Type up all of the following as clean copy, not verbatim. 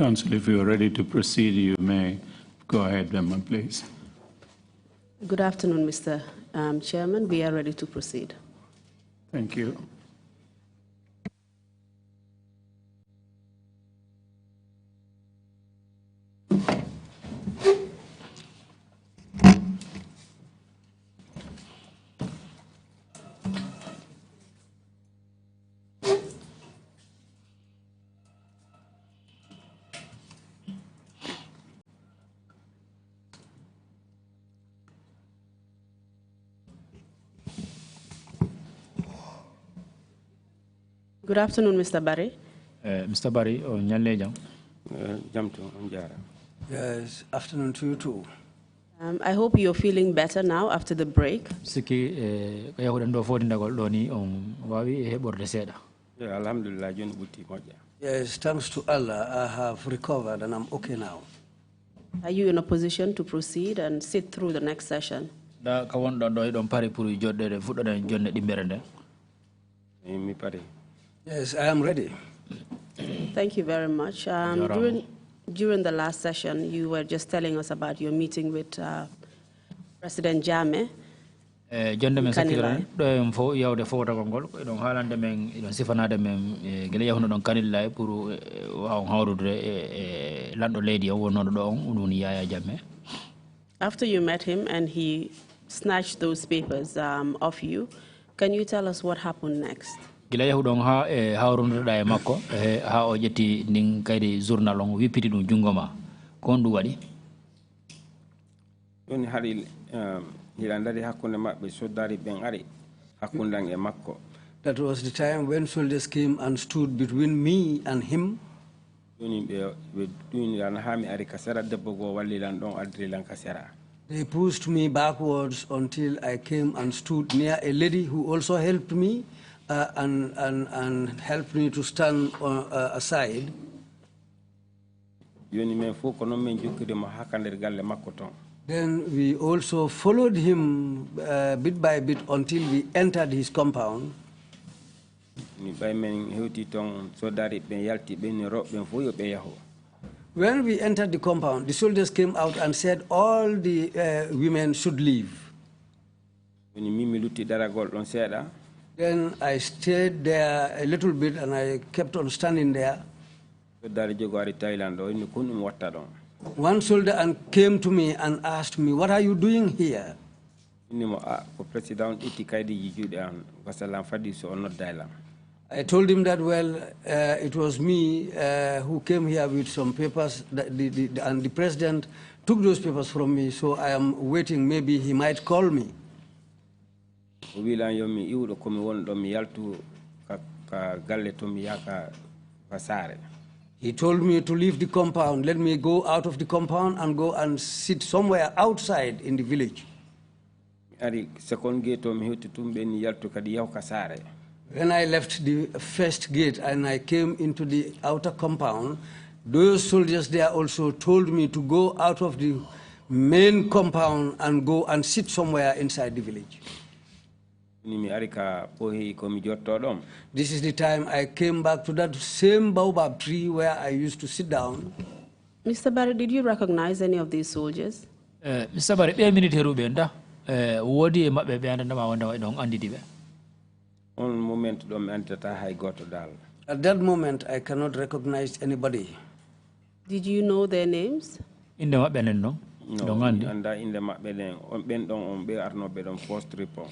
Counsel, if you are ready to proceed, you may go ahead, Emma, please. Good afternoon, Mr. Chairman. We are ready to proceed. Thank you. Good afternoon, Mr. Barry. Mr. Barry, on Nyalle Jam. Yes, afternoon to you too. I hope you're feeling better now after the break. Siki kaya hudando fodi ndagol doni wawi heborde seda. Yeah, alhamdulillah joni butti moja. Yes, thanks to Allah, I have recovered and I'm okay now. Are you in a position to proceed and sit through the next session? Da kawon don do don pari pour jodde de fuddo den jonne dimberende. Mi pari. Yes, I am ready. Thank you very much. During the last session, you were just telling us about your meeting with President Jammeh. Jonde men sakira do fo yawde fo ta gongol don halande men don sifanade men gele yahno don kanilla pour waaw hawrude lando lady o wono do on ununi Yaya Jammeh. After you met him and he snatched those papers off you, can you tell us what happened next? Gila yahudon ha hawrunde da e makko ha o jetti nin kayde journal on wipiti dum jungoma ko ndu wadi Doni hari hilandari hakkunde mabbe soddari ben ari hakkundan e makko. That was the time when soldiers came and stood between me and him. Doni be duni ran ha mi ari kasara debbo go wallilan don adri lan kasara. They pushed me backwards until I came and stood near a lady who also helped me and helped me to stand aside. Yoni men fo ko non men jokkide mo hakander galle makko ton. Then we also followed him bit by bit until we entered his compound. Ni bay men hewti ton soddari ben yalti ben robben fo yo be yaho. When we entered the compound, the soldiers came out and said all the women should leave. Ni mimi lutti daragol don seeda. Then I stayed there a little bit and I kept on standing there. One soldier came to me and asked me, "What are you doing here?" I told him that, well, it was me who came here with some papers, and the president took those papers from me, so I am waiting, maybe he might call me. He told me to leave the compound, let me go out of the compound and go and sit somewhere outside in the village. When I left the first gate and I came into the outer compound, those soldiers there also told me to go out of the main compound and go and sit somewhere inside the village. This is the time I came back to that same baobab tree where I used to sit down. Mr. Barry, did you recognize any of these soldiers? Mr. Barry, be minute herubenda wodi e mabbe be anda ma wonda don andidi be. On moment dom entata hay goto dal. At that moment I cannot recognize anybody. Did you know their names? Inde mabbe nen no. Don andi anda inde mabbe den on ben don on be arno be don post report.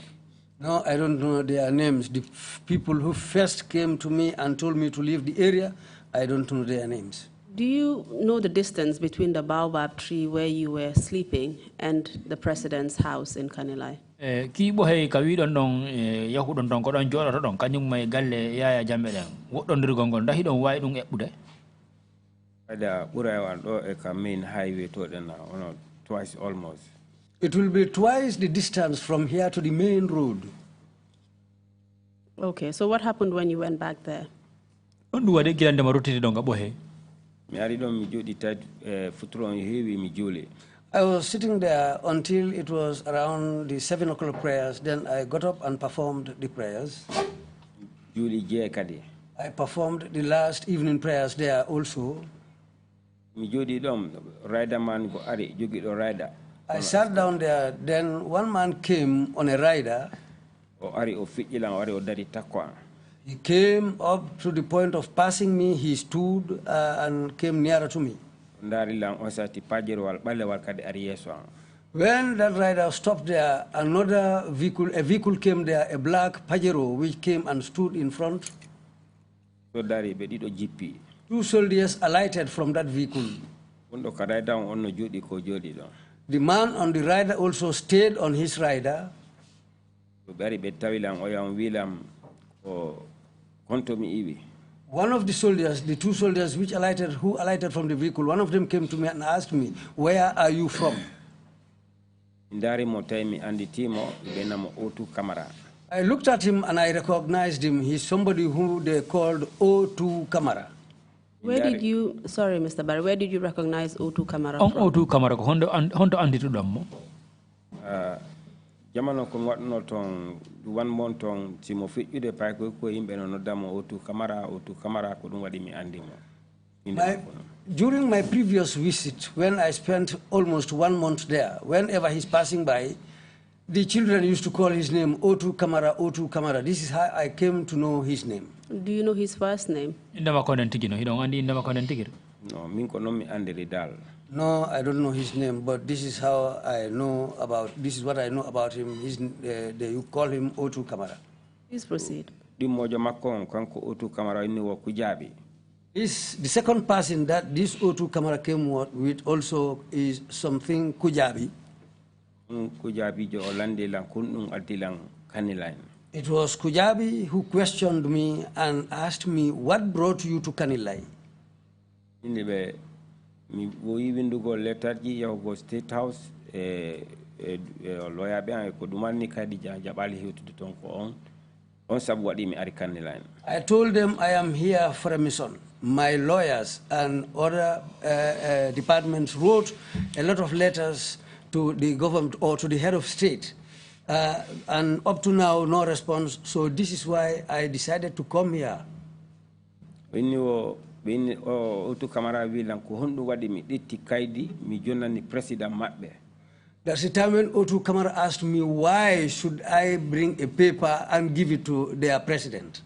No, I don't know their names. The people who first came to me and told me to leave the area, I don't know their names. Do you know the distance between the baobab tree where you were sleeping and the president's house in Kanilai? Ki bo hay ka wi don yahudon don ko don jolo don kanyum may galle Yaya Jammeh den woddon dir gongol ndahi don way dum ebbude. Ada buray wan do e ka main highway to den on twice almost. It will be twice the distance from here to the main road. Okay, so what happened when you went back there? On do wade gilande ma rotiti don ga bo hay. Mi ari don mi jodi tad futuro heewi mi jole. I was sitting there until it was around the 7 o'clock prayers. Then I got up and performed the prayers. Juli je kadi. I performed the last evening prayers there also. I sat down there, then one man came on a rider. He came up to the point of passing me, he stood and came nearer to me. When that rider stopped there, another vehicle, a vehicle came there, a black Pajero, which came and stood in front. 2 soldiers alighted from that vehicle. The man on the rider also stayed on his rider. One of the soldiers, the 2 soldiers who alighted from the vehicle, one of them came to me and asked me, "Where are you from?" I looked at him and I recognized him. He's somebody who they called O2 Camara. Where did you, sorry, Mr. Barry, where did you recognize O2 Camara from? O2 Camara, Honda Andi to them. Jamano ko watno ton one month on timo fit ude pa ko yimbe no damo O2 Camara ko dum wadi mi andimo. During my previous visit, when I spent almost 1 month there, whenever he's passing by, the children used to call his name O2 Camara, O2 Camara. This is how I came to know his name. Do you know his first name? No, minko no mi andiri dal. No, I don't know his name, but this is how I know about, this is what I know about him. You call him O2 Camara. Please proceed. The second person that this O2 Camara came with also is something Kujabi. It was Kujabi who questioned me and asked me, "What brought you to Kanilai?" We even do go letter go State House lawyer ko dumani kadi jabali hiutu tonko on sabwadi mi ari Kanilai. I told them I am here for a mission. My lawyers and other departments wrote a lot of letters to the government or to the head of state, and up to now, no response. So this is why I decided to come here. When you Otu Camara wilan ko hondu wadi mi ditti kaidi mi jonnani president mabbe. That's the time when Otu Camara asked me, why should I bring a paper and give it to their president?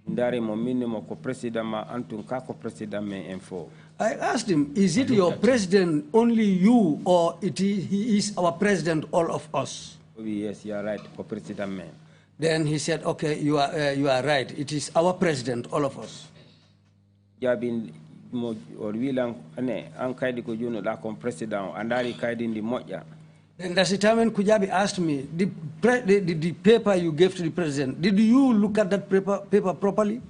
Ndare mo minimo ko president ma antun ka ko president me info. I asked him, is it your president only you, or he is our president, all of us? Yes, you are right, ko president me. Then he said, okay, you are right. It is our president, all of us. Jabin mo or wilan ane an kaidi ko juno la kon president andari kaidi ndi moja. Then that's the time when Kujabi asked me, the paper you gave to the president, did you look at that paper properly?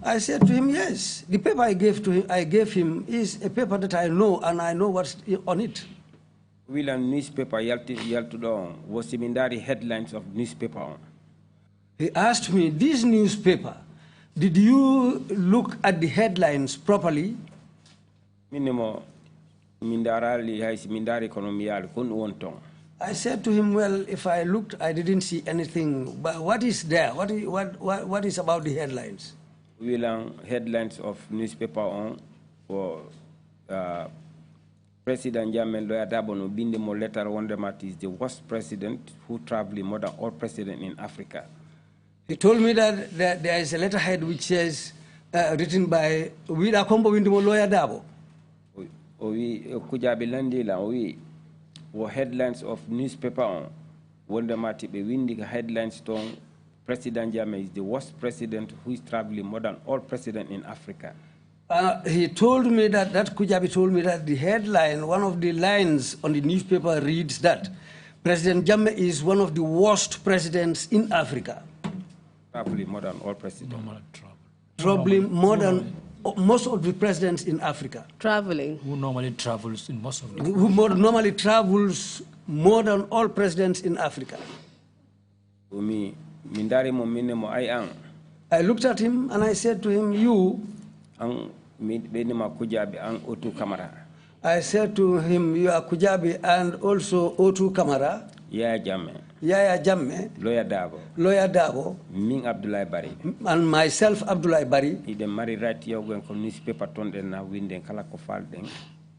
I said to him, yes. The paper I gave him is a paper that I know, and I know what's on it. Newspaper was the headlines of newspaper. He asked me, this newspaper, did you look at the headlines properly? I said to him, well, if I looked, I didn't see anything. But what is there? What is about the headlines? Headlines of newspaper on for President Jammeh Lawyer Dabono Bindemo letter Wondermat is the worst president who traveled more than all presidents in Africa. He told me that there is a letterhead which says, written by Wida Kombo Bindemo Lawyer Dabo. Headlines of newspaper on Wondermat be winning headlines to President Jammeh is the worst president who is traveling more than all presidents in Africa. He told me that Kujabi told me that the headline, one of the lines on the newspaper reads that President Jammeh is one of the worst presidents in Africa. Traveling more than all presidents. Traveling more than most of the presidents in Africa. Traveling. Who normally travels in most of the Who normally travels more than all presidents in Africa. I looked at him and I said to him, you. I said to him, you are Kujabi and also O2 Camara. Yeah, Jammeh. Yaya Jammeh, Lawyer Dabo, Ming Abdoulie Bari, and myself, Abdoulie Bari. He married right here when newspaper turned and now win kala ko falden.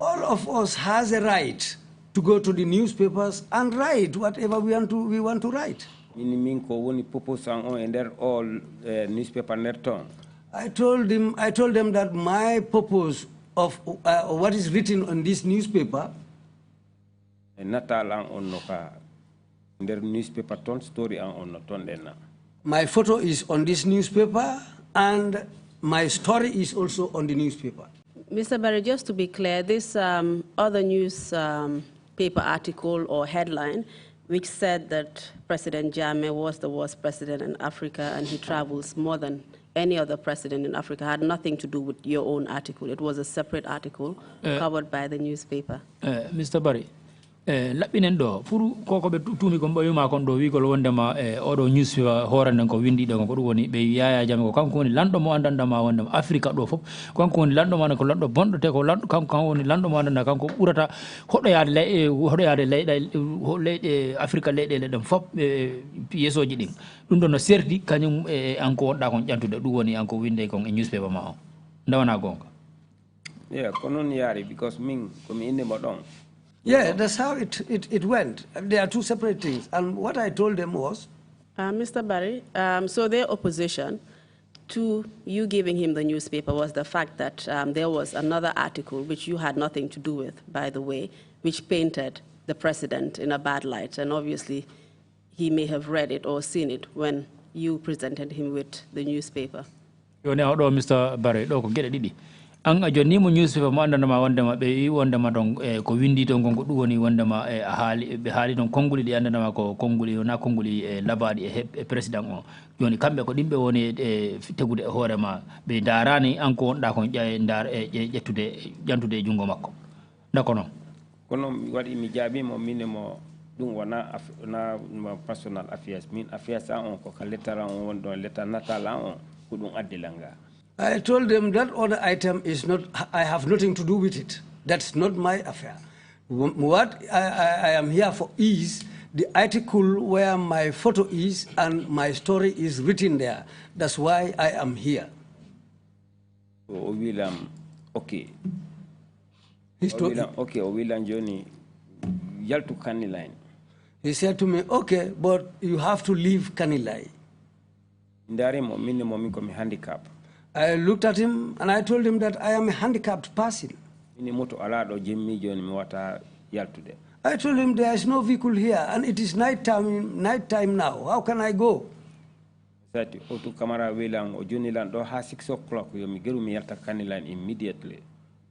All of us has a right to go to the newspapers and write whatever we want to write. Min ko woni purpose on and they're all newspaper nerton. I told them that my purpose of what is written on this newspaper. Natal on noka their newspaper ton story on ton dena. My photo is on this newspaper and my story is also on the newspaper. Mr. Barry, just to be clear, this other news paper article or headline which said that President Jammeh was the worst president in Africa and he travels more than any other president in Africa had nothing to do with your own article. It was a separate article covered by the newspaper. Mr. Barry, laɓɓinen ɗo pour koko ɓe tuumi ko mbayuma kon ɗo wigol wondema oɗo newspaper horanden ko windi ɗo ko ɗum woni ɓe Yaya Jammeh ko kanko woni lanɗo mo andandama wondema Afrique ɗo fof kanko woni lanɗo ma ko lanɗo bonɗo te ko lanɗo kanko woni lanɗo mo andanda kanko ɓurata hoɗoyade leyɗe Afrique leyɗele ɗen fof yeesoji ɗin ɗum ɗon no serdi kañum anko wonɗa kon ƴantude ɗum woni anko winde kon e newspaper ma o ndawana gonga. Yeah, ko noon yaari because min komi indemo ɗon. Yeah, that's how it went. There are two separate things. And what I told them was... Mr. Barry, so their opposition to you giving him the newspaper was the fact that there was another article, which you had nothing to do with, by the way, which painted the president in a bad light. And obviously, he may have read it or seen it when you presented him with the newspaper. Mr. Barry, an a joni mo newspaper mo andandama wondema ɓe wondema ɗon ko windi ton gonko ɗum woni wondema ɓe haali ɗon konnguli ɗi andandama ko konnguli wona konnguli labaɗi e président o joni kamɓe ko ɗimɓe woni tegude e hoorema ɓe darani an ko wonɗa kon ƴantude e junngo makko dako noon kono waɗi mi jaabimo minemo ɗum wona personal affairs min affairs an on ko ka lettre an on woni ɗon lettre natal an on ko ɗum addilal ngal. I told them that other item is not, I have nothing to do with it. That's not my affair. What I am here for is the article where my photo is and my story is written there. That's why I am here. So, William, okay. Okay, William Johnny, Yaltu Kaniline. He said to me, okay, but you have to leave Kanilai. Ndare mo minimum handicap. I looked at him and I told him that I am a handicapped person. I told him there is no vehicle here and it is night time now. How can I go? 6 o'clock, immediately.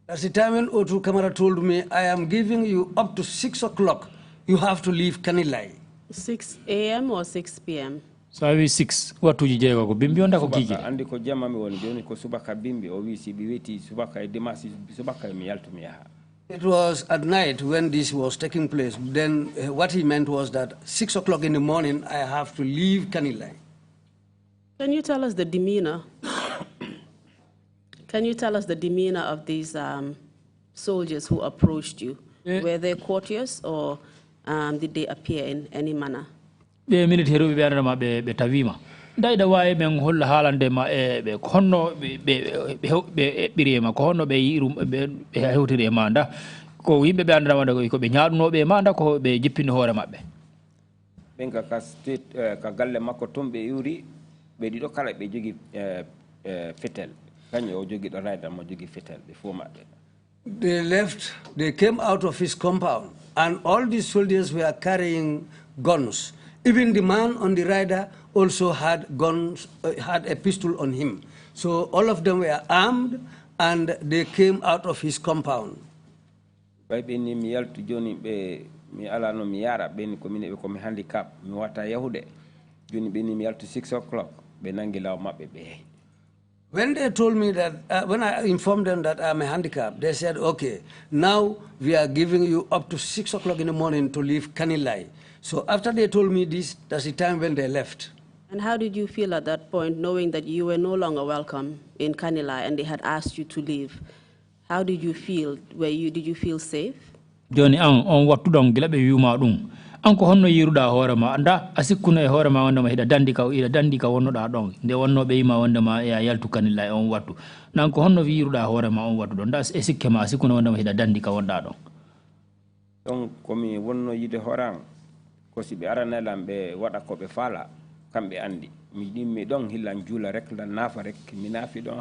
That's the time when Otu Kamara told me, I am giving you up to 6 o'clock. You have to leave Kanilai. 6 a.m. or 6 p.m.? So I 6 watuji jego ko bimbi onda ko kike andi ko jama mi woni joni ko subaka bimbi o wi si bi weti subaka e demasi subaka mi yaltu mi yaha. It was at night when this was taking place. Then what he meant was that 6 o'clock in the morning I have to leave Kanilai. Can you tell us the demeanor? Can you tell us the demeanor of these soldiers who approached you? Were they courteous or did they appear in any manner? Be minute hero be andama be tawima dayda wawi men holla haalande ma be honno be birema ko honno be yirum be hewtiri e manda ko yimbe be andama ko be nyaadunobe e manda ko be jippini hoore mabbe ben ka state ka galle makko tombe yuri be dido kala be jogi fetel kanyo o jogi do rider mo jogi fetel be fo mabbe. They left, they came out of his compound and all these soldiers were carrying guns. Even the man on the rider also had guns, had a pistol on him. So all of them were armed and they came out of his compound. Baby ni mi yaltu joni be mi ala no mi yara be ni ko mi be ko mi handicap mi wata yahude joni be ni mi yaltu 6 o'clock be nangi law mabbe be. When they told me that, when I informed them that I'm a handicap, they said, okay, now we are giving you up to 6 o'clock in the morning to leave Kanilai. So after they told me this, that's the time when they left. And how did you feel at that point, knowing that you were no longer welcome in Kanilai and they had asked you to leave? How did you feel? Did you feel safe? Joni on wattu don gila be yuma dum anko honno yiruda horema anda asikkuno e horema wondema hida dandi ka wonnoda don nde wonno be yima wondema ya yaltu kanilla e on wattu nanko honno yiruda horema on wattu don da e sikke ma asikkuno wondema hida dandi ka wonda don donc komi wonno yide horan ko sibe aranelam be wada ko be fala kambe andi mi dimmi don hillan jula rek la nafa rek mi nafi don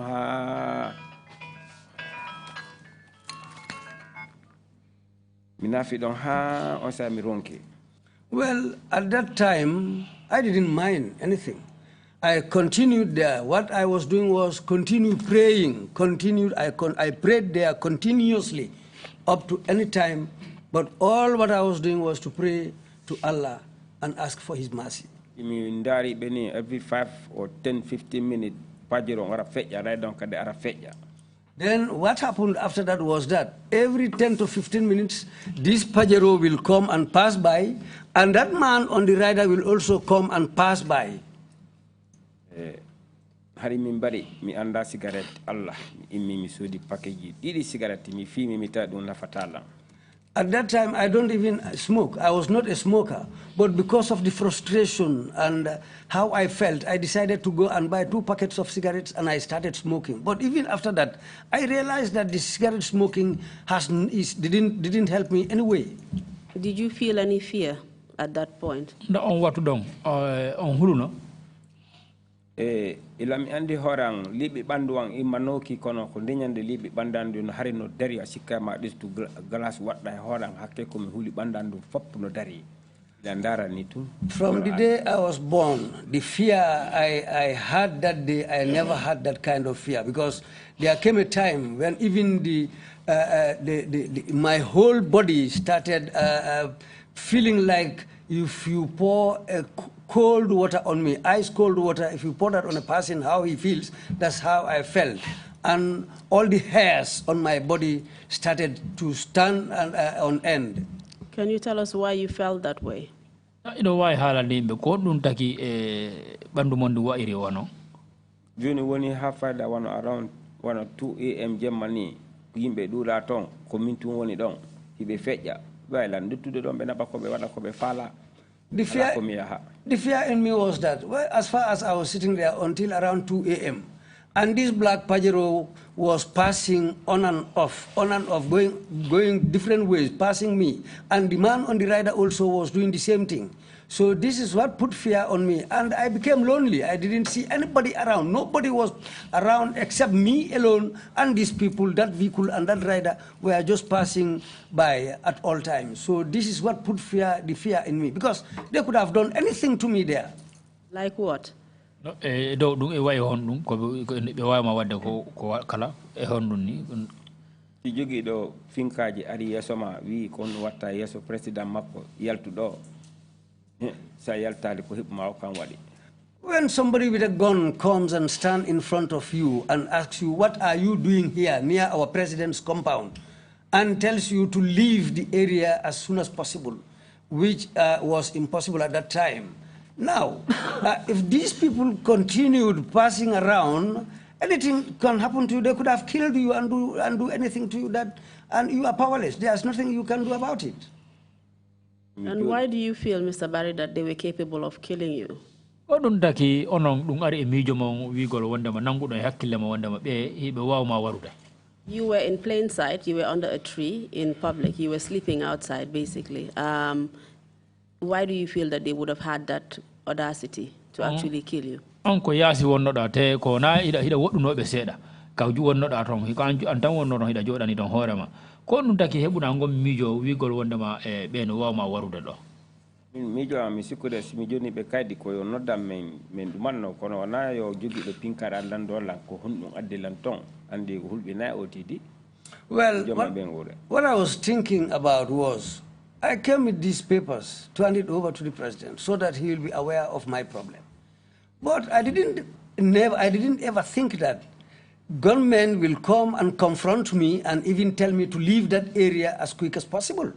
ha on sa mi ronke. Well, at that time, I didn't mind anything. I continued there. What I was doing was continue praying. I prayed there continuously up to any time. But all what I was doing was to pray to Allah and ask for His mercy. Every 5 or 10, 15 minutes, then what happened after that was that every 10 to 15 minutes, this Pajero will come and pass by, and that man on the rider will also come and pass by. Hari mimbari mi anda cigarette Allah mi sodi package didi cigarette mi fi mi mita dun na fatala. At that time, I don't even smoke. I was not a smoker. But because of the frustration and how I felt, I decided to go and buy 2 packets of cigarettes, and I started smoking. But even after that, I realized that the cigarette smoking didn't help me anyway. Did you feel any fear at that point? On what on huluno? Ilami andi horang libi banduang imanoki kono ko ndinyande libi bandandu no harino dari asika ma distu glass wadda horang hakke ko mi huli bandandu fop no dari landara ni tu. From the day I was born, the fear I had that day, I never had that kind of fear, because there came a time when even my whole body started feeling like if you pour a cold water on me, ice cold water, if you pour that on a person, how he feels, that's how I felt. And all the hairs on my body started to stand on end. Can you tell us why you felt that way? You know why halanimbe ko dum taki bandu mondu wa iri wano. Juni woni hafada wano around 1 or 2 a.m. Germany yimbe dula ton community woni don hibe feja wala ndutude don be nabako be wala ko be fala. The fear in me was that, well, as far as I was sitting there until around 2 a.m., and this black Pajero was passing on and off, going different ways, passing me. And the man on the rider also was doing the same thing. So this is what put fear on me. And I became lonely. I didn't see anybody around. Nobody was around except me alone and these people, that vehicle and that rider were just passing by at all times. So this is what put the fear in me, because they could have done anything to me there. Like what? No, do dum e way hondum ko be wayma wadde ko kala e hondum ni ti jogi do finkaaji ari yeso ma wi kon watta yeso president makko yaltu do sa yaltali ko hibma o kan wadi. When somebody with a gun comes and stands in front of you and asks you, what are you doing here near our president's compound, and tells you to leave the area as soon as possible, which was impossible at that time. Now, if these people continued passing around, anything can happen to you. They could have killed you and do anything to you, and you are powerless. There's nothing you can do about it. And why do you feel, Mr. Barry, that they were capable of killing you? Odun taki onon dum ari e mijo mon wigol wondama nangudo e hakkille mo wondama be hibe wawma warude. You were in plain sight. You were under a tree in public. You were sleeping outside, basically. Why do you feel that they would have had that audacity to actually kill you? Anko yasi wonnoda te ko na hida woddunobe seeda kawju wonnoda ton hiko antan wonnodo hida jodani don horema ko dum taki hebuna ngom mijo wigol wondama e be no wawma warude do. Mijo mi sikude mi joni be kaydi ko yo nodda men dumanno kono na yo jogi do pinkara lando lan ko hundum adde lan ton andi hulbe na otidi. Well, what I was thinking about was, I came with these papers to hand it over to the president so that he will be aware of my problem. But I didn't ever think that gunmen will come and confront me and even tell me to leave that area as quick as possible.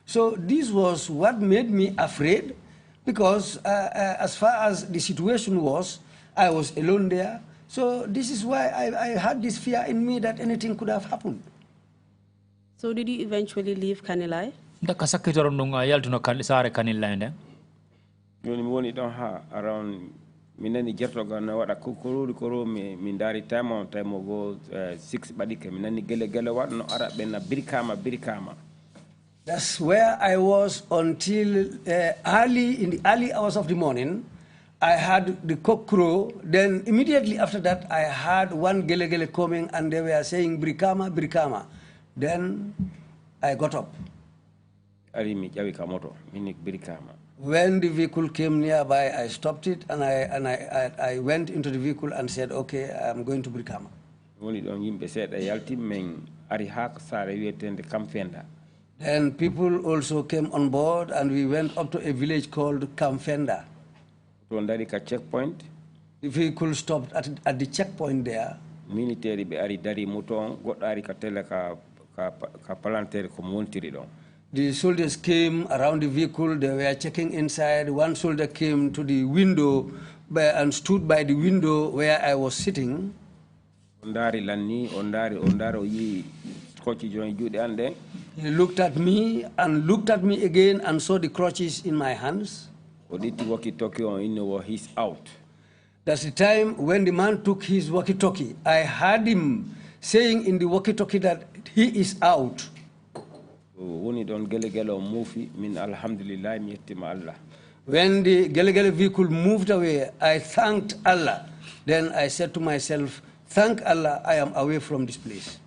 So this was what made me afraid, because as far as the situation was, I was alone there. So this is why I had this fear in me that anything could have happened. So did you eventually leave Kanilai? ndaka sakitoro ndunga yaltuno sare kanilla joni mi woni ɗon ha around mi nani jertoga no waɗa koro mi daari tamo go 6 ɓaɗike mi nani gele waɗno ara ɓenna birkama. That's where I was until in the early hours of the morning. I had the cock crow. Then immediately after that, I had one gele coming, and they were saying birkama. Then I got up. When the vehicle came nearby, I stopped it, and I went into the vehicle and said, okay, I'm going to Brikama. Then people also came on board, and we went up to a village called Kamfenda. Checkpoint. The vehicle stopped at the checkpoint there. Military be ari dari muton got ari katela ka palantere ko montiri don. The soldiers came around the vehicle. They were checking inside. One soldier came to the window and stood by the window where I was sitting. Ondari lanni ondari yi kochi join jude ande. He looked at me and looked at me again and saw the crutches in my hands. Oditi walkie-talkie on he's out. That's the time when the man took his walkie-talkie. I heard him saying in the walkie-talkie that he is out. When the Gele vehicle moved away, I thanked Allah. Then I said to myself, thank Allah, I am away from this place.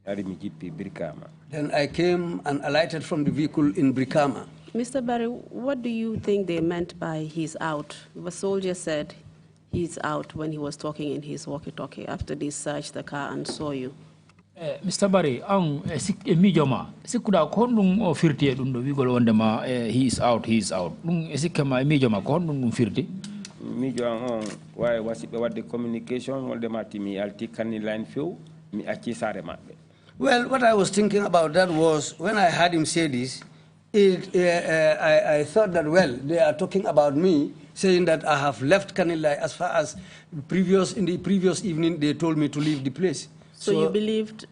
Then I came and alighted from the vehicle in Brikama. Mr. Barry, what do you think they meant by he's out? The soldier said he's out when he was talking in his walkie-talkie after they searched the car and saw you. Mr. Barry, mijoma sikuda kondum o firti dum do wigol wondema he is out dum esikema mijoma kondum firti mijo why wasi be wadde communication wondema timi alti line few mi acci sare mabbe. Well, what I was thinking about that was when I heard him say this, I thought that, well, they are talking about me, saying that I have left Kanilai as far as in the previous evening they told me to leave the place. So you believed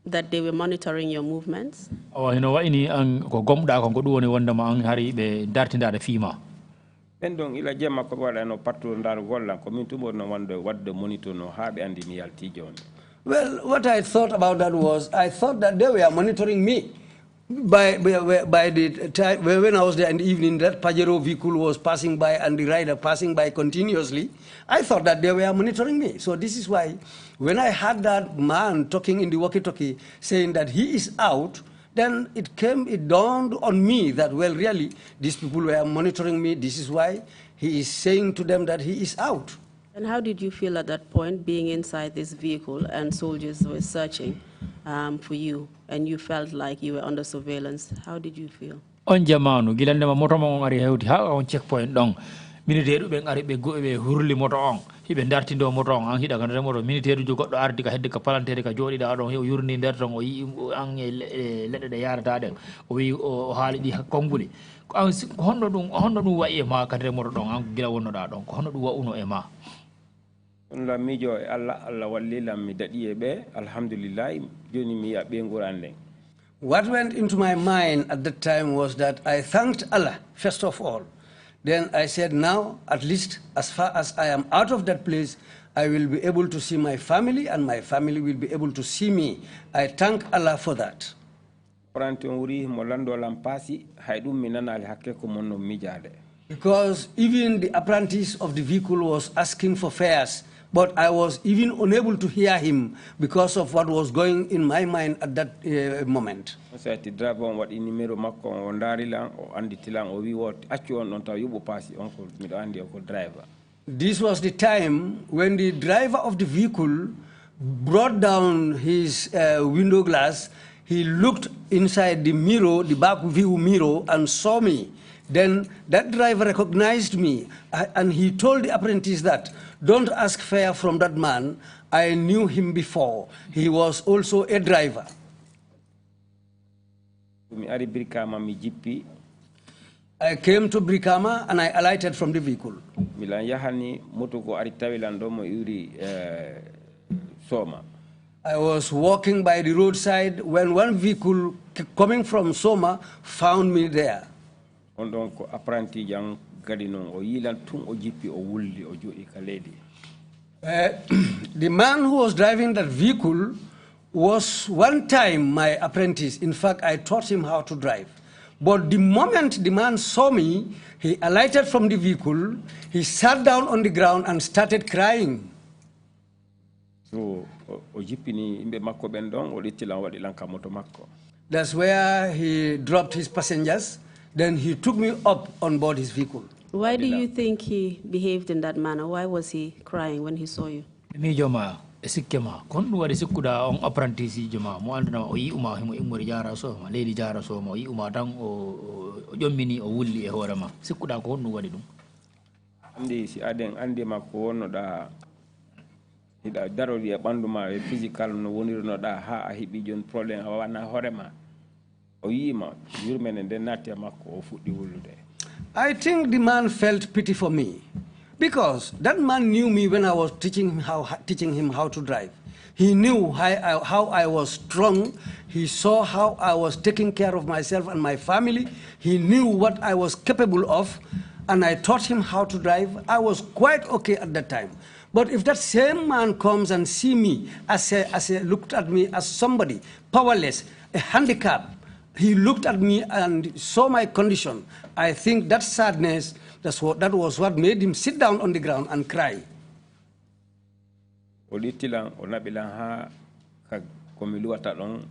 that they were monitoring your movements? Oh, you know what? Ini ang ko gomda ko do woni wonda ma ang hari be dartinda de fima. Pendong ila jema ko wala no patro ndar golla ko min tumo no wande wadde monitor no habe andi mi yalti joni. Well, what I thought about that was I thought that they were monitoring me. By the time when I was there in the evening, that Pajero vehicle was passing by and the rider passing by continuously. I thought that they were monitoring me. So this is why when I heard that man talking in the walkie-talkie saying that he is out, then it dawned on me that, well, really, these people were monitoring me. This is why he is saying to them that he is out. And how did you feel at that point, being inside this vehicle and soldiers were searching for you, and you felt like you were under surveillance? How did you feel? On jamanu gilande ma moto mo ngari hewti ha on checkpoint dong militaire be ngari be go be hurli moto on hibe dartindo moto on an hida kan moto militaire ju goddo ardi ka hedde ka palantere ka jodi da don hew yurni der ton o yi an ledde de yarata den o wi o haali di konguli ko an honno dum wa e ma kadre moto don an gila wonno da don ko honno dum wa uno e ma la mijo Allah wallila mi dadi e be alhamdulillah joni mi ya be ngurande. What went into my mind at that time was that I thanked Allah first of all. Then I said, now at least as far as I am out of that place, I will be able to see my family and my family will be able to see me. I thank Allah for that. Because even the apprentice of the vehicle was asking for fares, but I was even unable to hear him because of what was going in my mind at that moment. This was the time when the driver of the vehicle brought down his window glass. He looked inside the mirror, the back view mirror, and saw me. Then that driver recognized me, and he told the apprentice that, don't ask fare from that man. I knew him before. He was also a driver. I came to Brikama and I alighted from the vehicle. I was walking by the roadside when one vehicle coming from Soma found me there. On donc apprenti jang gadi non o yilan tun o jippi o wulli o jodi ka leydi. The man who was driving that vehicle was one time my apprentice. In fact, I taught him how to drive. But the moment the man saw me, he alighted from the vehicle, he sat down on the ground and started crying. So o jippini imbe makko ben don o littilan wadi lanka moto makko. That's where he dropped his passengers. Then he took me up on board his vehicle. Why do you think he behaved in that manner? Why was he crying when he saw you? Mi joma esikkema kon wadi sikkuda on apprenti joma mo andana o yi uma himo imori jara so ma leydi jara so mo yi uma tan o jommini o wulli e horema sikkuda ko honno wadi dum andi si aden andi makko wonno da ida darodi e banduma e physical no wonirno da ha a hebi jon problème a wana horema o yima yurmene den natti makko o fuddi wullude. I think the man felt pity for me because that man knew me when I was teaching him how to drive. He knew how I was strong. He saw how I was taking care of myself and my family. He knew what I was capable of, and I taught him how to drive. I was quite okay at that time. But if that same man comes and see me looked at me as somebody powerless, a handicap, he looked at me and saw my condition. I think that sadness, that was what made him sit down on the ground and cry.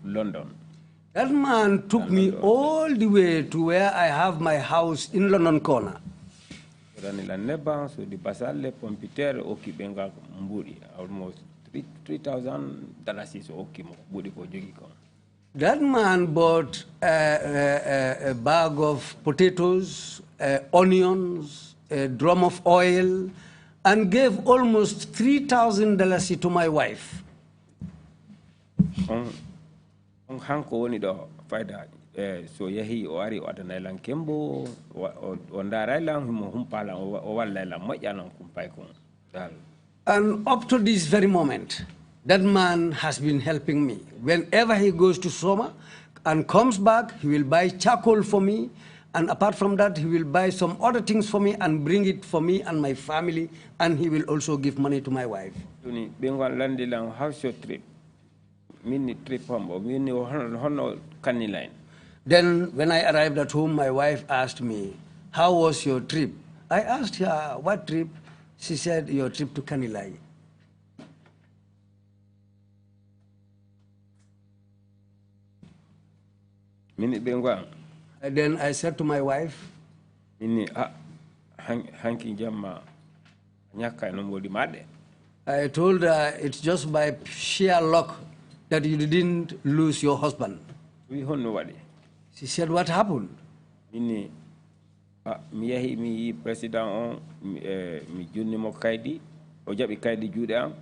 London. That man took me all the way to where I have my house in London Corner. Almost $3,000 That man bought a bag of potatoes, onions, a drum of oil, and gave almost $3,000 to my wife. Hanko woni do fayda so yahi o ari o adana lan kembo o ndara lan mo humpala o walla lan moƴƴanon kumpay kon dal. And up to this very moment, that man has been helping me. Whenever he goes to Soma and comes back, he will buy charcoal for me. And apart from that, he will buy some other things for me and bring it for me and my family. And he will also give money to my wife. How's your trip? Mini trip home, Then when I arrived at home, my wife asked me, how was your trip? I asked her, what trip? She said, your trip to Kanilai. And then I said to my wife, I told her it's just by sheer luck that you didn't lose your husband. She said, what happened? President mi jonni mo kaydi o jabi kaydi juude am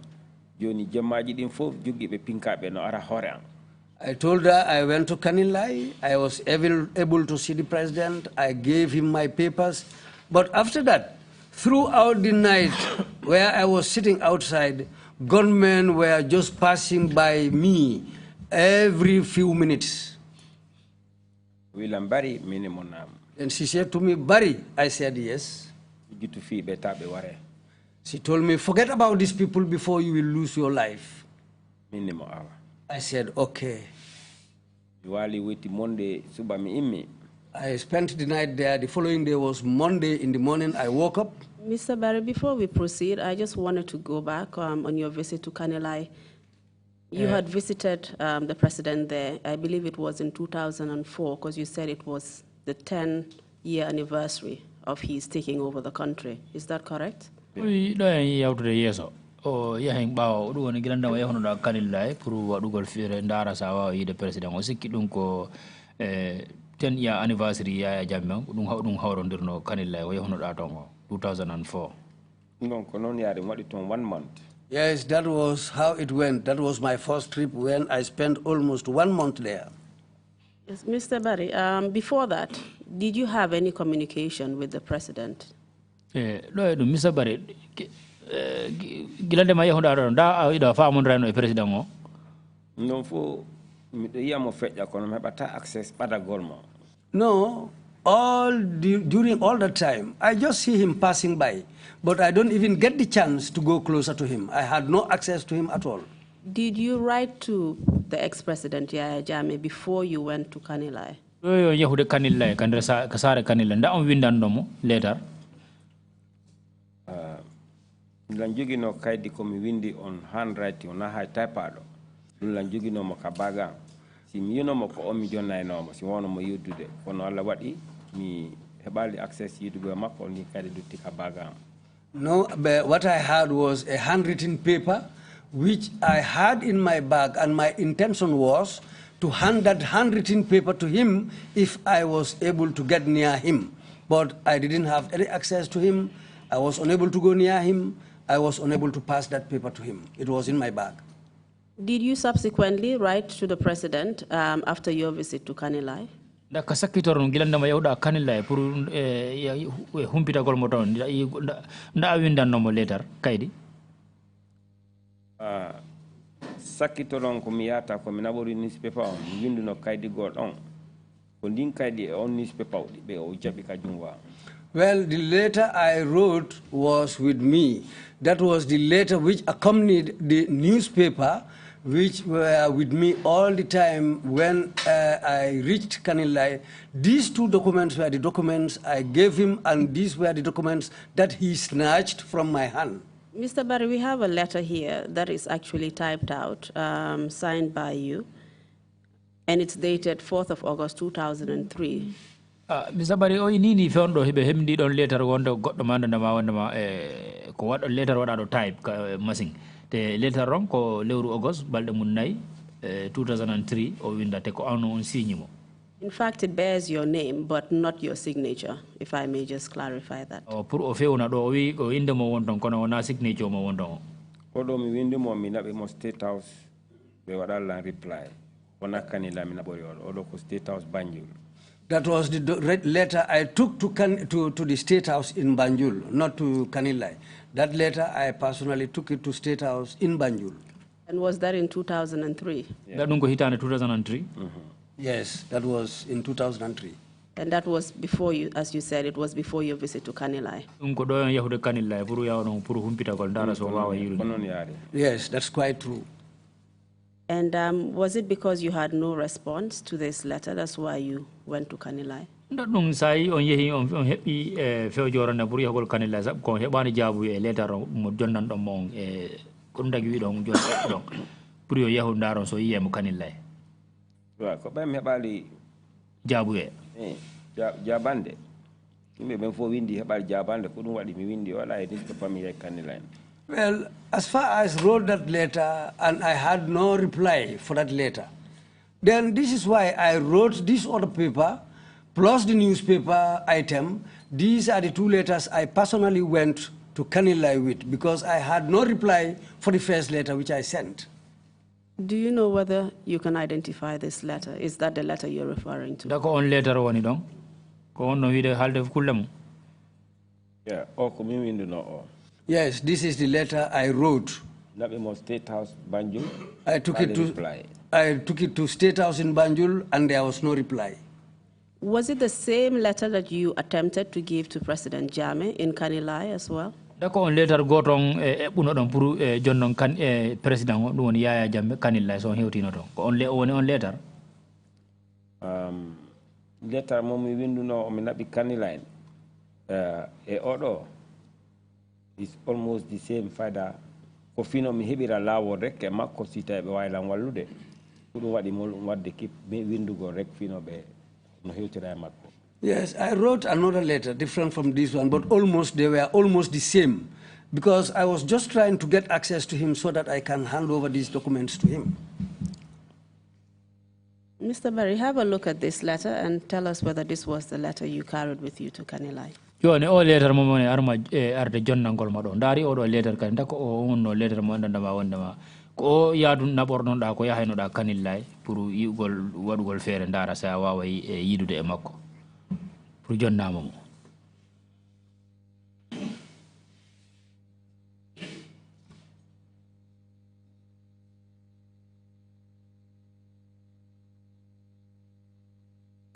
joni jemmaji din fof jogibe pinkabe no ara hore am. I told her I went to Kanilai. I was able to see the president. I gave him my papers. But after that, throughout the night, where I was sitting outside, gunmen were just passing by me every few minutes. And she said to me, Barry. I said, yes. She told me, forget about these people before you will lose your life. I said, okay. I spent the night there. The following day was Monday in the morning. I woke up. Mr. Barry, before we proceed, I just wanted to go back on your visit to Kanilai. You had visited the president there. I believe it was in 2004, because you said it was the 10-year anniversary of his taking over the country. Is that correct? O yahen bawo do woni gilanda way hono da kanilla pour wadugol fere ndara sawa yide president o sikki dum ko 10-year anniversary ya jamme dum hawrondirno kanilla way hono da tongo 2004 donc non yaade wadi ton 1 month. Yes, that was how it went. That was my first trip when I spent almost 1 month there. Yes, Mr. Barry, before that, did you have any communication with the president? Mr. Barry, gilande ma yahonda da ida famon reno e president o No fo mi mo fetja kono mebata access pada golmo. No, during all the time, I just see him passing by, but I don't even get the chance to go closer to him. I had no access to him at all. Did you write to the ex-president Yaya Jammeh before you went to Kanilai? Yo yahude Kanilai kasare Kanilai nda on windandomo later. Lanjugi no kaidi ko mi windi on handwriting na hay typado. Lanjugi no mo kabaga. Si mi yuno mo ko mi jonna no mo si wono mo yudude kono alla wadi mi hebali access yudugo makko ni kaidi dutti kabaga. No, but what I had was a handwritten paper which I had in my bag, and my intention was to hand that handwritten paper to him if I was able to get near him. But I didn't have any access to him. I was unable to go near him. I was unable to pass that paper to him. It was in my bag. Did you subsequently write to the president after your visit to Kanilai? Da kasakitoro ngilanda ma yawda Kanilai pour humpita gol moton nda windanno mo later kaydi. Sakitolon ko mi yata ko mi nabori newspaper on mi winduno kaydi gol on ko ndin kaydi on newspaper be o jabi ka jungwa. Well, the letter I wrote was with me. That was the letter which accompanied the newspaper, which were with me all the time when I reached Kanilai. These two documents were the documents I gave him, and these were the documents that he snatched from my hand. Mr. Barry, we have a letter here that is actually typed out, signed by you, and it's dated 4th of August 2003. Mr. Barry, o nini fondo hebe hemdi don letter wonda goddo manda ma wonda ma ko wado letter wada type masing te letter ron ko lewru August balde mun nay 2003 o winda te ko anu on signe mo. In fact, it bears your name, but not your signature, if I may just clarify that. Pour o fewna do o wi ko inde mo wonton kono wona signature mo wonton. Odo mi windi mo mi nabe mo State House be wada la reply. Wona Kanilai mi nabori odo ko State House Banjul. That was the letter I took to the State House in Banjul, not to Kanilai. That letter, I personally took it to State House in Banjul. And was that in 2003? That dungo hitane 2003? Yes, that was in 2003. And that was before you, as you said, it was before your visit to Kanilai. Yes, that's quite true. And was it because you had no response to this letter? That's why you went to Kanilai? Nung sai on yehi on happy feojora na buri hagol Kanilai sab ko hebani jabu e letter mo jonnan do mon e kundagi don jon don buri o yahu ndaron so yiyem Kanilai. Wa ko bam hebali jabu e jabande yimbe ben fo windi hebali jabande ko dum wadi mi windi wala e dis ko famille Kanilai. Well, as far as I wrote that letter and I had no reply for that letter, then this is why I wrote this other paper plus the newspaper item. These are the two letters I personally went to Kanilai with because I had no reply for the first letter which I sent. Do you know whether you can identify this letter? Is that the letter you're referring to? Dako on letter woni don ko on no wide halde kullem. Yeah, o ko mi windu no o. Yes, this is the letter I wrote. State House Banjul. I took it to State House in Banjul, and there was no reply. Was it the same letter that you attempted to give to President Jammeh in Kanilai as well? Dako on letter gotong buno don pour jonnon kan president dum woni Yaya Jammeh Kanilai so hewtino to ko on letter. Letter mo mi windu no mi nabi Kanilai e odo. It's almost the same father. Ko fino mi hebira lawo rek e makko sita be waylan wallude. Kudu wadi mo wadde kip be windugo rek fino be no hewtira makko. Yes, I wrote another letter different from this one, but they were almost the same because I was just trying to get access to him so that I can hand over these documents to him. Mr. Barry, have a look at this letter and tell us whether this was the letter you carried with you to Kanilai. Yo ne o letter mo mone arma arde jonnangol ma do ndari o do letter kan dako o on no letter mo ndanda ma wonda ma ko yadu nabornon da ko yahayno da Kanilai pour yugol wadugol fere ndara sa wawa yidude e makko pour jonnama mo.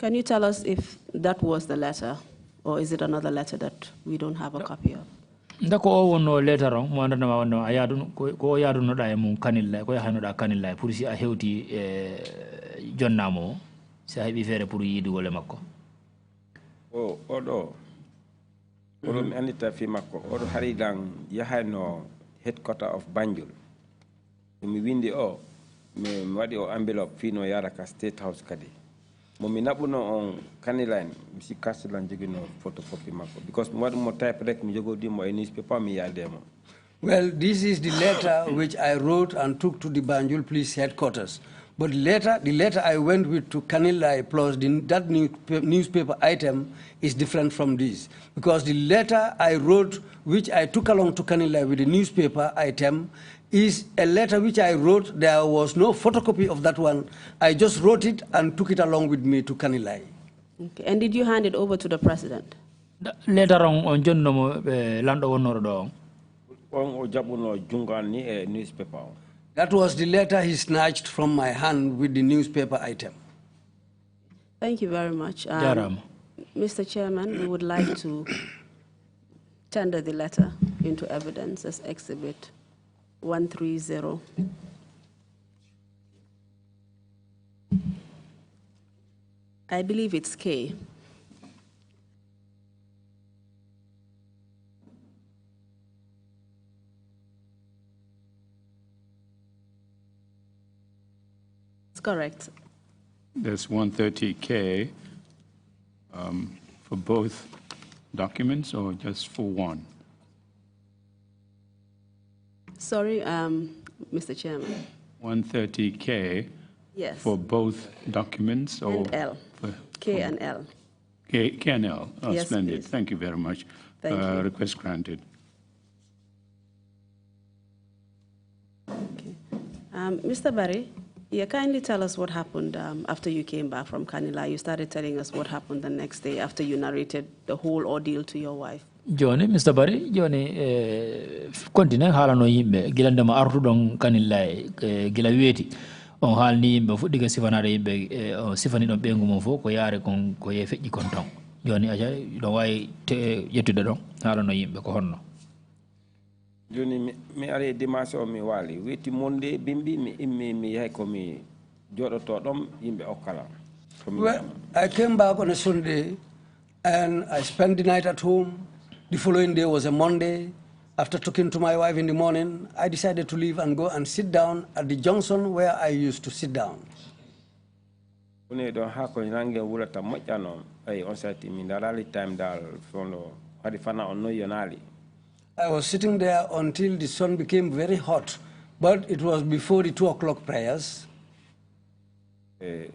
Can you tell us if that was the letter, or is it another letter that we don't have a copy of? Ndako o wonno letter on mo andana ma wonno ayadu ko yadu no da e mum kanilla ko yahano da kanilla pour si a hewti jonnamo si hebi fere pour yidi wole makko o odo odo mi andita fi makko odo haridan yahano headquarter of Banjul mi windi o mi wadi o envelope fi no yara ka state house kadi mo mi nabuno on kaniline mi si kastulan jogino photocopy makko because mi wadi mo type rek mi jogodi mo e newspaper mi yademo. Well, this is the letter which I wrote and took to the Banjul Police headquarters. But later, the letter I went with to Kanilai plus that newspaper item is different from this. Because the letter I wrote, which I took along to Kanilai with the newspaper item, is a letter which I wrote. There was no photocopy of that one. I just wrote it and took it along with me to Kanilai. Okay. And did you hand it over to the president? Later on jonno lando wonoro do On o jabuno jungani e newspaper. That was the letter he snatched from my hand with the newspaper item. Thank you very much. Mr. Chairman, we would like to tender the letter into evidence as Exhibit 130. I believe it's K. Correct. There's 130K for both documents or just for one? Sorry, Mr. Chairman. 130K yes. for both documents or? And L. K and L. K and L. Oh, yes, splendid. please. Thank you very much. Thank you. Request granted. Okay. Mr. Barry, kindly tell us what happened after you came back from Kanila. You started telling us what happened the next day after you narrated the whole ordeal to your wife. Johnny, Mr. Barry, Johnny, continue halano yimbe gilanda ma artu don Kanila gila weti on halni yimbe fu diga sifanare yimbe sifani don bengu mo fo ko yare kon ko ye feji kon ton. Johnny aja do way te yettude don halano yimbe ko honno. Joni mi are dimanche o mi wali weti monde bimbi mi immi mi yahay ko mi jodoto dom yimbe okala. Well, I came back on a Sunday and I spent the night at home. The following day was a Monday. After talking to my wife in the morning, I decided to leave and go and sit down at the junction where I used to sit down. Une do ha ko nange wulata mojjano ay on sati mi dalali time dal fondo hadi fana on no yonali. I was sitting there until the sun became very hot, but it was before the 2 o'clock prayers. The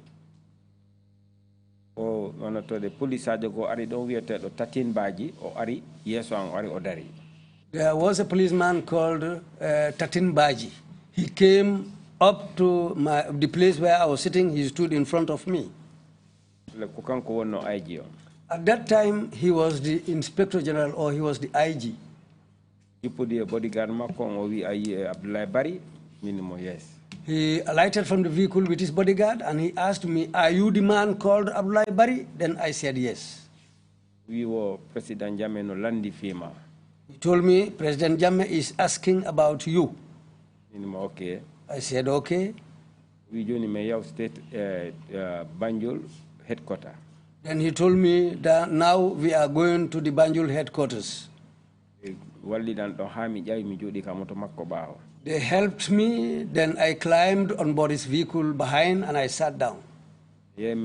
police go ari don wiete do 13 baji o ari yeso an ari odari. There was a policeman called 13 Baji. He came up to the place where I was sitting. He stood in front of me. At that time, he was the Inspector General or he was the IG. You put the bodyguard makon or we are Abdoulie Barry, minimum yes. He alighted from the vehicle with his bodyguard and he asked me, "Are you the man called Abdoulie Barry?" Then I said yes. We were President Jammeh no landi fima. He told me, "President Jammeh is asking about you." Minimum okay. I said okay. We join Mayor State Banjul headquarters. Then he told me that now we are going to the Banjul headquarters. They helped me, then I climbed on board his vehicle behind and I sat down. When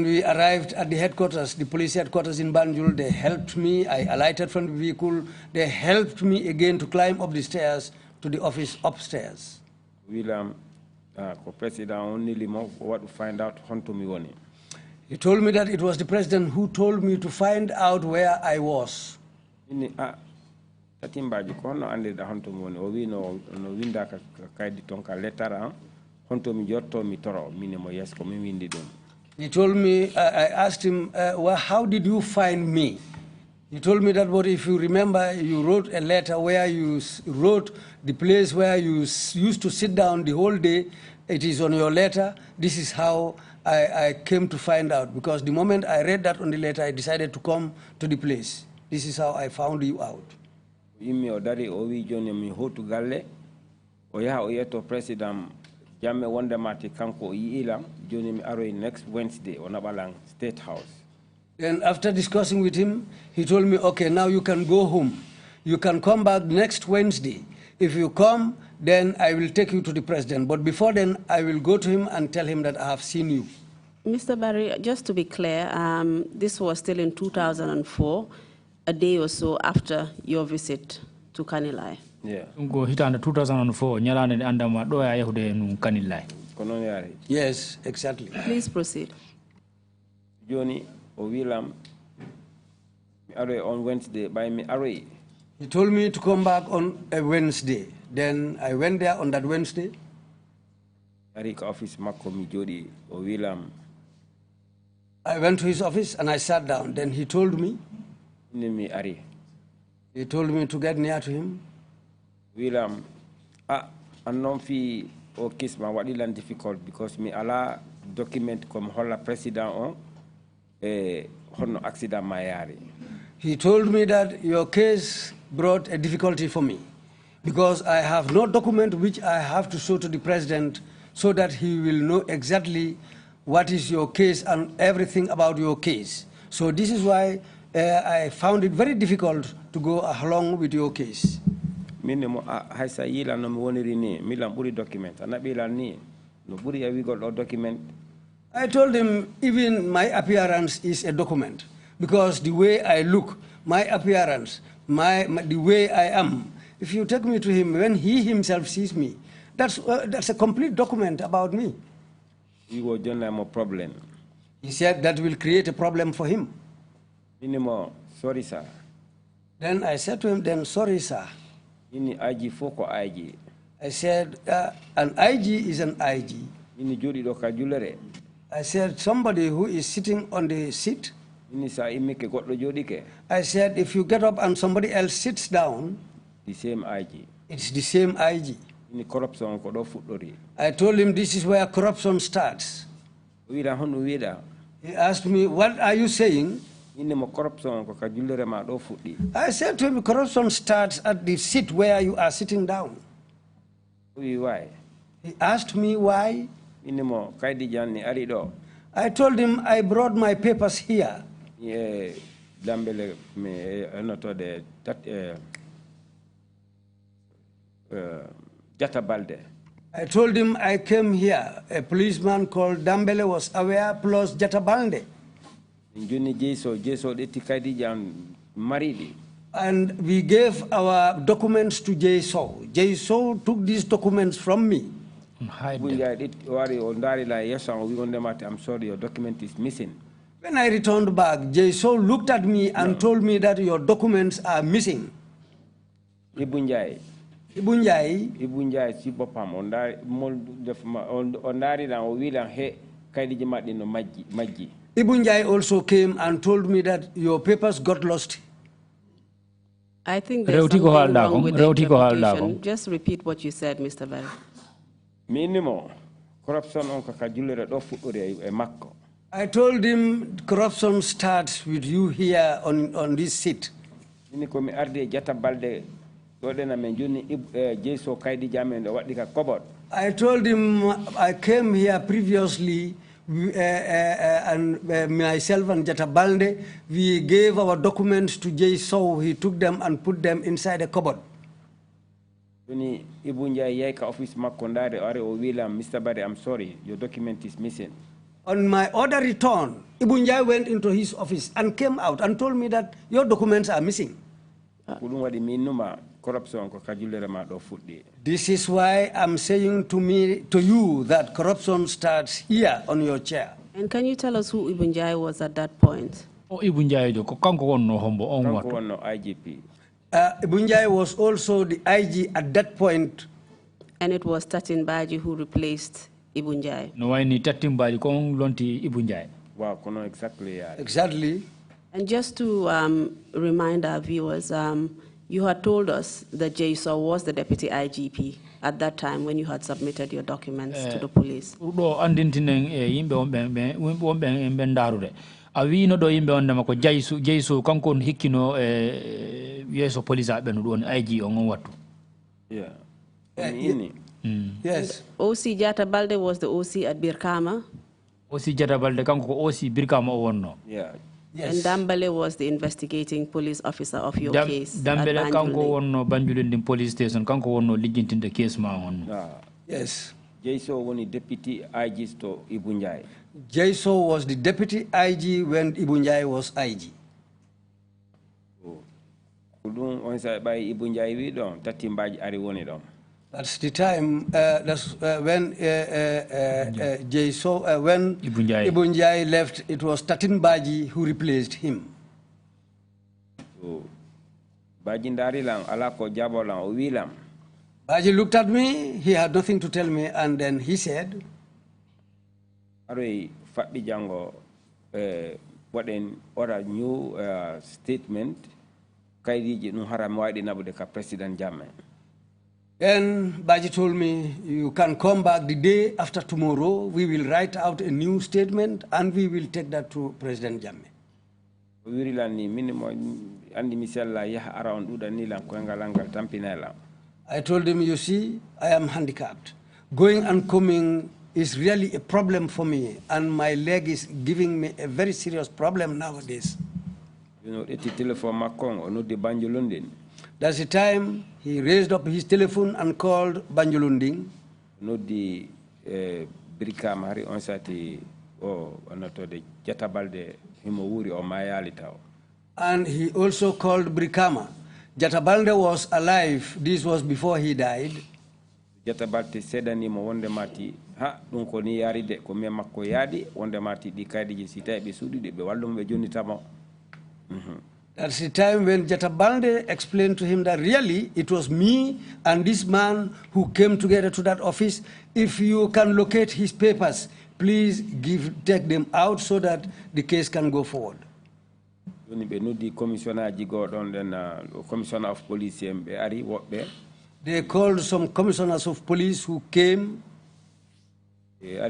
we arrived at the headquarters, the police headquarters in Banjul, they helped me. I alighted from the vehicle. They helped me again to climb up the stairs to the office upstairs. William, President only what to find out He told me that it was the president who told me to find out where I was. He told me, I asked him, well, how did you find me? He told me that, but if you remember, you wrote a letter where you wrote the place where you used to sit down the whole day it is on your letter. This is how I came to find out, because the moment I read that on the letter, I decided to come to the place. This is how I found you out. Imi odari owi joni mi hotu galle o yaha o yeto president jamme wonde mati kanko ilam joni mi aroy next Wednesday on Abalang State House. And after discussing with him, he told me, okay, now you can go home. You can come back next Wednesday. If you come, then I will take you to the president. But before then, I will go to him and tell him that I have seen you. Mr. Barry, just to be clear, this was still in 2004, a day or so after your visit to Kanilai. Yeah. Go hit under 2004, nyalane andama do ya yahude nu Kanilai. Kono yari. Yes, exactly. Please proceed. Joni o wilam mi aroy on Wednesday by mi aroy. He told me to come back on a Wednesday. Then I went there on that Wednesday. Eric office makko mi jodi o wilam. I went to his office and I sat down. Then he told me. Mi ari. He told me to get near to him. Wilam, anon fi o case ma wadilan difficult because mi ala document comme holla president on honno accident mayari. He told me that your case brought a difficulty for me because I have no document which I have to show to the president so that he will know exactly what is your case and everything about your case. So this is why I found it very difficult to go along with your case. Minimo haisa yila no woniri ni milam buri document anabila ni no buri we got no document. I told him even my appearance is a document because the way I look, my appearance, the way I am. If you take me to him when he himself sees me, that's a complete document about me. You will generate more problem. He said that will create a problem for him. Minimo sorry sir. Then I said to him, then sorry sir. Ini IG foko IG. I said an IG is an IG. Ini jodi do ka julere. I said somebody who is sitting on the seat. Ini sa imike goddo jodi ke. I said if you get up and somebody else sits down, The same IG. it's the same IG. Ini corruption ko do fuddori. I told him this is where corruption starts. Wida honu wida. He asked me, what are you saying? Ini mo corruption ko ka julere ma do fuddi. I said to him, corruption starts at the seat where you are sitting down. Why? He asked me why. Ini mo kaydi janni ari do. I told him I brought my papers here. Yeah, dambele me anoto de Jata Balde. I told him I came here. A policeman called Dambele was aware, plus Jatabalde. Juni Jeso eti kaydi jan maridi. And we gave our documents to Jso. Jso took these documents from me. Hide We them. got it wari ondari la yeso we on them I'm sorry your document is missing. When I returned back, Jso looked at me and told me that your documents are missing. Ibunjai. Ibunjai, si bopam ondari mol def ondari na o wilan he kaydi jimadi no majji. Ibunjai also came and told me that your papers got lost. I think there's something wrong with the interpretation. Just repeat what you said, Mr. Barry. Minimo corruption on kakajulere do fuddori e makko. I told him corruption starts with you here on this seat. Ini ko mi arde Jata Balde do dena men joni Jeso kaydi jamen do waddi ka kobot. I told him I came here previously and myself and Jatabalde, we gave our documents to Jso. He took them and put them inside a cupboard. Joni Ibunja yeka office makondare are o wilam Mr. Barry I'm sorry your document is missing. On my order return, Ibunjai went into his office and came out and told me that your documents are missing. This is why I'm saying to you that corruption starts here on your chair. And can you tell us who Ibunjai was at that point? Ibunjai jo kanko wonno hombo on wato. Kanko wonno IGP. Ibunjai was also the IG at that point. And it was Tatin Baji who replaced Ibunjai. No, I need Tatin Baji kon lonti Ibunjai. Wow, kono exactly yeah. Exactly. And just to remind our viewers, You had told us that Jason was the deputy IGP at that time when you had submitted your documents to the police. Do andintinen yimbe wonbe embe ndarude. A wino do yimbe on dama ko Jaisu kanko hikkino yeso police abe no don IG on wattu. Yeah. Yes. OC Jata Balde was the OC at Birkama. OC Jata Balde kanko ko OC Birkama o wonno. Yeah. Yes. And Dambale was the investigating police officer of your case. Dambele kanko wonno Banjulindin police station kanko wonno lijjintinde case ma on. Yes. Jaiso was the deputy IG to Ibunjai. Jaiso was the deputy IG when Ibunjai was IG. Kudun on side by Ibunjai we don't tatimbaji ari woni don. That's the time. That's when Jaiso when Ibunjai left. It was Tatin Baji who replaced him. So, Baji ndari lang alako jabo lang owilam. Baji looked at me. He had nothing to tell me, and then he said, "Aroi fatbi jango what an other new statement kaidiji no haram wadi nabude ka President Jammeh." Then Baji told me, "You can come back the day after tomorrow. We will write out a new statement and we will take that to President Jammeh." I told him, "You see, I am handicapped. Going and coming is really a problem for me, and my leg is giving me a very serious problem nowadays." You know, it's telephone Makong or not the Banjulundin. That's the time he raised up his telephone and called Banjulunding. Not the Brikam Hari Onsati or not the Jatabalde Himowuri or Mayalitao. And he also called Brikama. Jatabalde was alive. This was before he died. Jatabalde said animo wonde mati ha dunko ni yari de ko memako yadi wonde mati di kaydi ji sita be sudi de be wallum be joni tamo. That's the time when Jatabalde explained to him that really it was me and this man who came together to that office. If you can locate his papers, please take them out so that the case can go forward. The commissioner commissioner of police they called some commissioners of police who came. They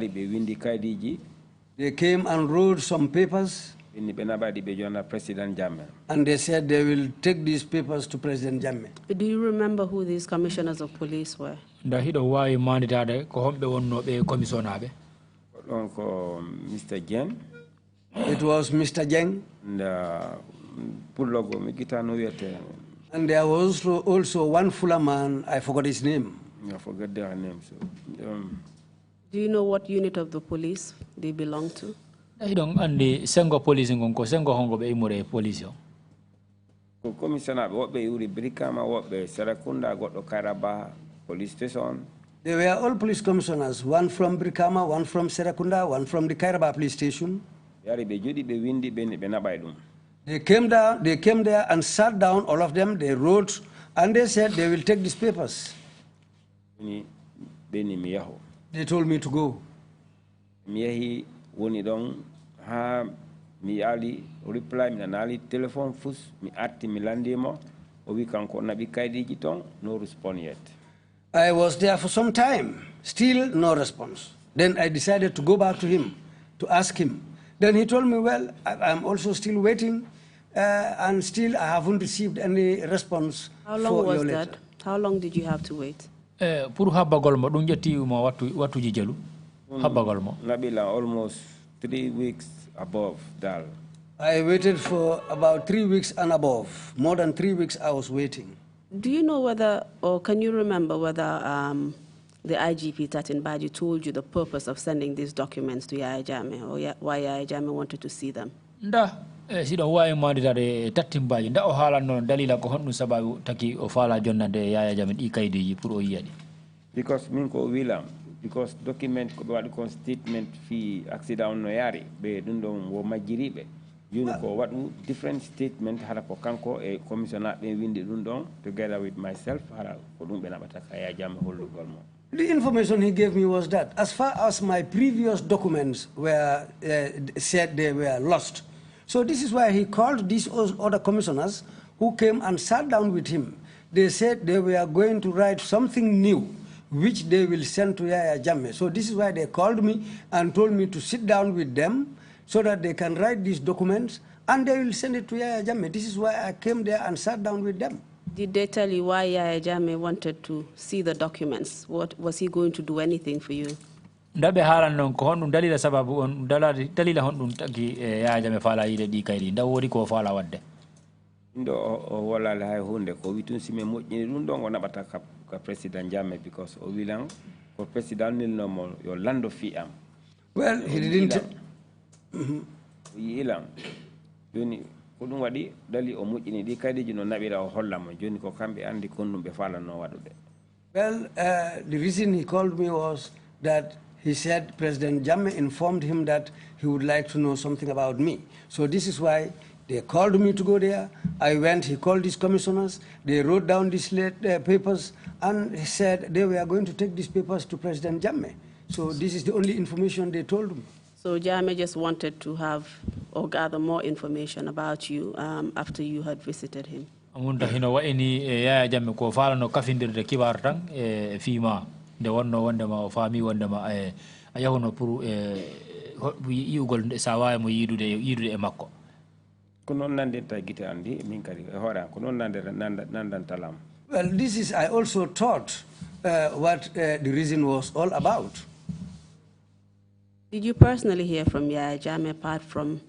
came and wrote some papers. President Jammeh. And they said they will take these papers to President Jammeh. Do you remember who these commissioners of police were? Mr. Jen. It was Mr. Jeng. And there was also one fuller man, I forgot his name. I forgot their names. Do you know what unit of the police they belong to? I don't andi sengo police ngonko sengo hongo be imure police yo. Commissioner what be uri Brikama what be Serakunda got the Karaba police station. They were all police commissioners, one from Brikama, one from Serakunda, one from the Kairaba police station. Yari be judi be windi be benabaidum. They came there and sat down, all of them, they wrote, and they said they will take these papers. They told me to go. Miyahi woni don ha mi ali reply mi nanali telephone fus mi atti mi landimo o wi kanko nabi kaydiji ton no respond yet. I was there for some time, still no response. Then I decided to go back to him to ask him. Then he told me, well, I'm also still waiting, and still I haven't received any response. How long was that? How long did you have to wait? Pour habagol mo dum jetti mo watu jijelu. Habagol mo. Nabila almost 3 weeks above dal. I waited for about 3 weeks and above. More than 3 weeks I was waiting. Do you know whether, or can you remember whether the IGP Tatin Baji told you the purpose of sending these documents to Yaya Jammeh, or why Yaya Jammeh wanted to see them? Nda sido why manditare Tatin Baji nda o hala non dalila ko honnu sababu taki o fala jonnande Yaya Jammeh I kaydi pour o yiyadi. Because minko wilam because document ko wadi kon statement fi accident no yari be dundon wo majiribe yuni ko wadu different statement hara ko kanko e commissioner be windi dundon together with myself hara ko dum be nabata Yaya Jammeh hollu golmo. The information he gave me was that as far as my previous documents were said they were lost. So this is why he called these other commissioners who came and sat down with him. They said they were going to write something new, which they will send to Yaya Jammeh. So this is why they called me and told me to sit down with them so that they can write these documents and they will send it to Yaya Jammeh. This is why I came there and sat down with them. Did they tell you why Yaya Jammeh wanted to see the documents? What was he going to do anything for you? Ndabe halan non ko hondum dalila sababu on dalila hondum tagi Yaya Jammeh fala yide di kayri ndaw wori ko fala wadde. Ndo wala la hay hunde ko witun sime moƴƴini ɗum ɗon o naɓata ka président Jammeh because o wilan ko président nilnomo yo lando fi am. Well, he didn't. Yilam joni ko ɗum waɗi dali o moƴƴini ɗi kaydiji no naɓira o hollamo joni ko kamɓe andi konɗum ɓe falanno waɗude. Well, the reason he called me was that he said President Jammeh informed him that he would like to know something about me. So this is why they called me to go there. I went, he called his commissioners, they wrote down these papers, and he said they were going to take these papers to President Jammeh. So this is the only information they told me. So Jammeh just wanted to have or gather more information about you after you had visited him. Amunda hino wa ini Yaya Jammeh ko fala no kafindirde kibar tan fima de wonno wonde ma o fami wonde ma ayahono pour yiugol sawaye mo yidude e makko. Well, this is, I also thought what the reason was all about. Did you personally hear from Yaya Jammeh apart from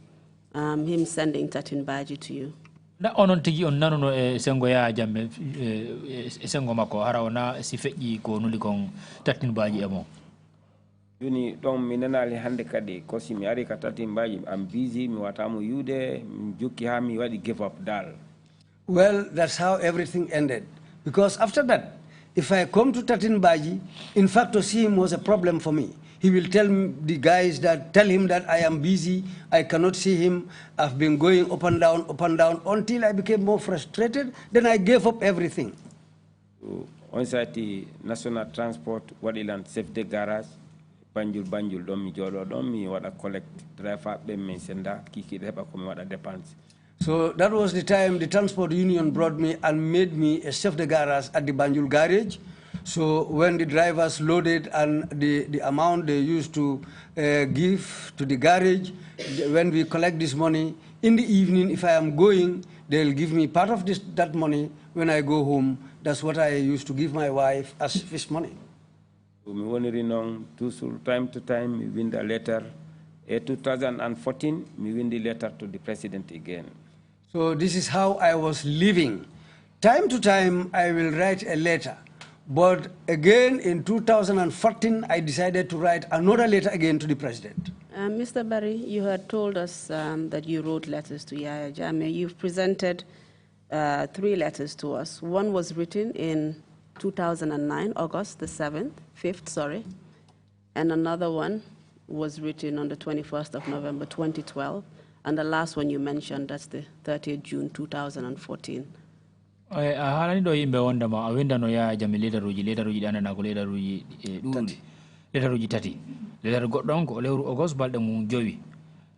him sending Tatin Baji to you? Na onon tigi on nanono sengo Yaya Jammeh sengo makko hara ona si feƴƴi ko nuli kon Tatin Baji e mo. Joni ɗon mi nanali hande kadi ko si mi ari ka Tatin Baji am busy mi watamo yude mi jukki ha mi waɗi give up dal. Well, that's how everything ended. Because after that, if I come to Tatin Baji, in fact to see him was a problem for me. He will tell the guys that, tell him that I am busy, I cannot see him, I've been going up and down, until I became more frustrated, then I gave up everything. On sati national transport waɗilan chef de garage, banjul ɗon mi jooɗo ɗon mi waɗa collect driver ɓe min senda kikiɗe heɓa komi waɗa dépense. So that was the time the transport union brought me and made me a chef de garage at the Banjul garage. So when the drivers loaded and the amount they used to give to the garage, when we collect this money, in the evening, if I am going, they'll give me part of that money when I go home. That's what I used to give my wife as fish money. So mi woniri noon toujours time to time mi winda letter. In 2014, mi windi letter to the president again. So this is how I was living. Time to time, I will write a letter. But again, in 2014, I decided to write another letter again to the president. Mr. Barry, you had told us that you wrote letters to Yaya Jammeh. You've presented 3 letters to us. One was written in 2009, August the 5th, sorry. And another one was written on the 21st of November, 2012. And the last one you mentioned, that's the 30th June, 2014. Halani do yimbe wonda ma awinda no Yaya Jammeh letaruji dana ko letaruji ɗuɗi letaruji tati letar goɗɗon ko lewru August balɗe mum 5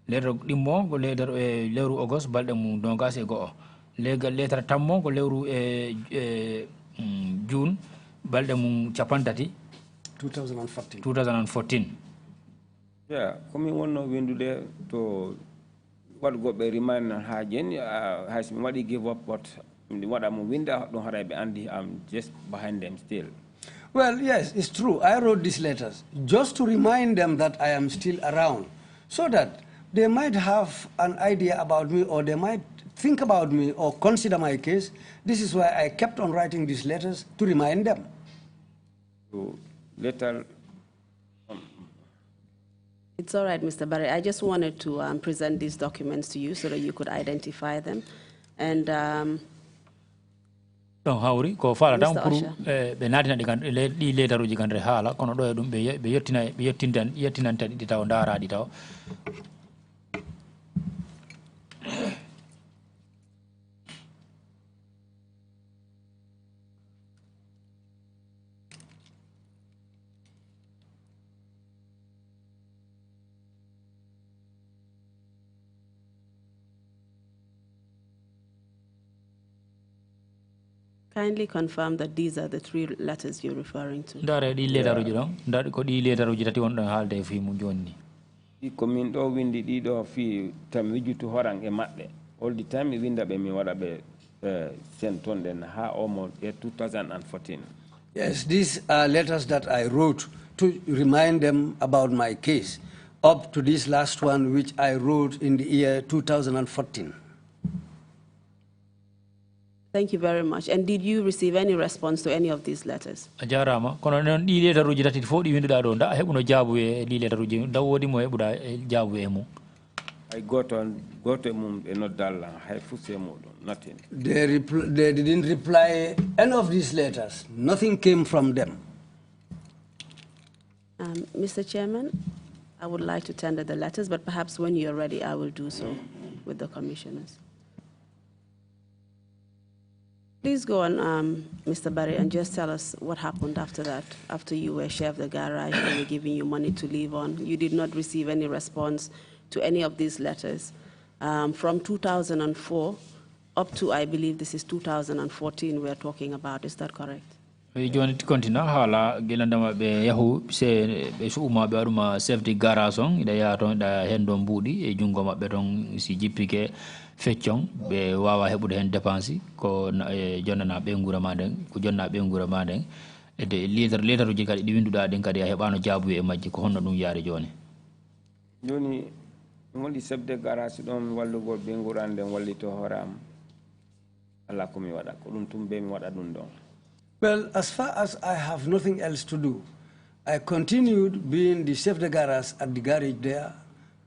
letar ɗimmo ko lewru August balɗe mum 21 legal letar tammo ko lewru June balɗe mum 2014. Yeah, komi wonno windude to what goɓe remind ha jeni has mi waɗi give up, but what I'm winda don't have Andy, I'm just behind them still. Well, yes, it's true. I wrote these letters just to remind them that I am still around, so that they might have an idea about me, or they might think about me or consider my case. This is why I kept on writing these letters to remind them. So, letter. It's all right, Mr. Barry. I just wanted to present these documents to you so that you could identify them. And don hawri ko fala tan pour be natina di letaruji kan re hala kono do e dum be yettinanta di taw ndara di taw Kindly confirm that these are the 3 letters you're referring to. Ndare di letter uji don. Ndare ko di letter uji tati won don halde fi mu jonni. I komin do windi di do fi tam wijutu horang e mabbe. All the time mi winda be mi wada be sent den ha almost 2014. Yes, these are letters that I wrote to remind them about my case, up to this last one, which I wrote in the year 2014. Thank you very much. And did you receive any response to any of these letters? Ajarama kono non di letter uji tati fo di winduda do nda hebuno jabu e di letter uji nda wodi mo hebuda jabu e mu. I got mum e not dalla hay fuse modon nothing. They didn't reply any of these letters. Nothing came from them. Mr. Chairman, I would like to tender the letters, but perhaps when you're ready, I will do so with the commissioners. Please go on, Mr. Barry, and just tell us what happened after that, after you were chef of the garage, they were giving you money to live on. You did not receive any response to any of these letters. From 2004 up to, I believe this is 2014 we're talking about, is that correct? Joni kontina hala gelandama be yahu se be suuma be aduma chef de garage on ida ya ton da hen don budi e jungo mabbe ton si jippike feccon be wawa hebude hen dépense ko jonnana be ngura maden ko jonna be ngura maden e de leader uji kadi di winduda den kadi a hebano jabu e majji ko honno dum yaare joni ngoli chef de garage don wallugo be ngurande wallito horam ala ko mi wada ko dum tum be mi wada dum don. Well, as far as I have nothing else to do, I continued being the chef de garage at the garage there,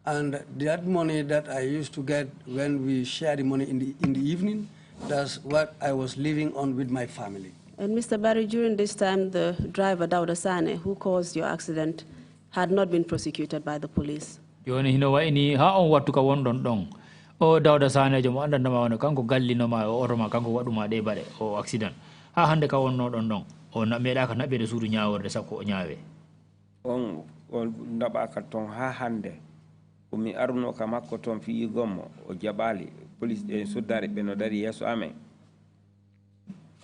and that money that I used to get when we share the money in the evening, that's what I was living on with my family. And Mr. Barry, during this time, the driver, Dauda Sane, who caused your accident, had not been prosecuted by the police. Yoni hino wa ini ha on wattu ka wondon don. O Dauda Sane jomo andanda ma wono kanko gallino ma o oroma kanko waduma de bare o accident. Ha hande ka wonno don don o na meeda ka nabbe de suudu nyaaworde sakko o nyaawe on ndaba ka ton ha hande o mi arno ka makko ton fi gommo o jabali police e soddare be no dari yeso amen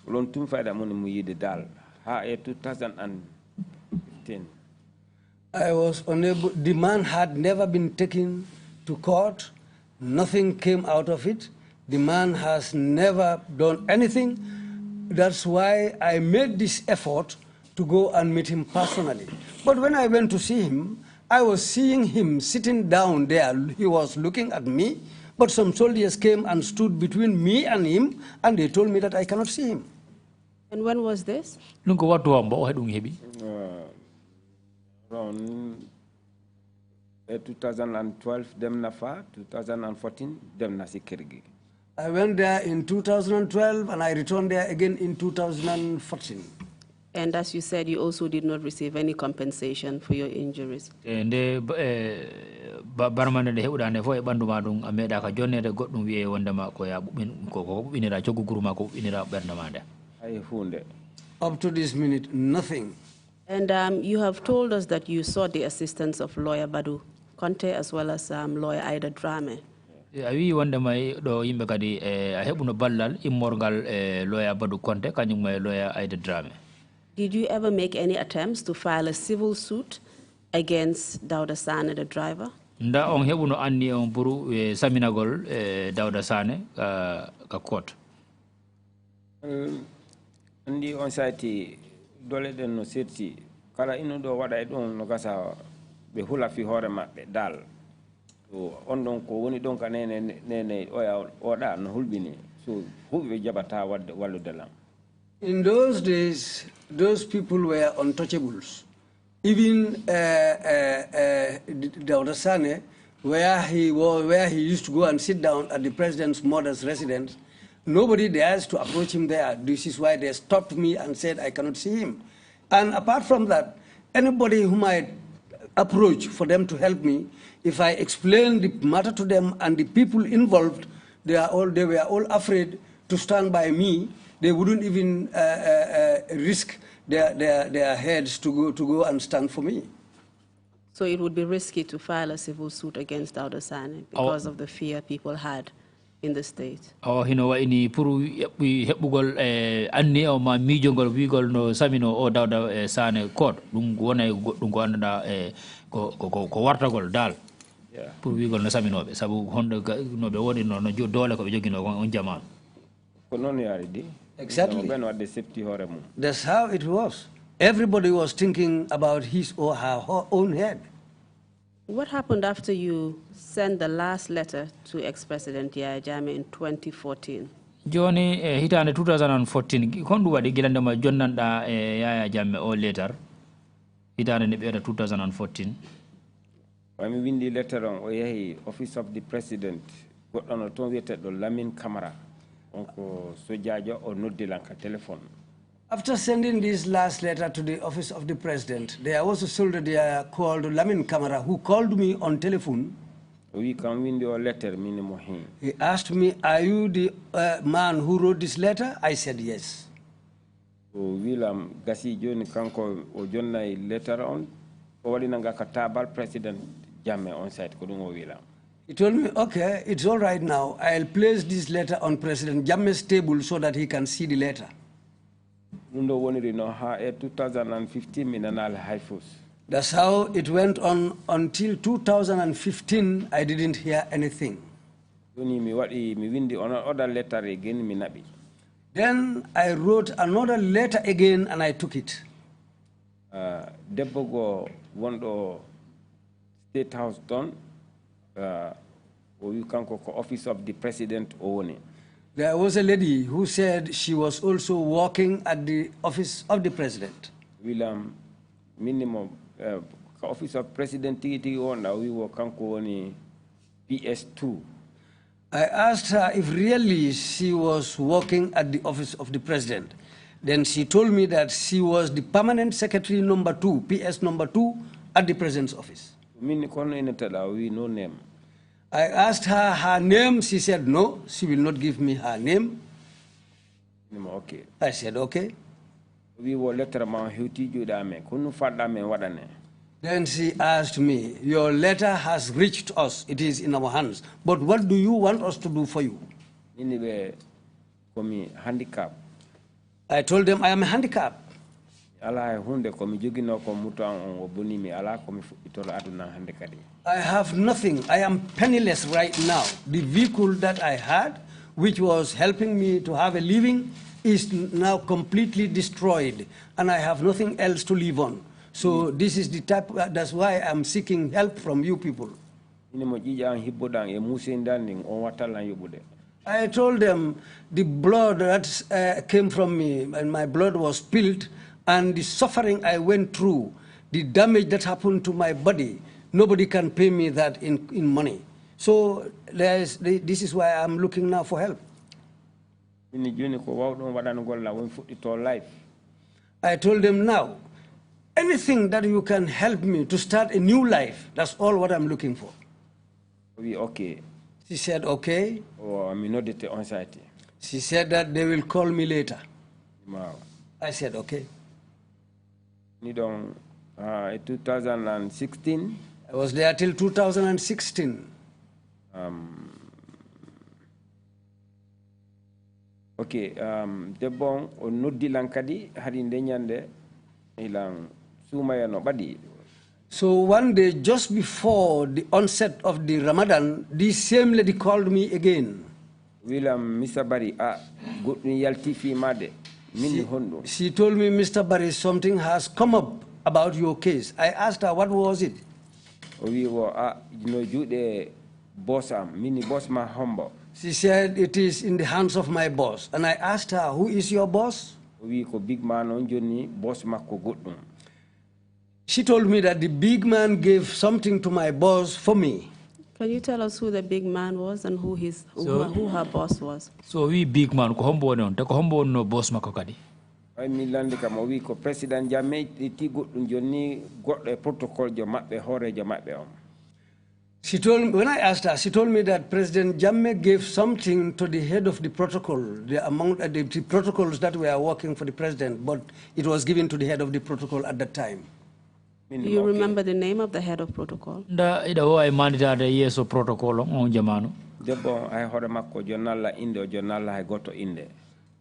lon tum fayda mon mu yide dal ha e 2010 I was unable, the man had never been taken to court, nothing came out of it, the man has never done anything. That's why I made this effort to go and meet him personally. But when I went to see him, I was seeing him sitting down there. He was looking at me, but some soldiers came and stood between me and him, and they told me that I cannot see him. And when was this? Around 2012, dem na fa, 2014, dem na si Kirgi. I went there in 2012, and I returned there again in 2014. And as you said, you also did not receive any compensation for your injuries. Nde barmande de heɓuɗande fof e ɓanndu ma ɗum a meeɗa ka jonnede goɗɗum wiye wondema ko ya ko ɓuɓɓinira coggu guruma ko ɓuɓɓinira ɓernde ma nde. Ay hunde. Up to this minute, nothing. And you have told us that you sought the assistance of lawyer Badu Conte as well as lawyer Ida Drame. A wi wondema ɗo yimɓe kadi a heɓuno ballal immorgal lawyer Badu Conte kañum e lawyer Ida Drame. Did you ever make any attempts to file a civil suit against Dauda Sane, the driver? Nda on heɓuno anni on pour saminagol Dauda Sane ka court. Andi on sati dole den no serti kala ino do wada e don no gasa be hula fi hore mabbe dal to on don ko woni don ka nene o da no hulbini so hubbe jabata wallu dalam. In those days, those people were untouchables. Even Dauda Sane, where he used to go and sit down at the president's mother's residence, nobody dares to approach him there. This is why they stopped me and said I cannot see him. And apart from that, anybody whom I approach for them to help me, if I explain the matter to them and the people involved, they were all afraid to stand by me. They wouldn't even risk their heads to go and stand for me. So it would be risky to file a civil suit against Dauda Sane because of the fear people had. in the state? Oh, hino ini puru hebugol anni o ma mijongol wigol no samino o dawda sane code dum wona dum ko anda ko wartagol dal pour wigol no saminobe sabu hondo no be woni no dole ko be jogino on jama ko non yari di Exactly. ben wadde septi hore mum. That's how it was. Everybody was thinking about his or her own head. What happened after you sent the last letter to ex-president Yaya Jammeh in 2014? Joni hitande 2014 kondu wadi gilandema jonnanda Yaya Jammeh o letter hitande ne beeda 2014 wami windi letter on o yahi office of the president goddo no ton wiete do Lamin Camara on ko sojajo o noddilanka telephone. After sending this last letter to the office of the president, there was a soldier there called Lamin Camara who called me on telephone. We can win your letter minimum. He asked me, "Are you the man who wrote this letter?" I said, "Yes." William Gasi Joni Kanko o jonna letter on o wali nanga katabal president Jammeh on site ko dungo William. He told me, "Okay, it's all right now. I'll place this letter on President Jammeh's table so that he can see the letter." Nundo woni no ha 2015 minanal high force. That's how it went on until 2015. I didn't hear anything. Mi windi on other letter again mi nabi. Then I wrote another letter again and I took it. Debbo go wondo State House don o wi kanko ko office of the president o woni. There was a lady who said she was also working at the office of the president. William minimum office of president tigi on we were kanko woni PS2. I asked her if really she was working at the office of the president. Then she told me that she was the permanent secretary number 2, PS number 2 at the president's office. Min kono inetala we no name. I asked her name. She said no, she will not give me her name. Okay. I said okay. We were letter ma huti judame kunu fadame wadane. Then she asked me, your letter has reached us, it is in our hands, but what do you want us to do for you? Handicap. I told them I am handicapped. I have nothing. I am penniless right now. The vehicle that I had, which was helping me to have a living, is now completely destroyed, and I have nothing else to live on. So this is the type, that's why I'm seeking help from you people. I told them the blood that came from me, and my blood was spilled, and the suffering I went through, the damage that happened to my body, nobody can pay me that in money. So this is why I'm looking now for help. I told them now, anything that you can help me to start a new life, that's all what I'm looking for. Okay. She said, okay. She said that they will call me later. I said, okay. 2016? I was there till 2016. Okay, debon o noddi lankadi hari ndenyande ilang sumaya no badi. So one day, just before the onset of the Ramadan, this same lady called me again. William Mr. Barry, good yalti fi made. She told me, Mr. Barry, something has come up about your case. I asked her, what was it? We were, jude boss mini boss ma humble. She said, it is in the hands of my boss. And I asked her, who is your boss? We ko big man on Johnny, boss ma ko good. She told me that the big man gave something to my boss for me. Can you tell us who the big man was and who her boss was? So we big man ko hombo non te ko hombo no boss mako kadi. I milande kam wi ko president Jammeh ti goddum joni goddo protocol jo mabbe hore jo mabbe on. She told me, when I asked her, she told me that President Jammeh gave something to the head of the protocol, among the protocols that were working for the president, but it was given to the head of the protocol at that time. Do you remember the name of the head of protocol? Da ida wo ay mandita de yeso protocol on jamanu. Debbo ay hore makko jonnalla inde o jonnalla hay goto inde.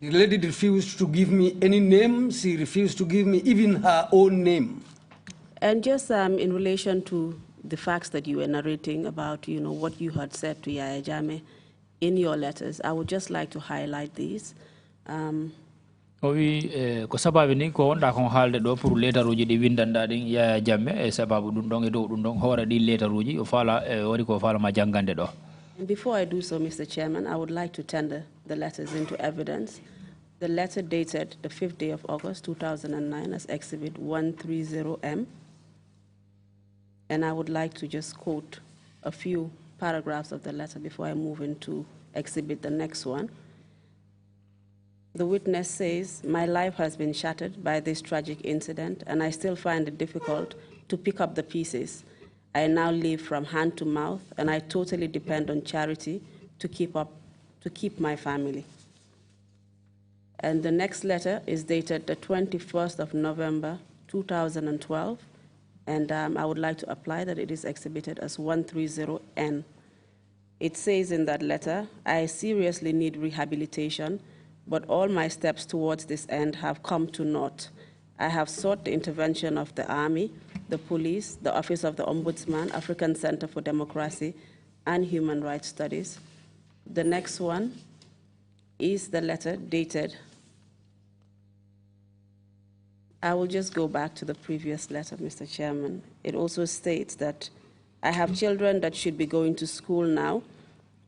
The lady refused to give me any name. She refused to give me even her own name. And just in relation to the facts that you were narrating about, what you had said to Yaya Jammeh in your letters, I would just like to highlight these. Ko sababu ni ko wonda kon haalde do pour lettaruji di windanda din Yaya Jammeh e sababu dum don e dow dum don hoore di lettaruji o fala wari ko fala ma jangande do. And before I do so, Mr. Chairman, I would like to tender the letters into evidence. The letter dated the 5th day of August 2009 as Exhibit 130M. And I would like to just quote a few paragraphs of the letter before I move into exhibit the next one. The witness says, "My life has been shattered by this tragic incident, and I still find it difficult to pick up the pieces. I now live from hand to mouth, and I totally depend on charity to keep my family." And the next letter is dated the 21st of November 2012, and I would like to apply that it is exhibited as 130N. It says in that letter, "I seriously need rehabilitation, but all my steps towards this end have come to naught. I have sought the intervention of the Army, the police, the Office of the Ombudsman, African Center for Democracy and Human Rights Studies." The next one is the letter dated. I will just go back to the previous letter, Mr. Chairman. It also states that I have children that should be going to school now,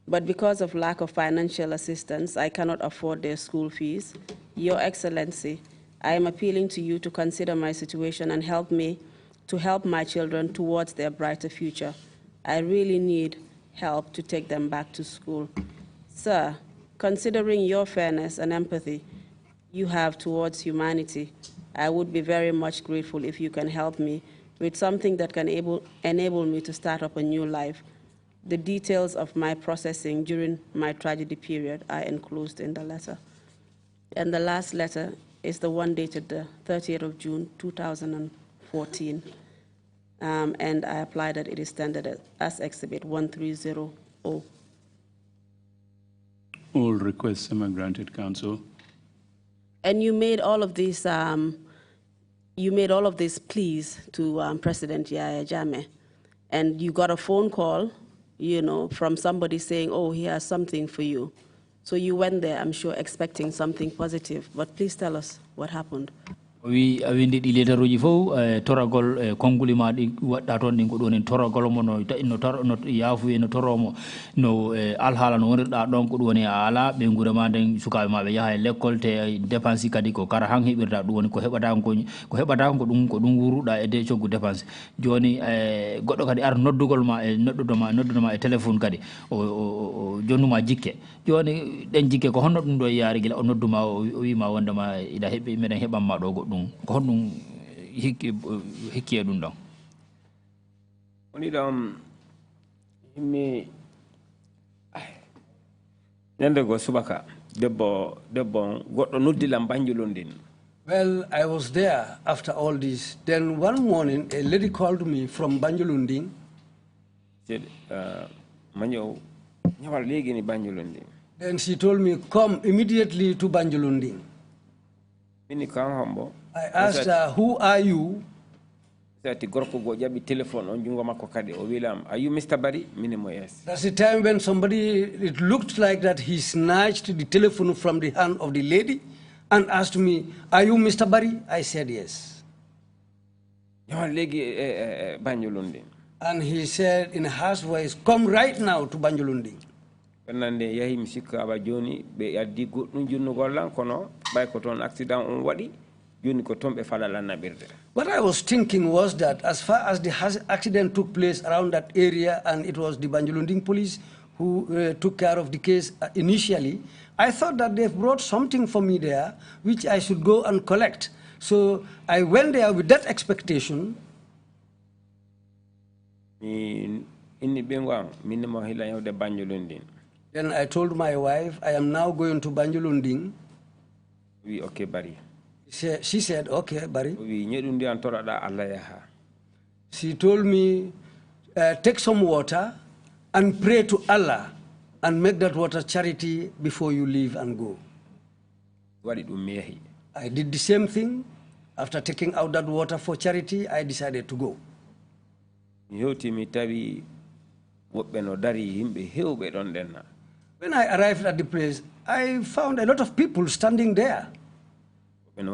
but because of lack of financial assistance, I cannot afford their school fees. Your Excellency, I am appealing to you to consider my situation and help me to help my children towards their brighter future. I really need help to take them back to school. Sir, considering your fairness and empathy you have towards humanity, I would be very much grateful if you can help me with something that can enable me to start up a new life. The details of my processing during my tragedy period are enclosed in the letter. And the last letter is the one dated the 30th of June, 2014. And I apply that it is standard as Exhibit 130O. All requests are granted, counsel. And you made all of these pleas to President Yahya Jammeh, and you got a phone call, from somebody saying, "Oh, he has something for you." So you went there, I'm sure, expecting something positive. But please tell us what happened. We awindi di lettaruji fo toragol konguli ma di wadda ton din ko don en toragol mo no yafu en toromo no alhala no wonda don ko don ala be ngure ma den sukabe ma be yaha l'école te dépense kadi ko kara han hebirta dum woni ko hebata ko dum wuruda e de coggu dépense joni goddo kadi ar noddugol ma e noddudoma e téléphone kadi o jonnuma jikke joni den jikke ko honno dum do yaari gila o nodduma o wi ma wondama ida hebbe meden hebam ma do ko honɗum hikki e ɗum ɗon woni ɗon himmi ñande go subaka debbo goɗɗo noddilam Banjulundin. Well, I was there after all this. Then one morning, a lady called me from Banjulundin. Said, "Manyo, ñawal legi ni Banjulundin." Then she told me, "Come immediately to Banjulundin." I asked her, "Who are you?" "Are you Mr. Barry?" "Yes." That's the time when it looked like that he snatched the telephone from the hand of the lady and asked me, "Are you Mr. Barry?" I said, "Yes." And he said in a harsh voice, "Come right now to Banjulundin." What I was thinking was that as far as the accident took place around that area and it was the Banjulundin police who took care of the case initially, I thought that they brought something for me there which I should go and collect. So I went there with that expectation. Then I told my wife, "I am now going to Banjulundin." "Okay, Barry." She said, "Okay, Barry." She told me, "Take some water and pray to Allah and make that water charity before you leave and go. I did the same thing. After taking out that water for charity, I decided to go. When I arrived at the place, I found a lot of people standing there. Some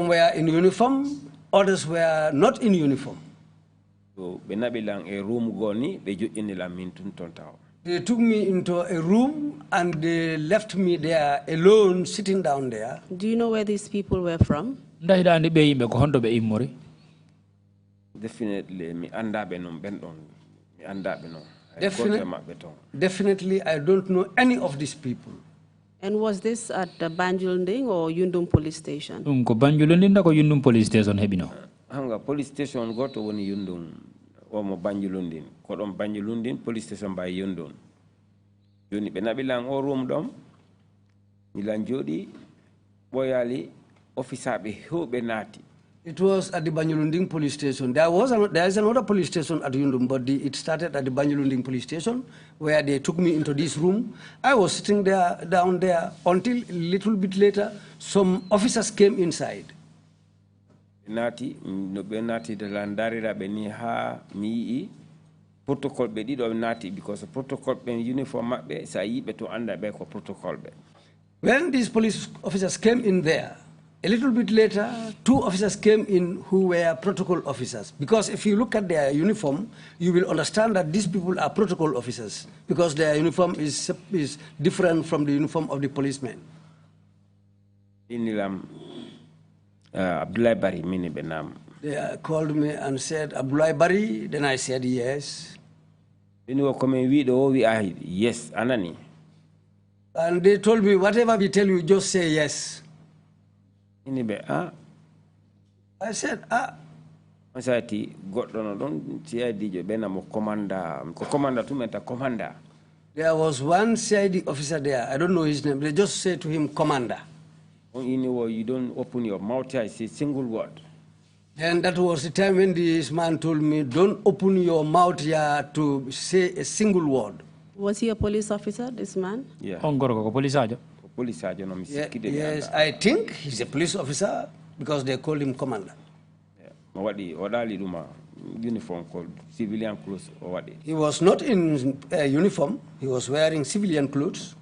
were in uniform, others were not in uniform. They took me into a room and they left me there alone, sitting down there. Do you know where these people were from? Definitely, me Definitely, I don't know any of these people. And was this at the Banjulunding or Yundum police station? Banjulunding ko Yundum police station hebino. Hanga police station go to woni Yundum o mo Banjulunding. Ko don Banjulunding police station by Yundum. Joni be nabilang o room dom. Milan jodi boyali officer be hobe nati. It was at the Banjulunding police station. There is another police station at Yundum, but it started at the Banjulunding police station, where they took me into this room. I was sitting there, down there, until a little bit later, some officers came inside. Nati, no benati de landarira beni ha mi protocol be dido nati because protocol ben uniform be sa yibe to anda be ko protocol be. When these police officers came in there, a little bit later, 2 officers came in who were protocol officers. Because if you look at their uniform, you will understand that these people are protocol officers because their uniform is different from the uniform of the policemen. Abdoulie Bari, mini benam. They called me and said, Abdoulie Bari? Then I said, yes. Yes, Anani. And they told me, whatever we tell you, just say yes. I said, There was one CID officer there. I don't know his name. They just say to him, Commander. You don't open your mouth here, say single word. And that was the time when this man told me, don't open your mouth here to say a single word. Was he a police officer, this man? Yeah. Yes, I think he's a police officer because they call him Commander. Uniform called civilian clothes or what? He was not in uniform. He was wearing civilian clothes.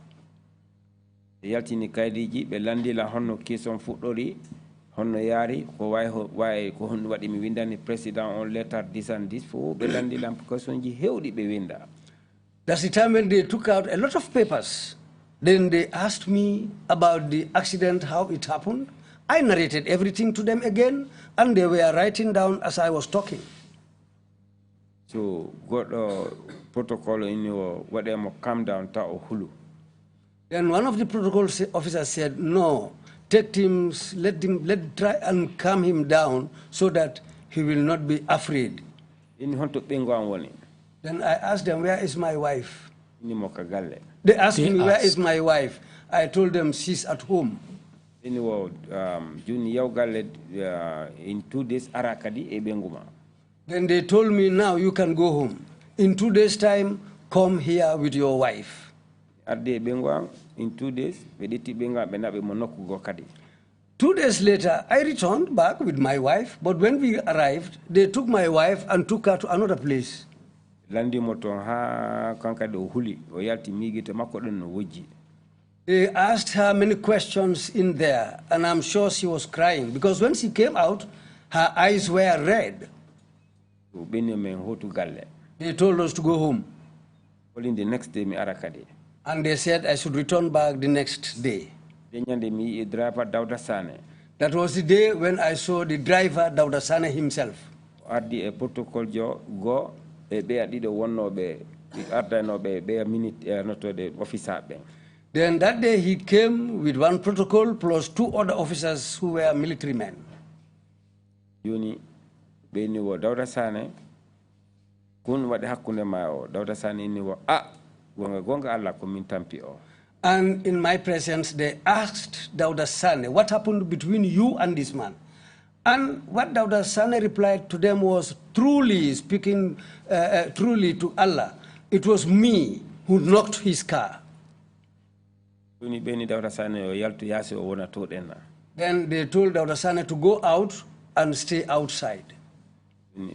Yaltini kaidiji be landi la honno kison fuddori honno yari ko way ko hon wadi mi windani president on letter this and this for be landi lam question ji hewdi be winda. That's the time when they took out a lot of papers. Then they asked me about the accident, how it happened. I narrated everything to them again, and they were writing down as I was talking. So, got a protocol in your whatever calm down ta hulu. Then one of the protocol officers said, no, let try and calm him down so that he will not be afraid. Then I asked them, where is my wife? They asked me, where is my wife? I told them, she's at home. In 2 days, Arakadi ebenguma. Then they told me, now you can go home. In 2 days' time, come here with your wife. In 2 days, 2 days later, I returned back with my wife, but when we arrived, they took my wife and took her to another place. They asked her many questions in there, and I'm sure she was crying, because when she came out, her eyes were red. They told us to go home. The next day, and they said I should return back the next day. That was the day when I saw the driver, Dauda Sane himself. Then that day he came with one protocol plus 2 other officers who were military men. And in my presence, they asked Dauda Sane, what happened between you and this man? And what Dauda Sane replied to them was, truly speaking truly to Allah, it was me who knocked his car. Then they told Dawda Sane to go out and stay outside. Then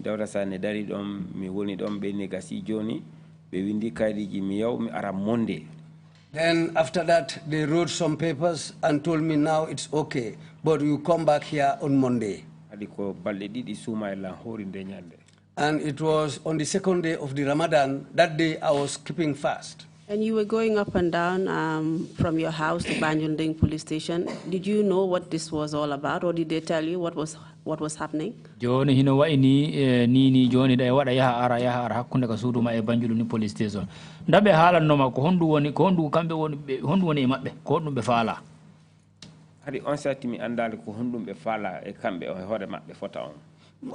after that, they wrote some papers and told me now it's okay, but you come back here on Monday. And it was on the second day of the Ramadan. That day I was keeping fast. And you were going up and down from your house to Banjunding police station. Did you know what this was all about, or did they tell you what was happening? Joni hino wa ini ni joni da wada ya ara hakkunde ka sudu ma e Banjunding police station. Ndabe hala no ma ko hondu woni ko hondu kambe woni hondu woni e mabbe ko hondu be faala. Hari on satimi andal ko hondu be faala e kambe o hore mabbe fota on.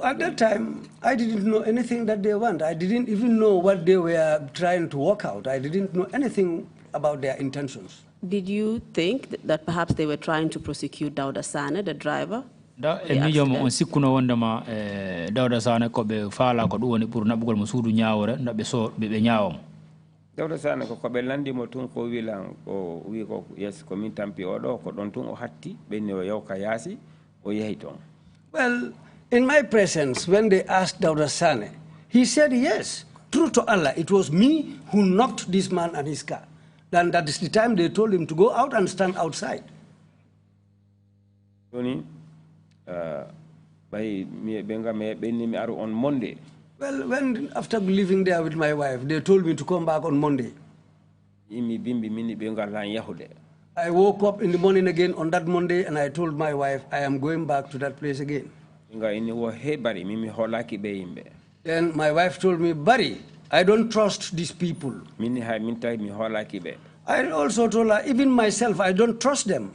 At that time, I didn't know anything that they want. I didn't even know what they were trying to work out. I didn't know anything about their intentions. Did you think that perhaps they were trying to prosecute Dawda Sane, the driver? Da emijo mo on sikkuno wondema Dawda Sane ko be faala ko dum woni pour nabugol mo suudu nyaawore ndabe so be nyaawom. Dawda Sane ko be landi mo tun ko wilan ko wi ko yes ko min tampi o do ko don tun o hatti be ne o yawka yaasi o yehi ton. Well, in my presence, when they asked Dawda Sane, he said, yes, true to Allah, it was me who knocked this man and his car. Then that is the time they told him to go out and stand outside. On Monday. Well, when after living there with my wife, they told me to come back on Monday. I woke up in the morning again on that Monday and I told my wife, I am going back to that place again. Then my wife told me, Barry, I don't trust these people. I also told her, even myself, I don't trust them.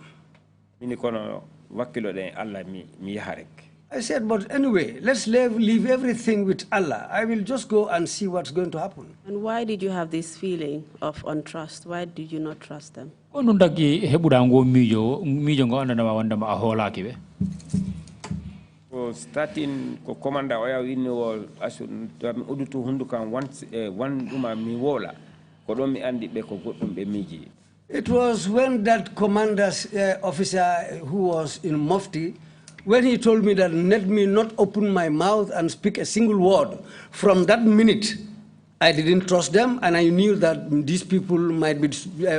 I said, but anyway, let's leave everything with Allah. I will just go and see what's going to happen. And why did you have this feeling of untrust? Why did you not trust them? Starting ko commander oya winni wol asun udutu hundukan one duma mi wola ko don mi andi be ko goddum be miji. It was when that commander's officer who was in Mufti, when he told me that let me not open my mouth and speak a single word. From that minute, I didn't trust them, and I knew that these people might be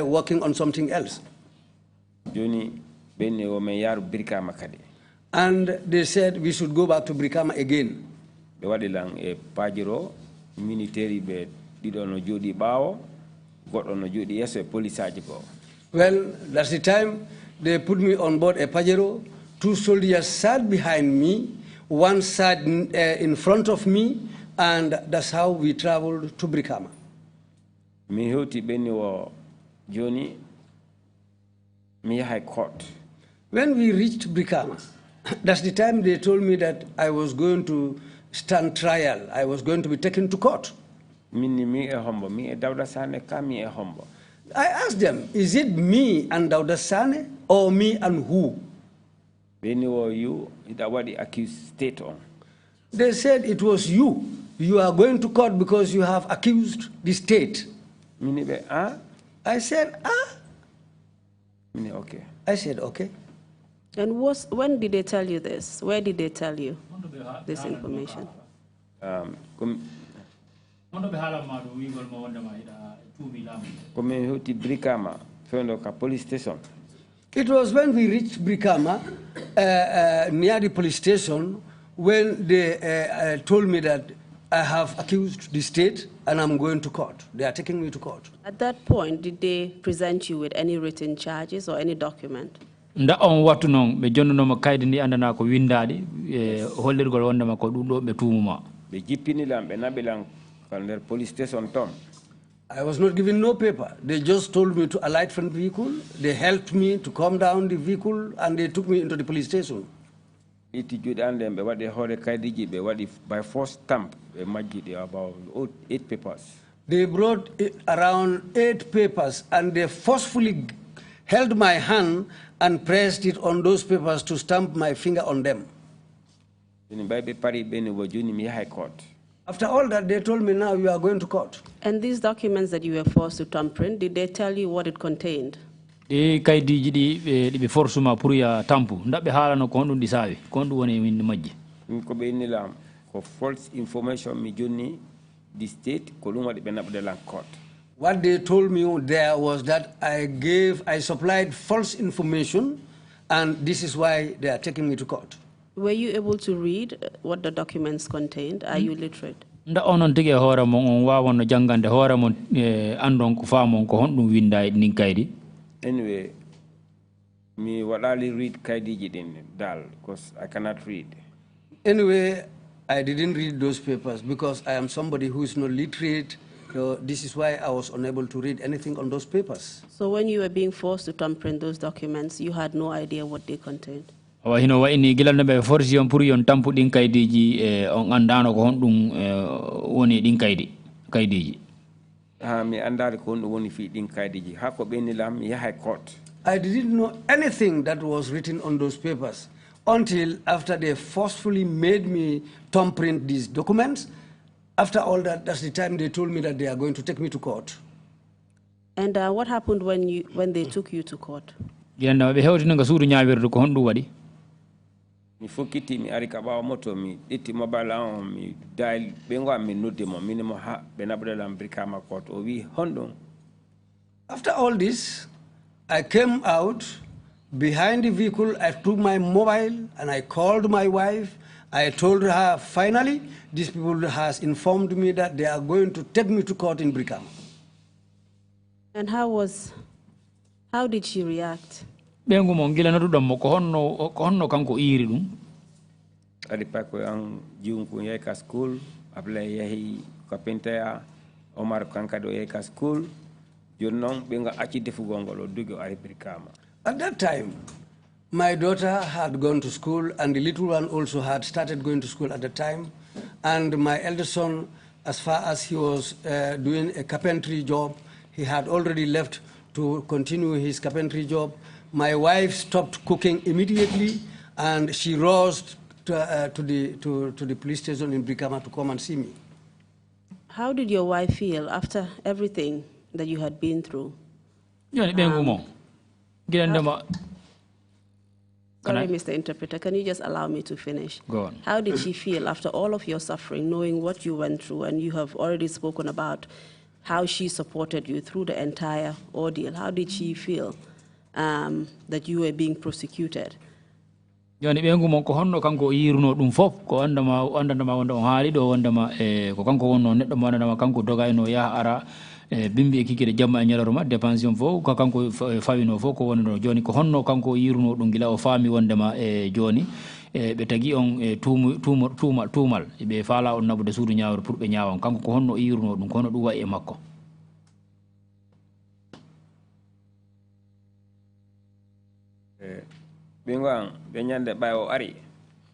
working on something else. Joni benne o me yaru birka makade. And they said we should go back to Brikama again. Be wadi lang e pajiro military be didono jodi bawo goddo no jodi yeso police aji ko. Well, that's the time they put me on board a Pajero. 2 soldiers sat behind me, 1 sat in front of me, and that's how we traveled to Brikama. Mi hoti beni wo Joni mi high court. When we reached Brikama, that's the time they told me that I was going to stand trial. I was going to be taken to court. I asked them, is it me and Dawda Sane or me and who? They said it was you. You are going to court because you have accused the state. I said, okay. I said, okay. And when did they tell you this? Where did they tell you this information? Police station. It was when we reached Brikama, near the police station, when they told me that I have accused the state and I'm going to court. They are taking me to court. At that point, did they present you with any written charges or any document? Nda on watu non be jonno ma kaydi ni andana ko windadi hollirgol wondema ko dum do be tumuma be jippini lambe nabilan kan der police station ton. I was not given no paper. They just told me to alight from the vehicle. They helped me to come down the vehicle and they took me into the police station. Iti jude andem be wadi hore kaydiji be wadi by force stamp be majji about 8 papers. They brought around 8 papers and they forcefully held my hand and pressed it on those papers to stamp my finger on them. After all that, they told me, now you are going to court. And these documents that you were forced to thumbprint, did they tell you what it contained? E kaydiji ɗi ɓe forcema pour ya tampu ndaɓe haalano ko honɗum ɗi saawi ko honɗum woni winde majji ko ɓe innilam ko false information mi jonni the state ko ɗum waɗi ɓe naɓdelan court. What they told me there was that I supplied false information, and this is why they are taking me to court. Were you able to read what the documents contained? Are you literate? nda onon tigi e hoore mon on wawanno janggande hoore mon andon ko faamon ko honɗum winda e ɗin kaydi. Anyway, me waɗali read kaydiji ɗin dal because I cannot read. Anyway, I didn't read those papers because I am somebody who is not literate. So this is why I was unable to read anything on those papers. So when you were being forced to thumbprint those documents, you had no idea what they contained? awa hino wayni gilalno ɓe forci on pour yon tampu ɗin kaydiji on andano ko honɗum woni ɗin kaydiji. Mi andari ko honɗum woni fi ɗin kaydiji hakko ɓennilam mi yahay court. I didn't know anything that was written on those papers until after they forcefully made me thumbprint these documents. After all that, that's the time they told me that they are going to take me to court. And what happened when they took you to court? Yanda ɓe hewtino nga suudu ñawirde ko honɗum waɗi. Mi fokkiti mi ari ka ɓawa moto mi ɗetti mobile on mi dial ɓe go mi nodde mo minimo ha ɓe naɓɗelam Brikama court o wi honɗum. After all this, I came out behind the vehicle. I took my mobile and I called my wife. I told her, finally, these people has informed me that they are going to take me to court in Brikama. And how did she react? ɓengu mo gila noduɗon mo ko honno kanko iri ɗum. Adi pa ko an jiwunku yahi ka school Abdoulie yahi kapinteya Omar kankado yahi ka school joni noon ɓe ngo acci defugol ngol o dugi o ari Brikama. At that time, my daughter had gone to school, and the little one also had started going to school at the time. And my eldest son, as far as he was doing a carpentry job, he had already left to continue his carpentry job. My wife stopped cooking immediately, and she rose to the police station in Brikama to come and see me. How did your wife feel after everything that you had been through? Sorry, Mr. Interpreter, can you just allow me to finish? Go on. How did she feel after all of your suffering, knowing what you went through, and you have already spoken about how she supported you through the entire ordeal? How did she feel that you were being prosecuted? joni ɓengu mon ko honno kanko yiruno ɗum fof ko andama wonde on haali ɗo wondema ko kanko wonno neɗɗo mo andama kanko dogayno yaha ara bimbi e kikide jamma e ñaloroma dépension fof ko kanko fawino fof ko woni ɗo joni ko honno kanko yiruno ɗum gila o faami wondema joni ɓe tagi on tuumal ɓe faala on nabude suudu ñawre pour ɓe ñawan kanko ko honno yiruno ɗum ko honno ɗum wayi e makko.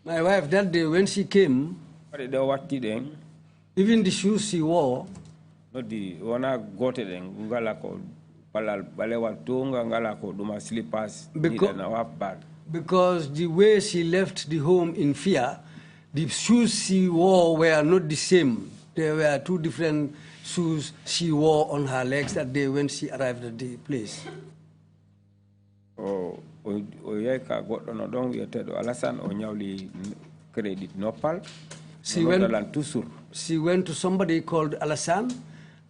My wife, that day when she came, even the shoes she wore, because the way she left the home in fear, the shoes she wore were not the same. There were two different shoes she wore on her legs that day when she arrived at the place. She went to somebody called Alassane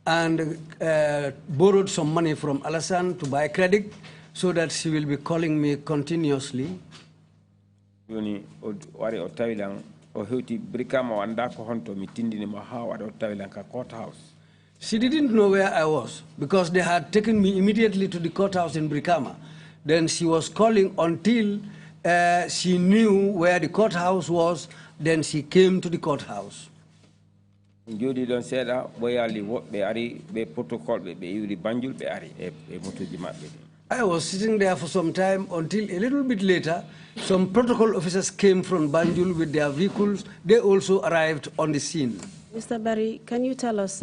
and borrowed some money from Alassane to buy credit so that she will be calling me continuously. She didn't know where I was because they had taken me immediately to the courthouse in Brikama. Then she was calling until she knew where the courthouse was. Then she came to the courthouse. I was sitting there for some time until a little bit later, some protocol officers came from Banjul with their vehicles. They also arrived on the scene. Mr. Barry, can you tell us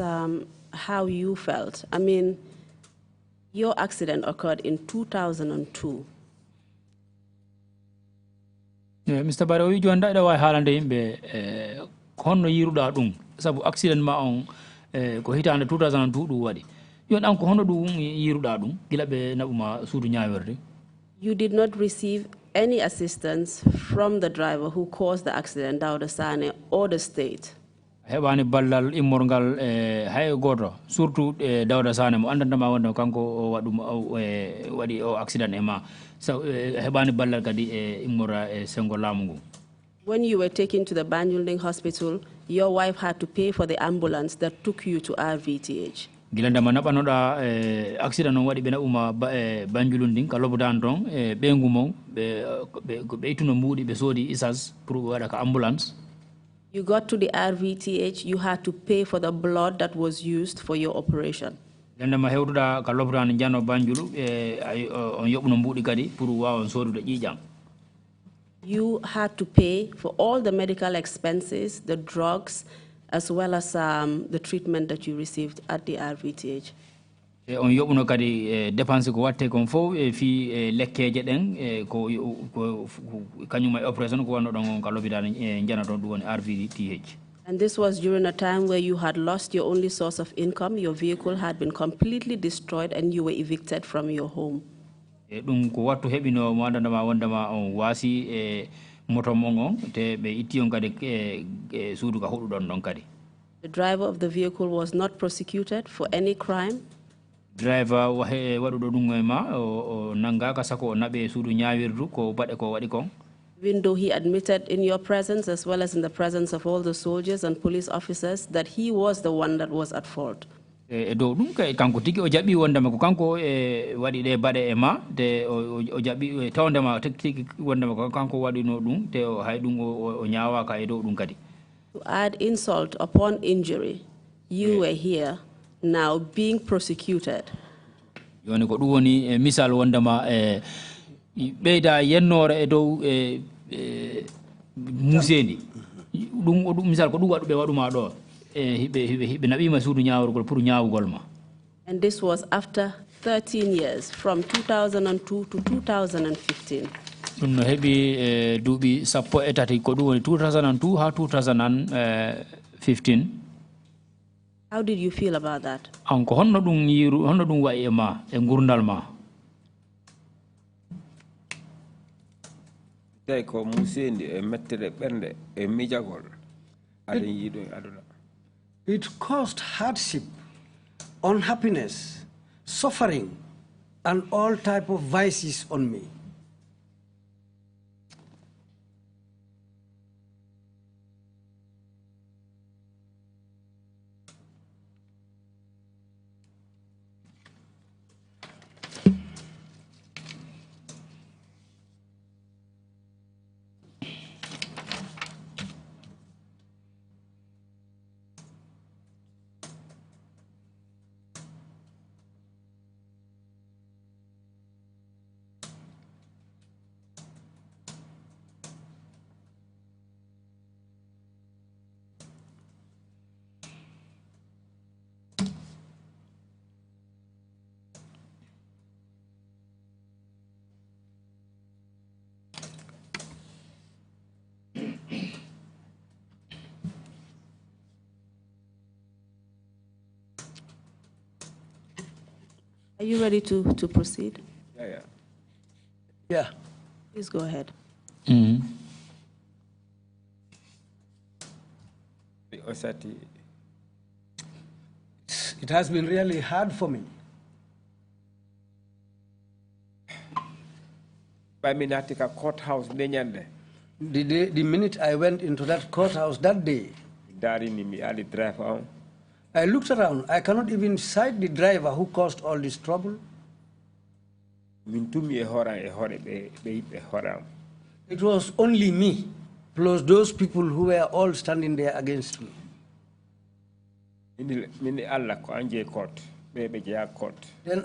how you felt? I mean, your accident occurred in 2002. Mr. Barry, we joined that way haalande yimɓe honno yiruɗa ɗum sabu accident ma on ko hitande 2002 du wadi yon an ko hono dum yiruda dum gila be nabuma suudu nyaawerde. You did not receive any assistance from the driver who caused the accident, Dawda Sane, or the state. Hebani ballal immorgal hay goto surtout Dawda Sane mo andantama wonno kanko wadum wadi o accident e ma so hebani ballal kadi immora sengo lamungu. When you were taken to the Banjulding hospital, your wife had to pay for the ambulance that took you to RVTH. Gilanda manapanoda accident on wadi bena uma Banjulunding kalobudan don bengumo be ituno mudi be sodi isas pour wada ka ambulance. You got to the RVTH, you had to pay for the blood that was used for your operation. Gilanda ma hewtuda kalobudan jano Banjulu on yobno mbudi kadi pour wa on sodude jijam. You had to pay for all the medical expenses, the drugs, as well as the treatment that you received at the RVTH. On yobuno kadi dépense ko watte kon fo fi lekkeje den ko kanyuma operation ko wonno don ka lobidani jana don woni RVTH. And this was during a time where you had lost your only source of income, your vehicle had been completely destroyed, and you were evicted from your home. Dum ko wattu hebino mo andama wondama on wasi moto mongo te be itti on kadi suudu ka hodu don kadi. The driver of the vehicle was not prosecuted for any crime. Driver wadudo dum ma o nanga ka sako nabe suudu nyaawirdu ko bade ko wadi kon. Even though he admitted in your presence as well as in the presence of all the soldiers and police officers that he was the one that was at fault. Do dum kay kanko tigi o jabi wondama ko kanko wadi de bade e ma de o jabi tawndema tigi wondama ko kanko wadi no dum te o hay dum o nyaawa ka e do dum kadi. To add insult upon injury, you were here now being prosecuted. Yoni ko dum woni misal wondama beyda yennore e dow musendi dum misal ko dum wadu be waduma do. And this was after 13 years, from 2002 to 2015. 2002 ha 2015. How did you feel about that? Anko honno dum yiru honno dum wa'i e ma e gurdal ma. Tay ko musendi e mettere bernde e mijagol aden yido aduna. It caused hardship, unhappiness, suffering, and all type of vices on me. Are you ready to proceed? Yeah. Please go ahead. Mm-hmm. It has been really hard for me. By Minatika courthouse, the minute I went into that courthouse that day, I looked around. I cannot even cite the driver who caused all this trouble. It was only me, plus those people who were all standing there against me. Then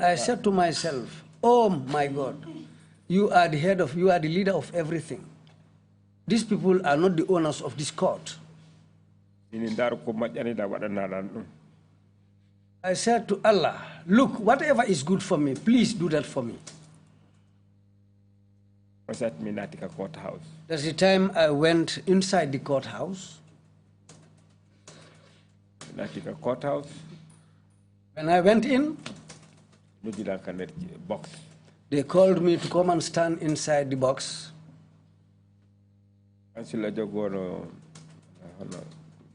I said to myself, oh my God, you are the leader of everything. These people are not the owners of this court. I said to Allah, look, whatever is good for me, please do that for me. That's the time I went inside the courthouse. Natika courthouse. When I went in, box. they called me to come and stand inside the box. Councillor Jogoro,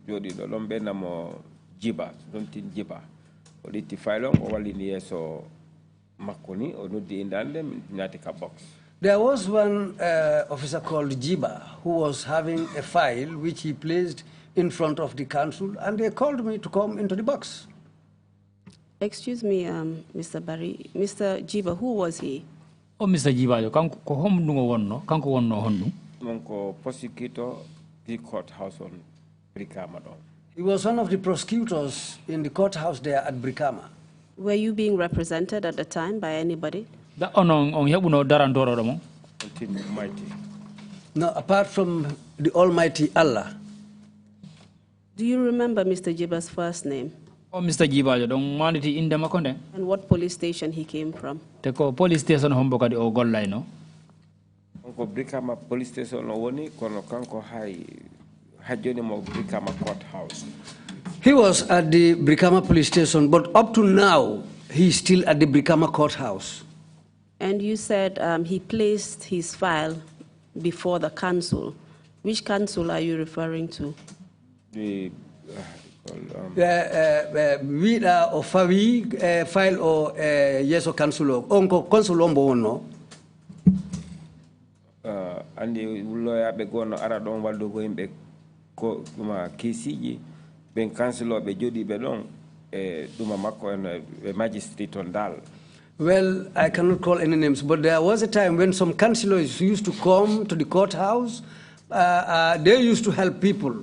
Jodi Dolombe namo Jiba, don't in Jiba. Oliti filong or walini so Makoni or no di indandem Natika box. There was one officer called Jiba who was having a file which he placed in front of the council, and they called me to come into the box. Excuse me, Mr. Barry. Mr. Jiba, who was he? Oh, Mr. Jiba, kanko ko homdungo wonno, kanko wonno hondu. Monko prosecutor the courthouse on Brikama. He was one of the prosecutors in the courthouse there at Brikama. Were you being represented at the time by anybody? Da onong on hebuno darandoro mo. Almighty. No, apart from the Almighty Allah. Do you remember Mr. Jiba's first name? Oh, Mr. Jiba, don't maniti in the makonde. And what police station he came from? Teko police station homboka di o gollay no. Onko Brikama police station no woni kono kanko hajoni mo Brikama courthouse. He was at the Brikama police station, but up to now, he's still at the Brikama courthouse. And you said he placed his file before the council. Which council are you referring to? The Vida or Fawi file or yes or council onko council ombo no. Andi lawyer be gono ara don waldo go imbe ko ma kesiji ben councilor be jodi be don duma makko en magistrate on dal. Well, I cannot call any names, but there was a time when some councillors used to come to the courthouse. They used to help people,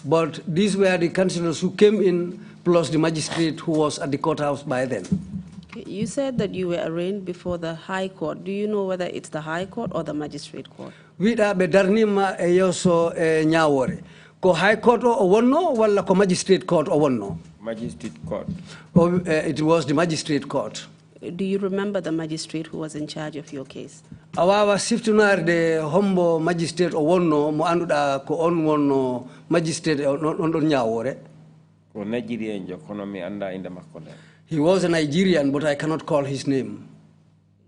but these were the councillors who came in, plus the magistrate who was at the courthouse by then. Okay, you said that you were arraigned before the High Court. Do you know whether it's the High Court or the Magistrate Court? Wida be darnima e yoso nyawore. Ko High Court o wonno wala ko Magistrate Court o wonno? Magistrate Court. It was the Magistrate Court. Do you remember the magistrate who was in charge of your case? Awawa siftunar de hombo magistrate o wonno mo anduda ko on wonno magistrate on don nyawore. Ko Nigerian jo kono mi anda inde makko. He was a Nigerian, but I cannot call his name.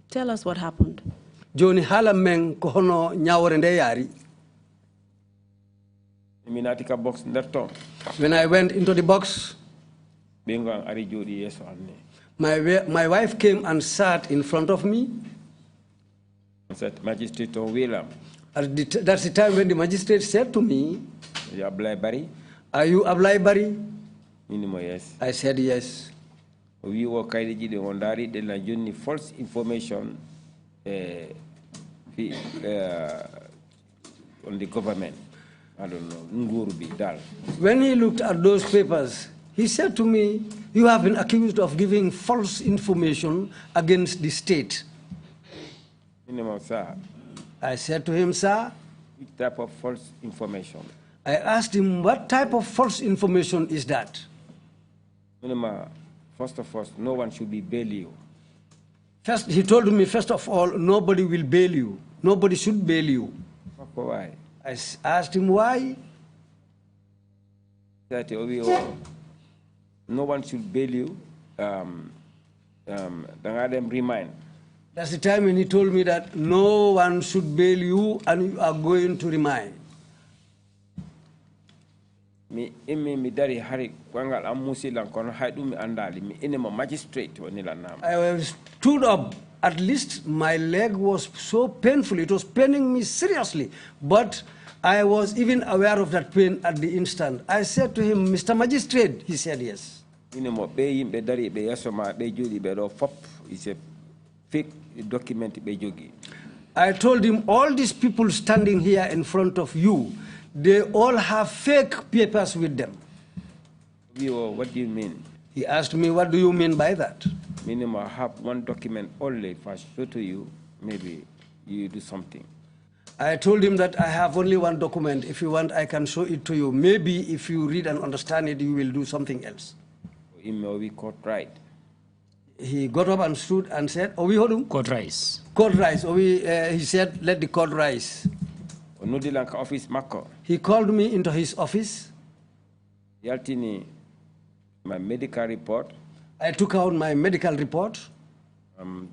Tell us what happened. Joni hala men ko hono nyawore nde yari. Minatika box nderto. When I went into the box, bengo ari jodi yeso anne. My wife came and sat in front of me. Said Magistrate William. That's the time when the magistrate said to me, "You Abdoulie Barry? Are you Abdoulie Barry?" Minimum yes. I said yes. We were kaidiji de wondari de la journey false information on the government. I don't know, Ngurubi Dal. When he looked at those papers, he said to me, "You have been accused of giving false information against the state." Sir. I said to him, "Sir." Which type of false information? I asked him, "What type of false information is that?" First of all, no one should be bail you. First, he told me, first of all, nobody will bail you. Nobody should bail you. Why? I asked him why. That no one should bail you. Remind. That's the time when he told me that no one should bail you and you are going to remain. Dari hari kwangal amusi lang kono haidu mi andali mi ine magistrate wanila nama. I stood up. At least my leg was so painful. It was paining me seriously. But I was even aware of that pain at the instant. I said to him, "Mr. Magistrate," he said yes. It's a fake document. I told him, all these people standing here in front of you, they all have fake papers with them. What do you mean? He asked me, "What do you mean by that?" Minimum, I have one document only. If I show to you, maybe you do something. I told him that I have only one document. If you want, I can show it to you. Maybe if you read and understand it, you will do something else. We court right. He got up and stood and said, "Oh, we hold him." Court rise. Court rise. He said, "Let the court rise." Office Mako. He called me into his office. Yaltini My medical report. I took out my medical report.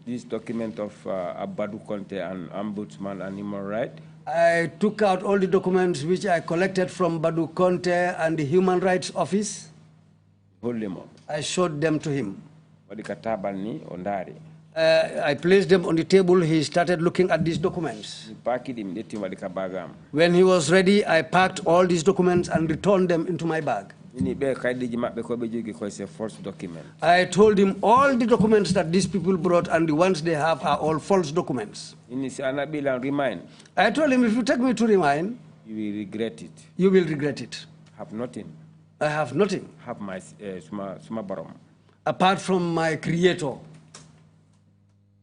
This document of Abdou Conte and Ombudsman and Human Rights. I took out all the documents which I collected from Badu Conte and the Human Rights Office. I showed them to him. I placed them on the table. He started looking at these documents. When he was ready, I packed all these documents and returned them into my bag. I told him all the documents that these people brought and the ones they have are all false documents. I told him, if you take me to remind, you will regret it. You will regret it. Have nothing. I have nothing. Have my apart from my creator.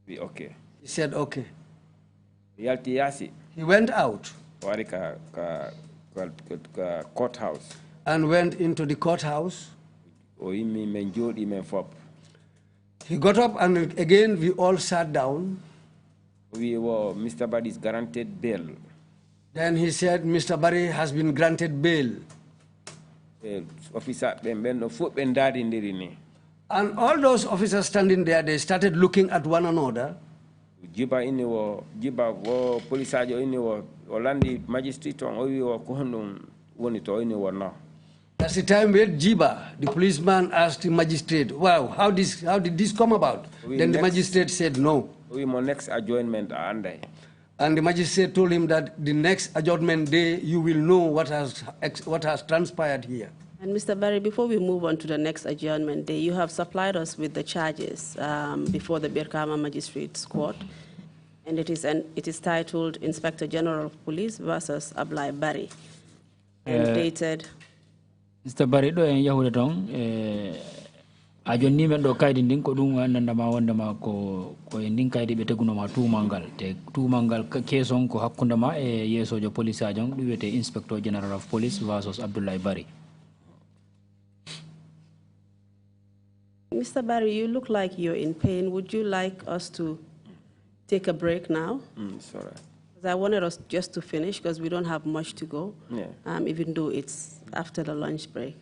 Be okay. He said okay. He went out. Courthouse. And went into the courthouse. He got up and again we all sat down. Mr. Barry is granted bail. Then he said, Mr. Barry has been granted bail. And all those officers standing there, they started looking at one another. That's the time when Jiba, the policeman, asked the magistrate, wow, how did this come about? Then the magistrate said no. Next adjournment. And the magistrate told him that the next adjournment day, you will know what has transpired here. And Mr. Barry, before we move on to the next adjournment day, you have supplied us with the charges before the Birkama Magistrates Court, and it is titled Inspector General of Police versus Abdoulie Barry, and dated. Mr. Barry, do en yahude ton ajonni men do kaydi ndin ko dum wandama wondama ko ndin kaydi be tegunoma tumangal te tumangal keson ko hakkundama e yesojo police ajon du wete Inspector General of Police versus Abdoulie Barry. Mr. Barry, you look like you're in pain. Would you like us to take a break now? Sorry. I wanted us just to finish because we don't have much to go, yeah. Even though it's after the lunch break.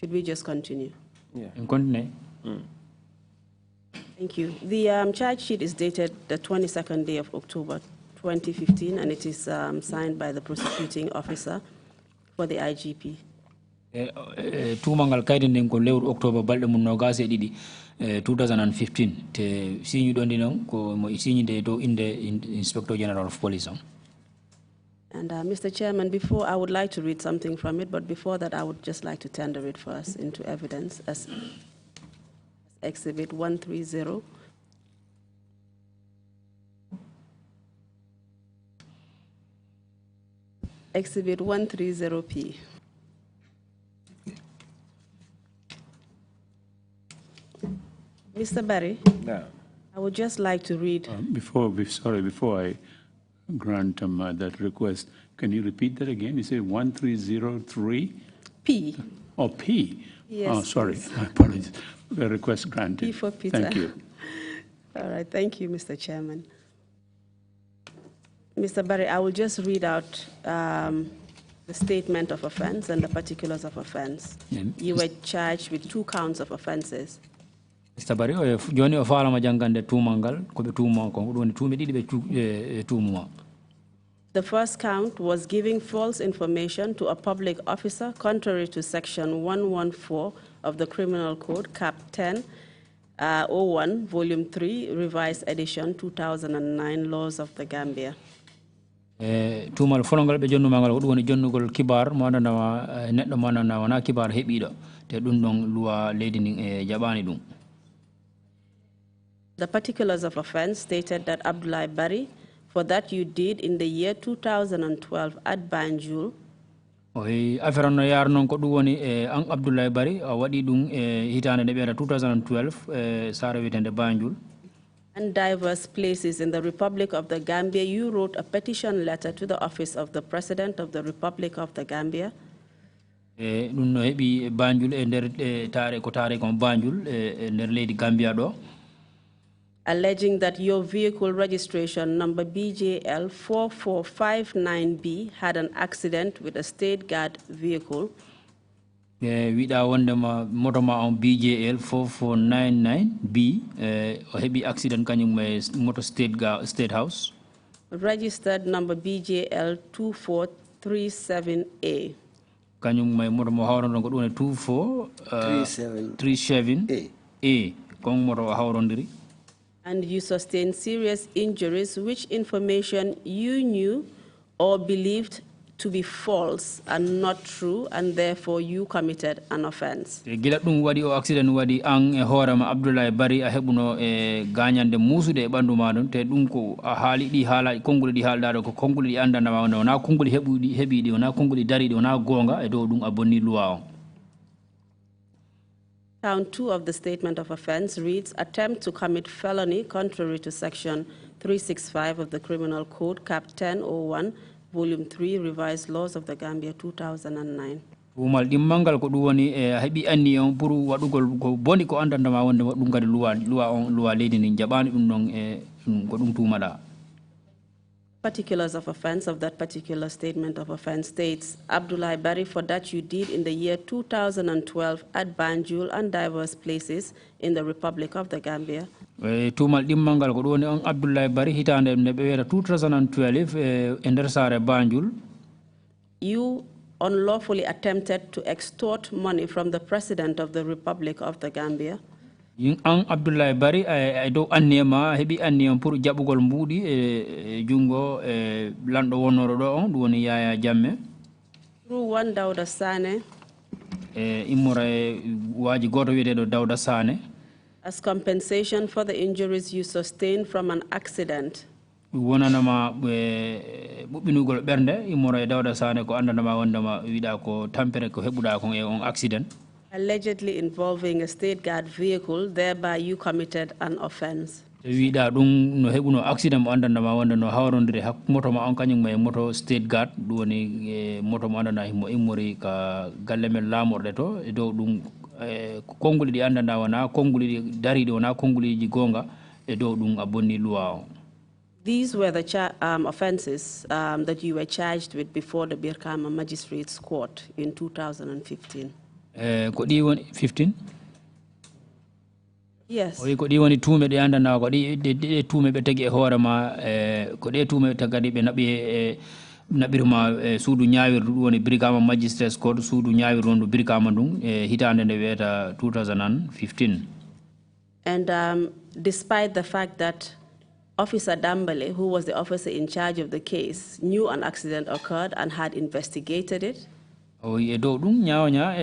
Should we just continue? Yeah. Continue. Thank you. The charge sheet is dated the 22nd day of October 2015, and it is signed by the prosecuting officer for the IGP. Tumangal kaydi nden ko lewru october balde mun no gase didi 2015 te signi don dinon ko mo signi de do inde Inspector General of Police on. And Mr. Chairman, before I would like to read something from it, but before that I would just like to tender it for us into evidence as Exhibit 130. Exhibit 130P. Mr. Barry, no. I would just like to read. Before I grant that request, can you repeat that again? You said 1303? P. Oh, P. Yes. Oh, sorry. My apologies. The request granted. P for Peter. Thank you. All right. Thank you, Mr. Chairman. Mr. Barry, I will just read out the statement of offense and the particulars of offense. You were charged with 2 counts of offenses. Mr. Barry, joni o falama jangande tumangal ko be tuma ko woni tumi didi be tumuma. The first count was giving false information to a public officer contrary to section 114 of the Criminal Code, Cap 10, 01, Volume 3, Revised Edition 2009, Laws of the Gambia. Tumal folongal be jonnumangal ko woni jonnugol kibar mo andana neddo mo andana wana kibar hebido te dum don loi leydi nin e jabani dum. The particulars of offense stated that Abdoulie Barry, for that you did in the year 2012 at Banjul. Affaire no yar non ko dum woni an Abdoulie Barry wadi dum hitande de be 2012 sara witende Banjul. And diverse places in the Republic of the Gambia, you wrote a petition letter to the office of the President of the Republic of the Gambia. Dum no hebi Banjul e der tare ko Banjul e der leydi Gambia do. Alleging that your vehicle registration number BJL 4459B had an accident with a state guard vehicle. wiɗa wondema motoma on BJL 4499B o heɓi accident kañum e moto state house. Registered number BJL 2437A. Kañum may moto mo hawrondo ko ɗum 2437A kon moto hawrondiri. And you sustained serious injuries, which information you knew or believed to be false and not true, and therefore you committed an offense. Gila ɗum waɗi o accident waɗi an e hoorema Abdoulie Barry a heɓuno e gañande musude e ɓandu maɗum te ɗum ko a haali ɗi haala konnguli ɗi haalɗaɗo ko konnguli ɗi andandama wonde wona konnguli heɓiɗi wona konnguli dariɗi wona gonga e dow ɗum a bonni loi on. Count 2 of the statement of offense reads, attempt to commit felony contrary to section 365 of the Criminal Code, Cap 1001, Volume 3, Revised Laws of the Gambia, 2009. Umal dimmangal ko ɗum woni e heɓi anni on pour waɗugol ko boni ko andandama wonde ɗum kadi loi leydi ndi jaɓani ɗum ɗon e ko ɗum tumaɗa. Particulars of offense of that particular statement of offense states, Abdoulie Barry, for that you did in the year 2012 at Banjul and diverse places in the Republic of the Gambia. Tumal dimmangal ko ɗum woni on Abdoulie Barry hitande ne ɓe wiyata 2012 e nder saare Banjul. You unlawfully attempted to extort money from the President of the Republic of the Gambia. An Abdoulie Barry ay dow annema heɓi anni on pour jaɓugol mbuuɗi e jungo e lanɗo wonnoro ɗo on ɗum woni Yaya Jammeh. Through one Dawda Sane. Immora e waaji goto wiyeteɗo Dawda Sane. As compensation for the injuries you sustained from an accident. Wonanama ɓuɓɓinugol ɓernde immora e Dawda Sane ko andanama wondema wiɗa ko tampere ko heɓuɗa kon e on accident. Allegedly involving a state guard vehicle, thereby you committed an offense. Wiɗa ɗum no heɓuno accident mo andandama wonde no hawrondiri hak moto ma on kañum e moto state guard ɗum woni moto mo andana himo immori ka galle men laamorɗe to e dow ɗum konnguli ɗi andanda wona konnguli ɗi dariɗi wona konnguliji gonga e dow ɗum a bonni loi o. These were the offenses that you were charged with before the Birkama Magistrates Court in 2015. Ko ɗi woni 15? Yes. O wi ko ɗi woni tuume ɗe andana ko ɗi tuume ɓe tagi e hoore ma ko ɗe tuume tagadi ɓe naɓirma suudu ñaawirdu ɗum woni Birkama Magistrates Court suudu ñaawirdu wondu Birkama ndun e hitande nde wiyata 2015. And despite the fact that Officer Dambale, who was the officer in charge of the case, knew an accident occurred and had investigated it. E dow ɗum ñawoña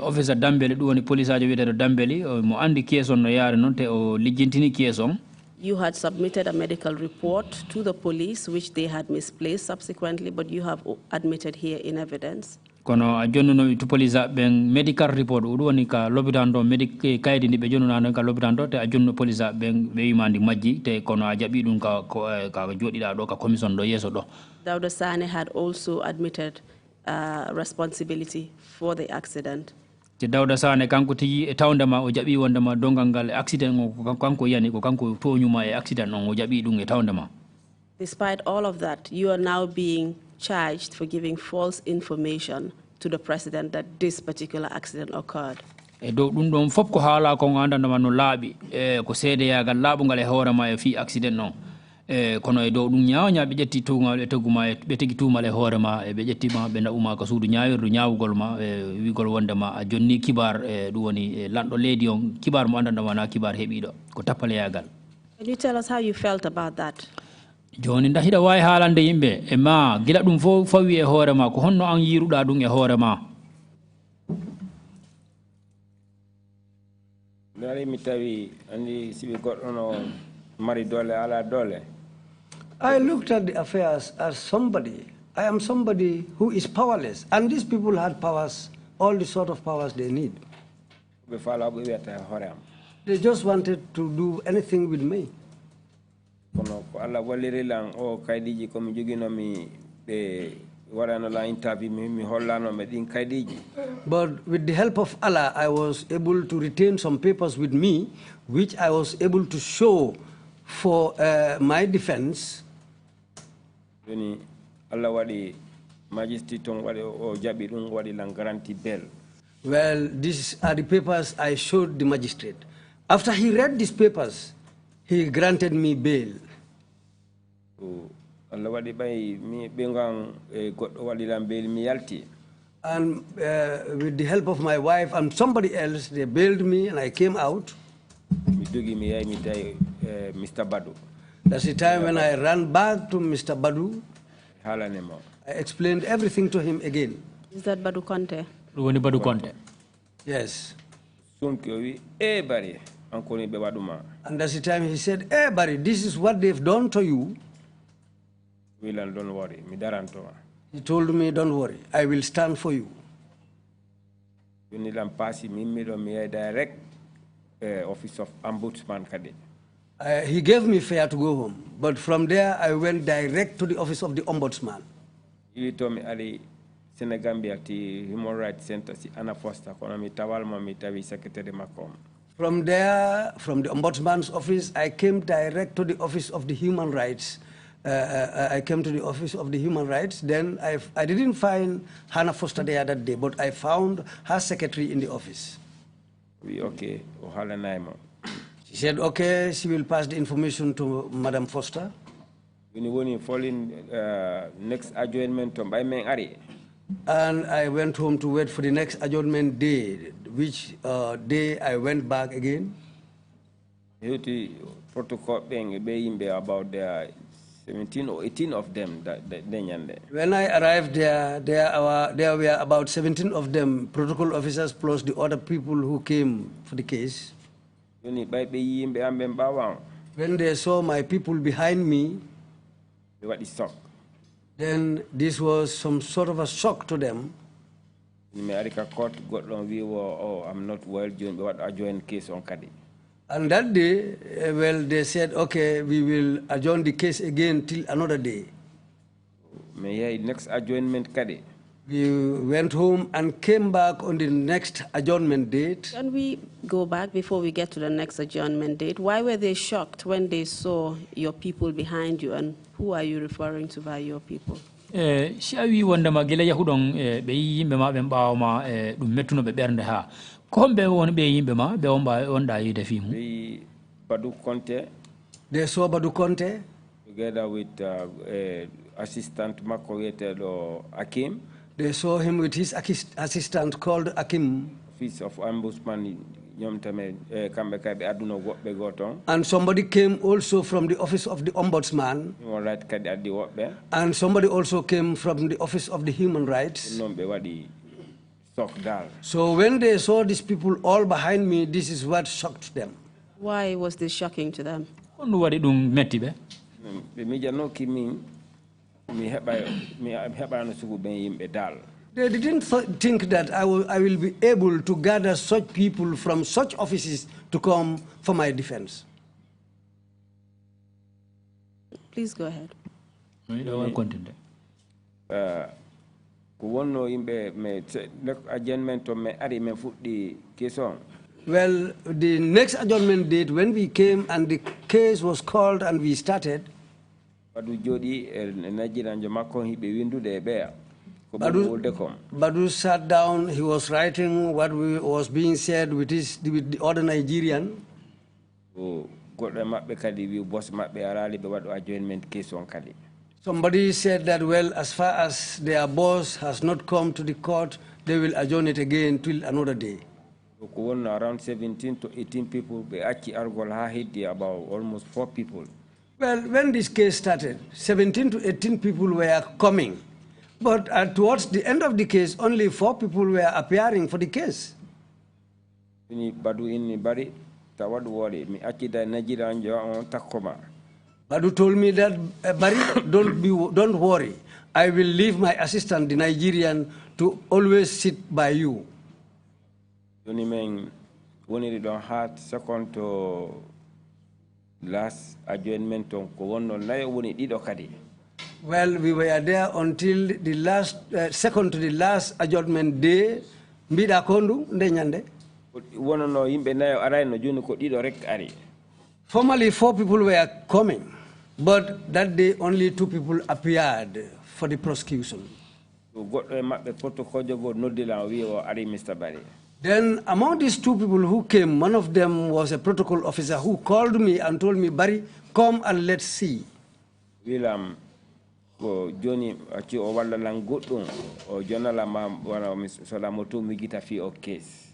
officer Dambele ɗum woni police ajo wiyeteɗo Dambeli mo andi kees on no yaari noon te o lijjintini kees on. You had submitted a medical report to the police, which they had misplaced subsequently, but you have admitted here in evidence. Kono a jonnuno to police ɓen medical report ɗum woni ka lopitan ɗo kaydi ndi ɓe jonnunano ka lopitan ɗo te a jonnu police ɓen ɓe wimandi majji te kono a jaɓi ɗum ka joɗiɗa ɗo ka commission ɗo yeeso ɗo. Dawda Sane had also admitted responsibility for the accident. Te Dawda Sane kanko tigi e tawndema o jaɓi wondema dongal ngal accident o ko kanko yani ko kanko toñuma e accident on o jaɓi ɗum e tawndema. Despite all of that, you are now being charged for giving false information to the president that this particular accident occurred. E dow ɗum ɗon fof ko haala ko andandama no laaɓi ko seedeyagal laaɓugal e hoorema e fi accident noon kono e dow ɗum ñaawña ɓe ƴetti tugal e tegguma ɓe tegi tumal e hoorema e ɓe ƴettima ɓe naɓuma ko suudu ñaawirdu ñaawugol ma e wigol wondema a jonni kibar e ɗum woni lanɗo leydi on kibar mo andandama na kibar heeɓiɗo ko tappaleyagal. Can you tell us how you felt about that? Joni nda hiɗa wawi haalande yimɓe e ma gila ɗum fof fawi e hoorema ko honno an yiruɗa ɗum e hoorema. Ndari mi tawi andi siɓe goɗɗo no mari dole ala dole. I looked at the affairs as somebody. I am somebody who is powerless, and these people had powers, all the sort of powers they need. They just wanted to do anything with me. But with the help of Allah, I was able to retain some papers with me, which I was able to show for my defense. Well, these are the papers I showed the magistrate. After he read these papers, he granted me bail. And with the help of my wife and somebody else, they bailed me and I came out. Mr. Badu. That's the time when I ran back to Mr. Badu. I explained everything to him again. Is that Badu Conte? Badu Conte. Yes. And that's the time he said, "Hey, Barry, this is what they've done to you." Don't worry. He told me, "Don't worry, I will stand for you." Direct office of ombudsman. He gave me fare to go home, but from there I went direct to the office of the ombudsman. You told me Ali Senegambia Human Rights Center Anna Foster Secretary Macom. From there, from the ombudsman's office, I came direct to the office of the human rights. I came to the office of the human rights. Then I didn't find Hannah Foster there that day, but I found her secretary in the office. Okay. She said, okay, she will pass the information to Madam Foster. Next adjournment by Ari. And I went home to wait for the next adjournment day, which day I went back again. Protocol being about the 17 or 18 of them. When I arrived there were about 17 of them, protocol officers plus the other people who came for the case. When they saw my people behind me, then this was some sort of a shock to them. America court got long view, oh, I'm not well doing what adjourn case on Kadi. And that day, well, they said, okay, we will adjourn the case again till another day. May next adjournment Kadi. We went home and came back on the next adjournment date. Can we go back before we get to the next adjournment date? Why were they shocked when they saw your people behind you, and who are you referring to by your people? Shawi wanda magila yahudon be yimbe ma be baawma dum mettuno be bernde ha kombe won be yimbe ma be on ba on da yide fimu Badu Conte. They saw Badu Conte together with assistant Makoyete Akim. They saw him with his assistant called Akim. Office of Ombudsman. And somebody came also from the office of the ombudsman. And somebody also came from the office of the human rights. So when they saw these people all behind me, this is what shocked them. Why was this shocking to them? They didn't think that I will be able to gather such people from such offices to come for my defense. Please go ahead. Well, the next adjournment date, when we came and the case was called and we started, Badu sat down, he was writing what was being said with the other Nigerian. Somebody said that, well, as far as their boss has not come to the court, they will adjourn it again till another day. Around 17 to 18 people, about almost 4 people. Well, when this case started, 17 to 18 people were coming. But towards the end of the case, only 4 people were appearing for the case. Badu told me that, Barry, don't worry. I will leave my assistant, the Nigerian, to always sit by you. Second to last adjournment Well, we were there until the last, second to the last adjournment day. Formally, 4 people were coming, but that day only 2 people appeared for the prosecution. Then among these two people who came, one of them was a protocol officer who called me and told me, Barry, come and let's see. William, Johnny, o walla lan goddum o jonala ma wana sola moto mi gita fi o case.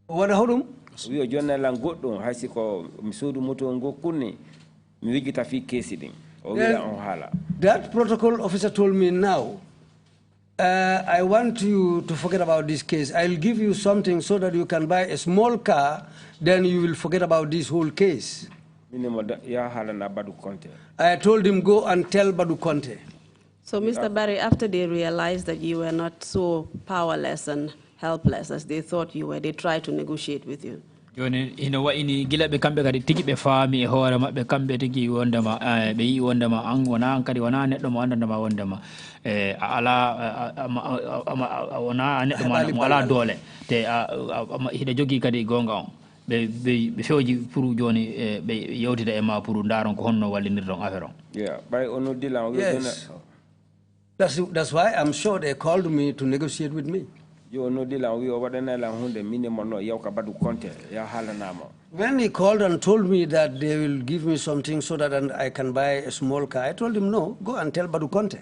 Wada hodum? Wi o jonala lan goddum hasi ko mi sodu moto ngo kunni mi wigita fi case din. O wila on hala. That protocol officer told me now, I want you to forget about this case. I'll give you something so that you can buy a small car, then you will forget about this whole case. I told him, go and tell Badu Conte. So, Mr. Barry, after they realized that you were not so powerless and helpless as they thought you were, they tried to negotiate with you. Joni ino wa ini gila be kambe kadi tigi be faami e hoore mabbe kambe tigi wondama be yi wondama an wona kadi wona neddo mo andanda ma wondama ala wona neddo mo ala dole te hida jogi kadi gonga on be fewji pour joni be yewtida e ma pour ndaron ko honno wallinirton affaire on. Yeah, by ono dilan yes. That's why I'm sure they called me to negotiate with me. When he called and told me that they will give me something so that I can buy a small car, I told him, no, go and tell Badu Conte.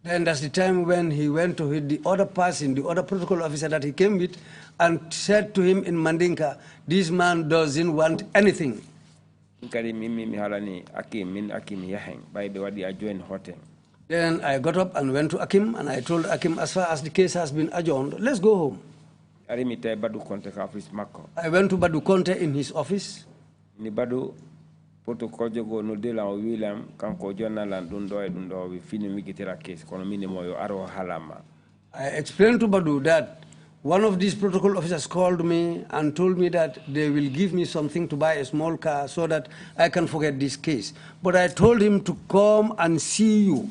Then that's the time when he went to the other person, the other protocol officer that he came with, and said to him in Mandinka, this man doesn't want anything. Then I got up and went to Akim, and I told Akim, as far as the case has been adjourned, let's go home. I went to Badu Conte in his office. I explained to Badu that one of these protocol officers called me and told me that they will give me something to buy a small car so that I can forget this case. But I told him to come and see you.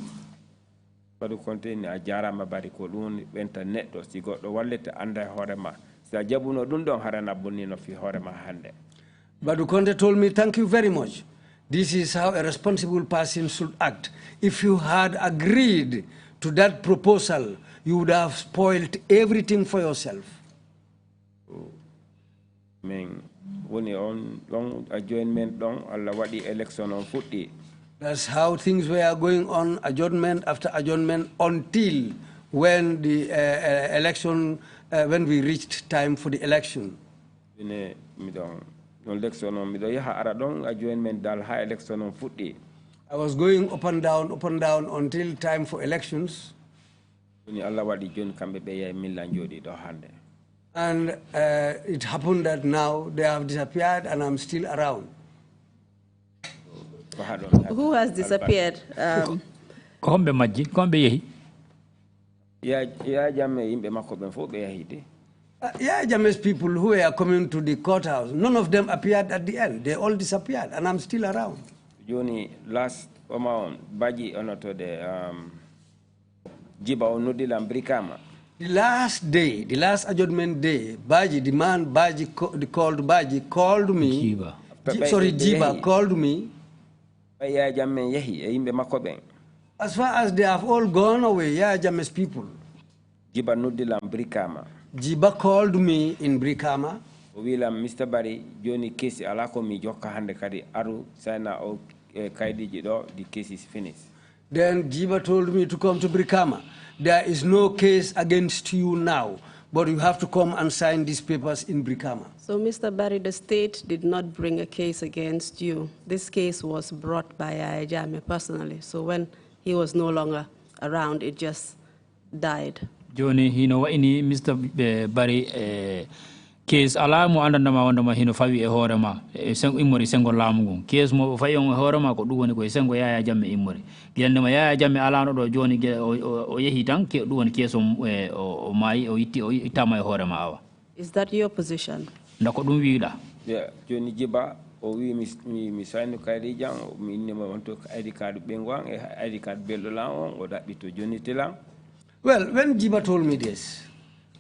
Badu Conte a jarama bari ko dun internet do si goddo wallete anda horema sa jabuno dun don harana bonnino fi horema hande. Badu Conte told me, thank you very much. This is how a responsible person should act. If you had agreed to that proposal, you would have spoiled everything for yourself. That's how things were going on, adjournment after adjournment, until when the election, when we reached time for the election. I was going up and down until time for elections. And it happened that now they have disappeared and I'm still around. Who has disappeared? Jame's people who were coming to the courthouse, none of them appeared at the end. They all disappeared and I'm still around. Joni last Baji onoto the Jiba Onudilam Brikama. The last day, the last adjournment day, Baji, the man Baji called Baji, called me. Jiba called me. As far as they have all gone away, Jame's people. Jiba Nudilam Brikama. Jiba called me in Brikama. Mr. Barry, Johnny Casey, Alako mi joka hande kadi aru sana o kaidi jido, the case is finished. Then Jiba told me to come to Brikama. There is no case against you now, but you have to come and sign these papers in Brikama. So, Mr. Barry, the state did not bring a case against you. This case was brought by Jame personally. So when he was no longer around, it just died. Joni hino ini Mr. Barry case alamu andandama wandama hino fawi e horema sengo immori sengo lamugo case mo fayi on horema ko duwoni ko sengo Yaya Jammeh immori giyandema Yaya Jammeh alano do joni o yehi tan ke duwoni case o mai o itti o itama e horema awa. Is that your position? Ndako dum wiida. Yeah, Joni Jiba o wi mi sayno kaydi jang mi innema wonto ID card bengwan e ID card bello lan on o dabbi to Joni Telang. Well, when Jiba told me this,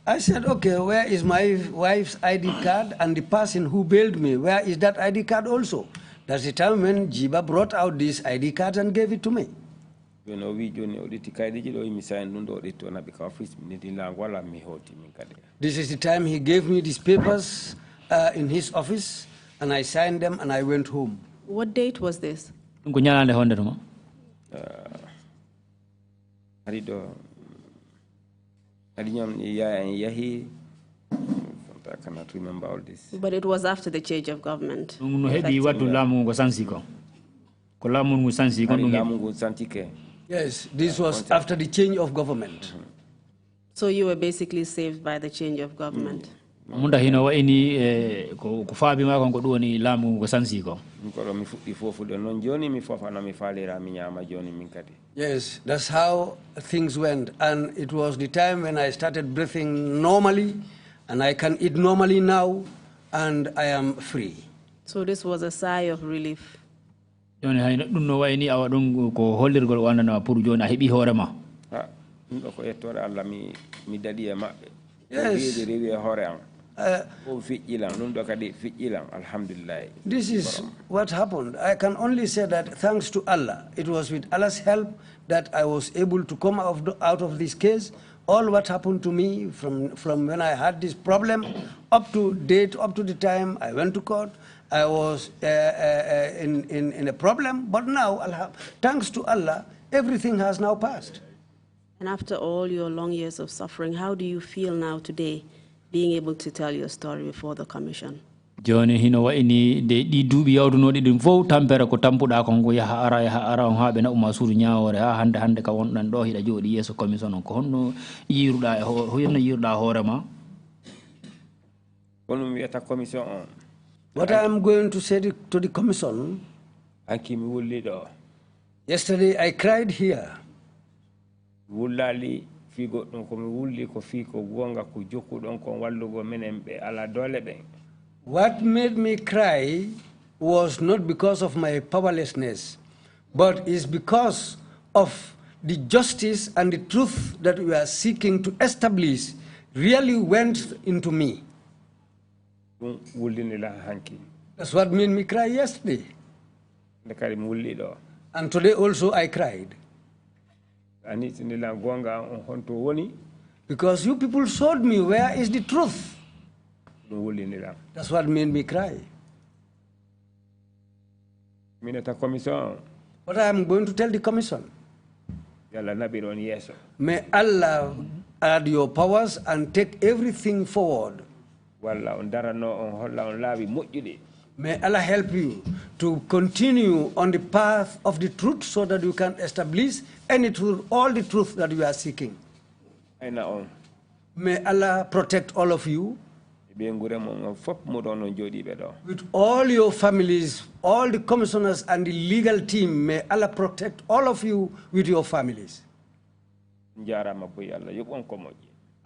I said, okay, where is my wife's ID card and the person who bailed me? Where is that ID card also? That's the time when Jiba brought out this ID card and gave it to me. This is the time he gave me these papers in his office, and I signed them, and I went home. What date was this? I cannot remember all this. But it was after the change of government. Yes, this was after the change of government. So you were basically saved by the change of government. Yes, that's how things went. And it was the time when I started breathing normally, and I can eat normally now, and I am free. So this was a sigh of relief. Yes, this is what happened. I can only say that thanks to Allah. It was with Allah's help that I was able to come out of this case. All what happened to me from when I had this problem up to date, up to the time I went to court, I was in a problem. But now, thanks to Allah, everything has now passed. And after all your long years of suffering, how do you feel now today, being able to tell your story before the commission? Joni hino wa ini de di dubi yawdu no di dum fo tampere ko tampuda ko ngo ya ara on habe na umasuru nyaawore ha hande ka won dan do hida jodi yeso commission on ko honno yiruda e ho yenno yiruda horema. What I am going to say to the commission, yesterday I cried here. What made me cry was not because of my powerlessness, but is because of the justice and the truth that we are seeking to establish really went into me. That's what made me cry yesterday. And today also I cried. Because you people showed me where is the truth. That's what made me cry. What I am going to tell the commission. May Allah add your powers and take everything forward. May Allah help you to continue on the path of the truth so that you can establish any truth, all the truth that you are seeking. May Allah protect all of you. With all your families, all the commissioners and the legal team, may Allah protect all of you with your families.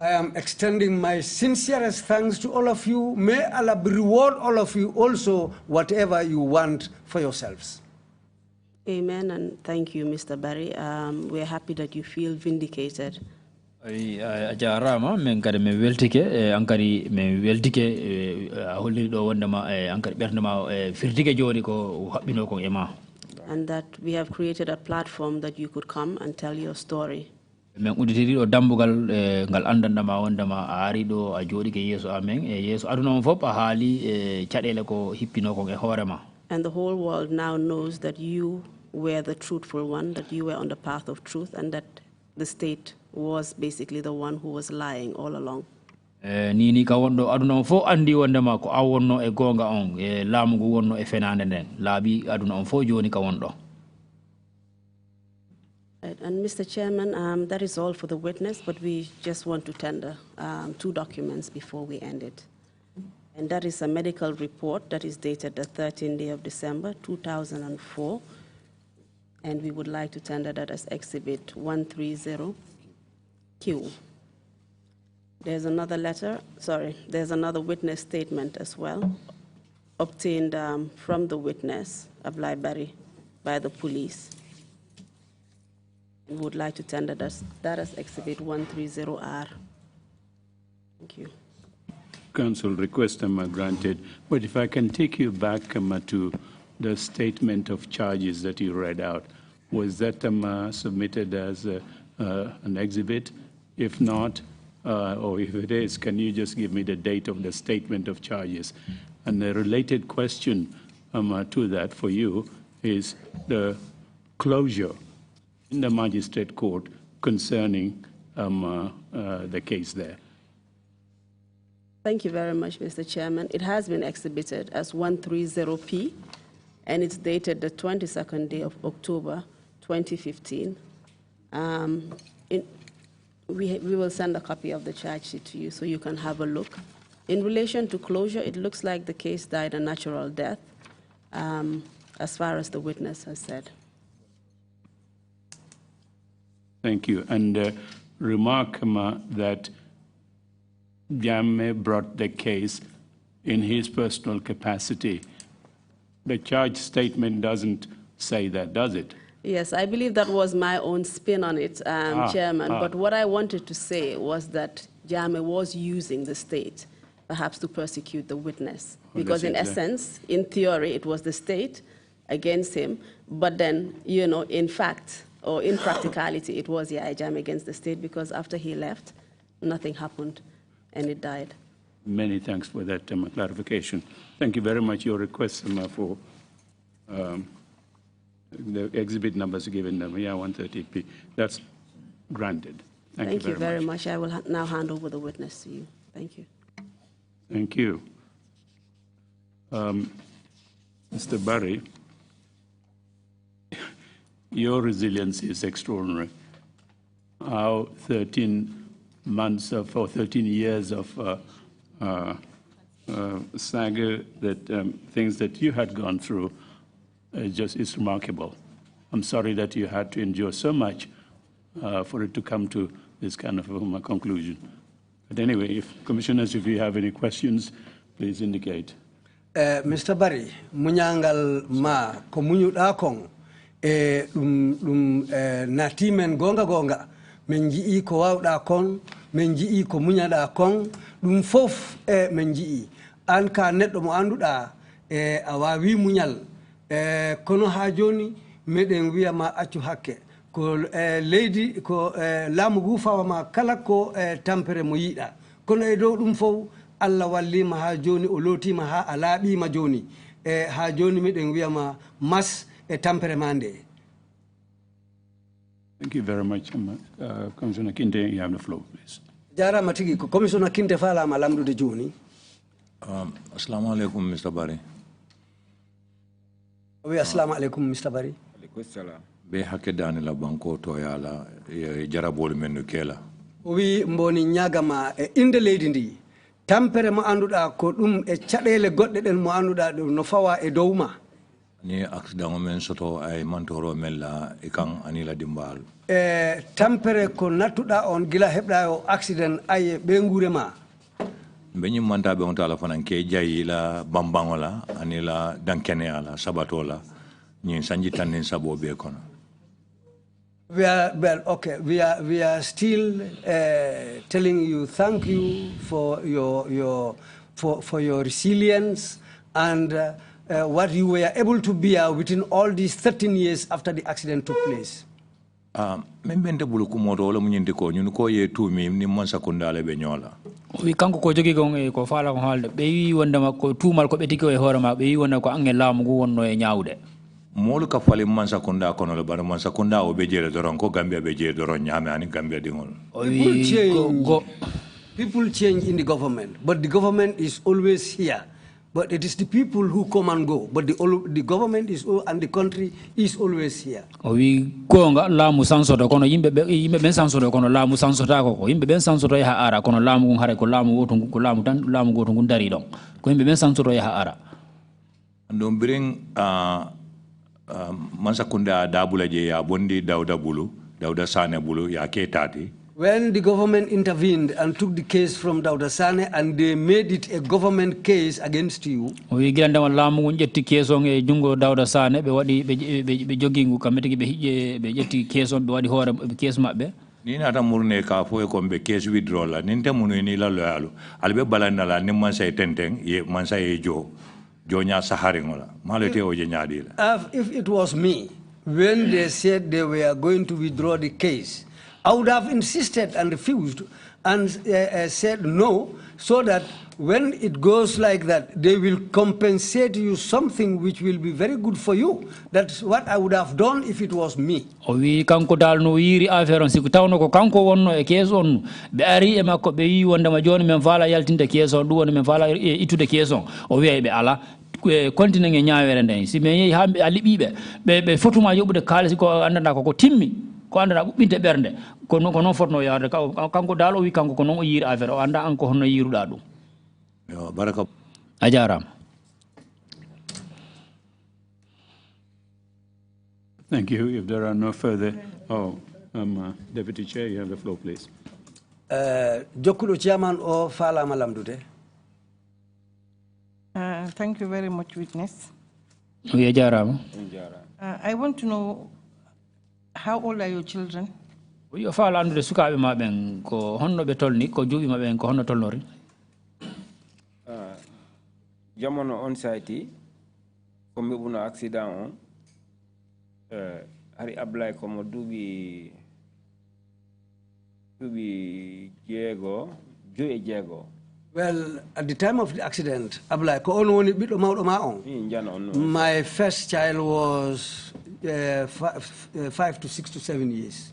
I am extending my sincerest thanks to all of you. May Allah reward all of you also whatever you want for yourselves. Amen, and thank you, Mr. Barry. We're happy that you feel vindicated. Ajarama men kadi me weltike ankari me weltike holli do wondama ankari bernama firtike joni ko habbino ko ema. And that we have created a platform that you could come and tell your story. Men uditiri do dambugal ngal andandama wondama ari do a jodi ke yeso amen yeso aduna on fop a haali cadele ko hippino ko e horema. And the whole world now knows that you were the truthful one, that you were on the path of truth, and that the state was basically the one who was lying all along. Nini ka wondo aduna fo andi wondema ko awonno e gonga on e lamugo wonno e fenande den laabi aduna on fo joni ka wondo. And Mr. Chairman, that is all for the witness, but we just want to tender 2 documents before we end it. And that is a medical report that is dated the 13th day of December, 2004. And we would like to tender that as Exhibit 130Q. There's another there's another witness statement as well, obtained from the witness, Abdoulie Barry, by the police. We would like to tender that as Exhibit 130R. Thank you. Council request granted, but if I can take you back to the statement of charges that you read out, was that submitted as an exhibit? If not, or if it is, can you just give me the date of the statement of charges? And the related question to that for you is the closure in the magistrate court concerning the case there. Thank you very much, Mr. Chairman. It has been exhibited as 130P, and it's dated the 22nd day of October, 2015. We will send a copy of the charge sheet to you so you can have a look. In relation to closure, it looks like the case died a natural death, as far as the witness has said. Thank you. And remark that Jammeh brought the case in his personal capacity. The charge statement doesn't say that, does it? Yes, I believe that was my own spin on it, Chairman. But what I wanted to say was that Jammeh was using the state, perhaps to persecute the witness. Because in essence, in theory, it was the state against him. But then, you know, in fact, or in practicality, it was Yahya Jammeh against the state, because after he left, nothing happened, and it died. Many thanks for that clarification. Thank you very much. Your request for the exhibit numbers given them, 130P. That's granted. Thank you very much. I will now hand over the witness to you. Thank you. Thank you. Mr. Barry, your resilience is extraordinary. How 13 months of, or 13 years of saga, that things that you had gone through, is remarkable. I'm sorry that you had to endure so much for it to come to this kind of a conclusion. But anyway, Commissioners, if you have any questions, please indicate. Mr. Barry, munyangal ma ko munyuɗa kon natimen gonga men ji'i ko wawɗa kon, men ji'i ko munyaɗa kon, fof men ji'i. An ka neɗɗo mo anduɗa a wawi munyal kono ha joni meɗen wiyama accu hakke ko leydi ko laamu ngu fawama kala ko tampere mo yiɗa kono e dow ɗum fof Allah wallima ha joni o lootima ha a laaɓima joni ha joni meɗen wiyama mas e tampere ma nde. Thank you very much. Commissioner Kinte, you have the floor, please. Jarama tigi ko Commissioner Kinte falama lamdude joni. Assalamu alaikum, Mr. Barry. Oui, assalamu alaikum, Mr. Barry. Be hakke dani la banko to yala jarabol men kela. Oui, mboni nyagama inde leydi ndi tampere mo anduda ko dum e cadele godde den mo anduda do no fawa e dowma. Ni accident men soto ay mantoro mella e kan anila dimbal. Tampere ko natuda on gila hebda o accident ay be ngurema. Benyi manta be on tala fanan ke jayi la bambangola anila dankene ala sabatola ni sanji tanin sabo be kono. We are well, okay. We are still telling you thank you for your resilience and what you were able to bear within all these 13 years after the accident took place. Membente bulu kumoto wala munyindi ko nyun ko ye tumi ni monsa kundale be nyola. Wi kanko ko jogi gon e ko fala ko halde be wi wonde makko tumal ko be tiki e hoore ma be wi wonde ko angel laamu ngu wonno e nyaawde. Molu ka fali mansa kunda kono le bar mansa kunda o be jere doron ko Gambia be jere doron nyame ani Gambia dingol. People change in the government, but the government is always here. But it is the people who come and go. But the government is and the country is always here. We go nga laamu sansoto kono yimbe ben sansoto kono laamu sansota ko yimbe ben sansoto ya ara kono laamu ngun hare ko laamu woto ko laamu tan laamu goto ngun dari don ko yimbe ben sansoto ya ara. Ndom bring mansa kunda dabula je ya bondi Dawda Bulu Dawda Sane Bulu ya ketati. When the government intervened and took the case from Dawda Sane and they made it a government case against you. We gilanda laamu ngun jetti case on e jungo Dawda Sane be wadi be jogingu kameti be hije be jetti case on be wadi hore case mabbe. Ni nata murne ka fo ko be case withdrawal la ninte munu ni la loyalu albe balanda la ni mansa tenteng ye mansa e jo. jonya saharingola malete o jenyadila. If it was me, when they said they were going to withdraw the case, I would have insisted and refused and said no, so that when it goes like that, they will compensate you something which will be very good for you. That's what I would have done if it was me. Owi kanko dal no yiri affaire on siku tawno ko kanko wonno e keso on be ari e makko be yi wonde ma joni men fala yaltinde keso du woni men fala itude keso o wi be ala continue nge nyaawere nden si men yi hambe alibibe be fotuma yobude kalisi ko andana ko timmi ko andana bubbinte bernde ko non fotno yaade kanko dal o wi kanko ko non o yiri affaire o anda anko hono yiruda dum yo baraka ajaram. Thank you. If there are no further, Deputy Chair, you have the floor, please. Jokulo Chairman o Fala Malamdude. Thank you very much, witness. I want to know, how old are your children? Yo Fala andude sukabe maben ko honno be tolni ko jubi maben ko honno tolnori. Jamono on site ko mebuna accident on hari Abdoulie ko mo dubi jego. Well, at the time of the accident, Abdoulie ko on woni biddo mawdo ma on. My first child was 5 to 6 to 7 years.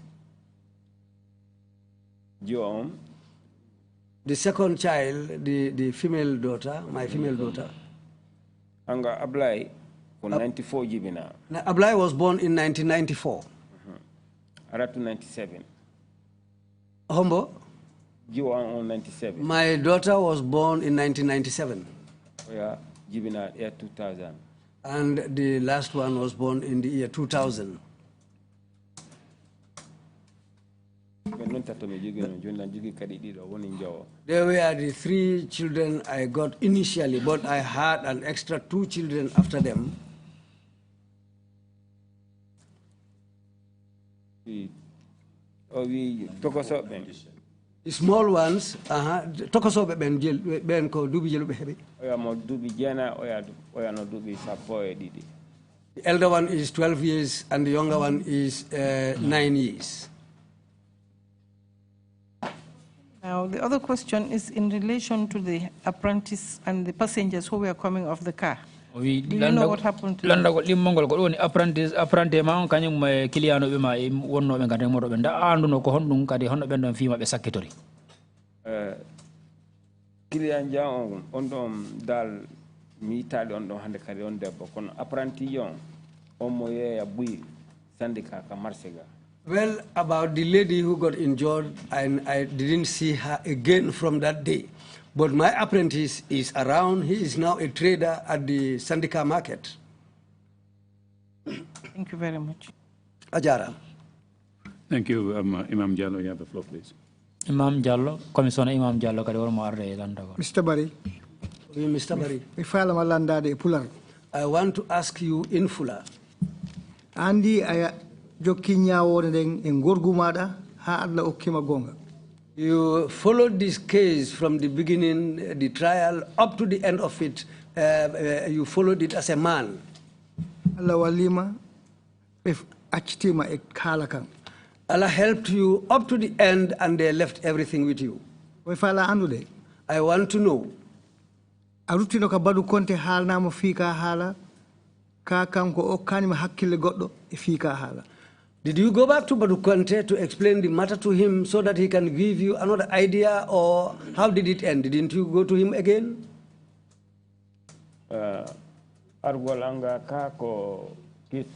The second child, the female daughter, my female daughter. Anga Abdoulie ko 94 jibina. Abdoulie was born in 1994. Aratu 97. Hombo? You are on 97. My daughter was born in 1997. Yeah, jibina year 2000. And the last one was born in the year 2000. There were the 3 children I got initially, but I had an extra 2 children after them. The small ones, tokosobe ben ko dubi jelu be hebi. The elder one is 12 years and the younger one is 9 years. Now, the other question is in relation to the apprentice and the passengers who were coming off the car. Do you know what happened to them? Apprentice ma kanyum kiliano be ma wonno be ngade modo be nda anduno ko hondum kadi honno be don fiima be sakkitori. Kilian jang on dal mi tali on hande kadi on debbo kono apprenti yon on mo yeya bui syndicat ka marsega. Well, about the lady who got injured, I didn't see her again from that day. But my apprentice is around. He is now a trader at the Sandika market. Thank you very much. Ajara. Thank you. Imam Jallo, you have the floor, please. Imam Jallo, Commissioner Imam Jallo, Mr. Barry. Mr. Barry. I want to ask you in fuller. Andi aya jokkinya wonen en gorgumada ha Allah okkima gonga. You followed this case from the beginning, the trial, up to the end of it. You followed it as a man. Allah walima if achitima e kala kan. Allah helped you up to the end and they left everything with you. I want to know. Arutino ka badu konte halna mo fika hala ka kanko o kanima hakkille goddo e fika hala. Did you go back to Badu Conte to explain the matter to him so that he can give you another idea, or how did it end? Didn't you go to him again? Argolanga kako kit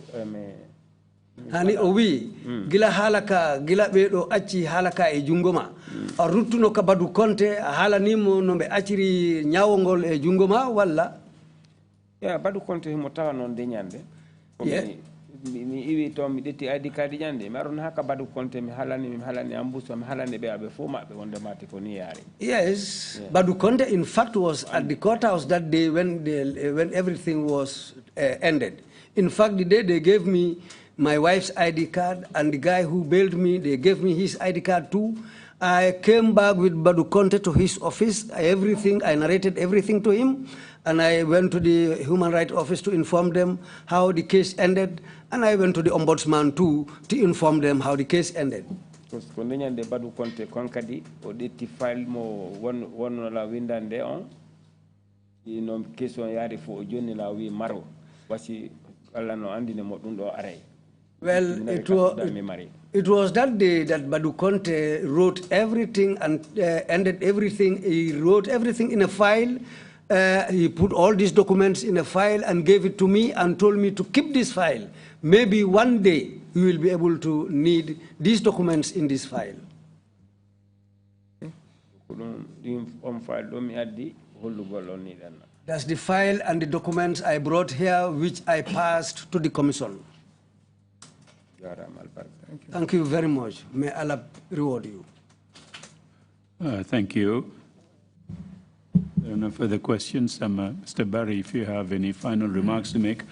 hani owi gila halaka gila bedo acci halaka e jungoma aruttuno ka Badu Conte halanimo no be acciri nyawongol e jungoma walla ya Badu Conte mo tawa non de nyande mi iwi to mi detti ID card jande mi aron haka Badu Conte mi halani ambuso mi halani be abe fu mabbe wonde mati ko ni yari. Yes, yeah. Badu Conte in fact was at the courthouse that day when everything was ended. In fact, the day they gave me my wife's ID card and the guy who bailed me, they gave me his ID card too. I came back with Badu Conte to his office, everything, I narrated everything to him, and I went to the Human Rights Office to inform them how the case ended, and I went to the Ombudsman too to inform them how the case ended. Because the Badu Conte konkadi o detti file mo won la windande on ino case on yari fo joni la wi maro wasi alla no andine mo dum do aray. Well, it was that day that Badu Conte wrote everything and ended everything. He wrote everything in a file. He put all these documents in a file and gave it to me and told me to keep this file. Maybe one day we will be able to need these documents in this file. That's the file and the documents I brought here, which I passed to the commission. Thank you very much. May Allah reward you. Thank you. There are no further questions. Mr. Barry, if you have any final remarks to make,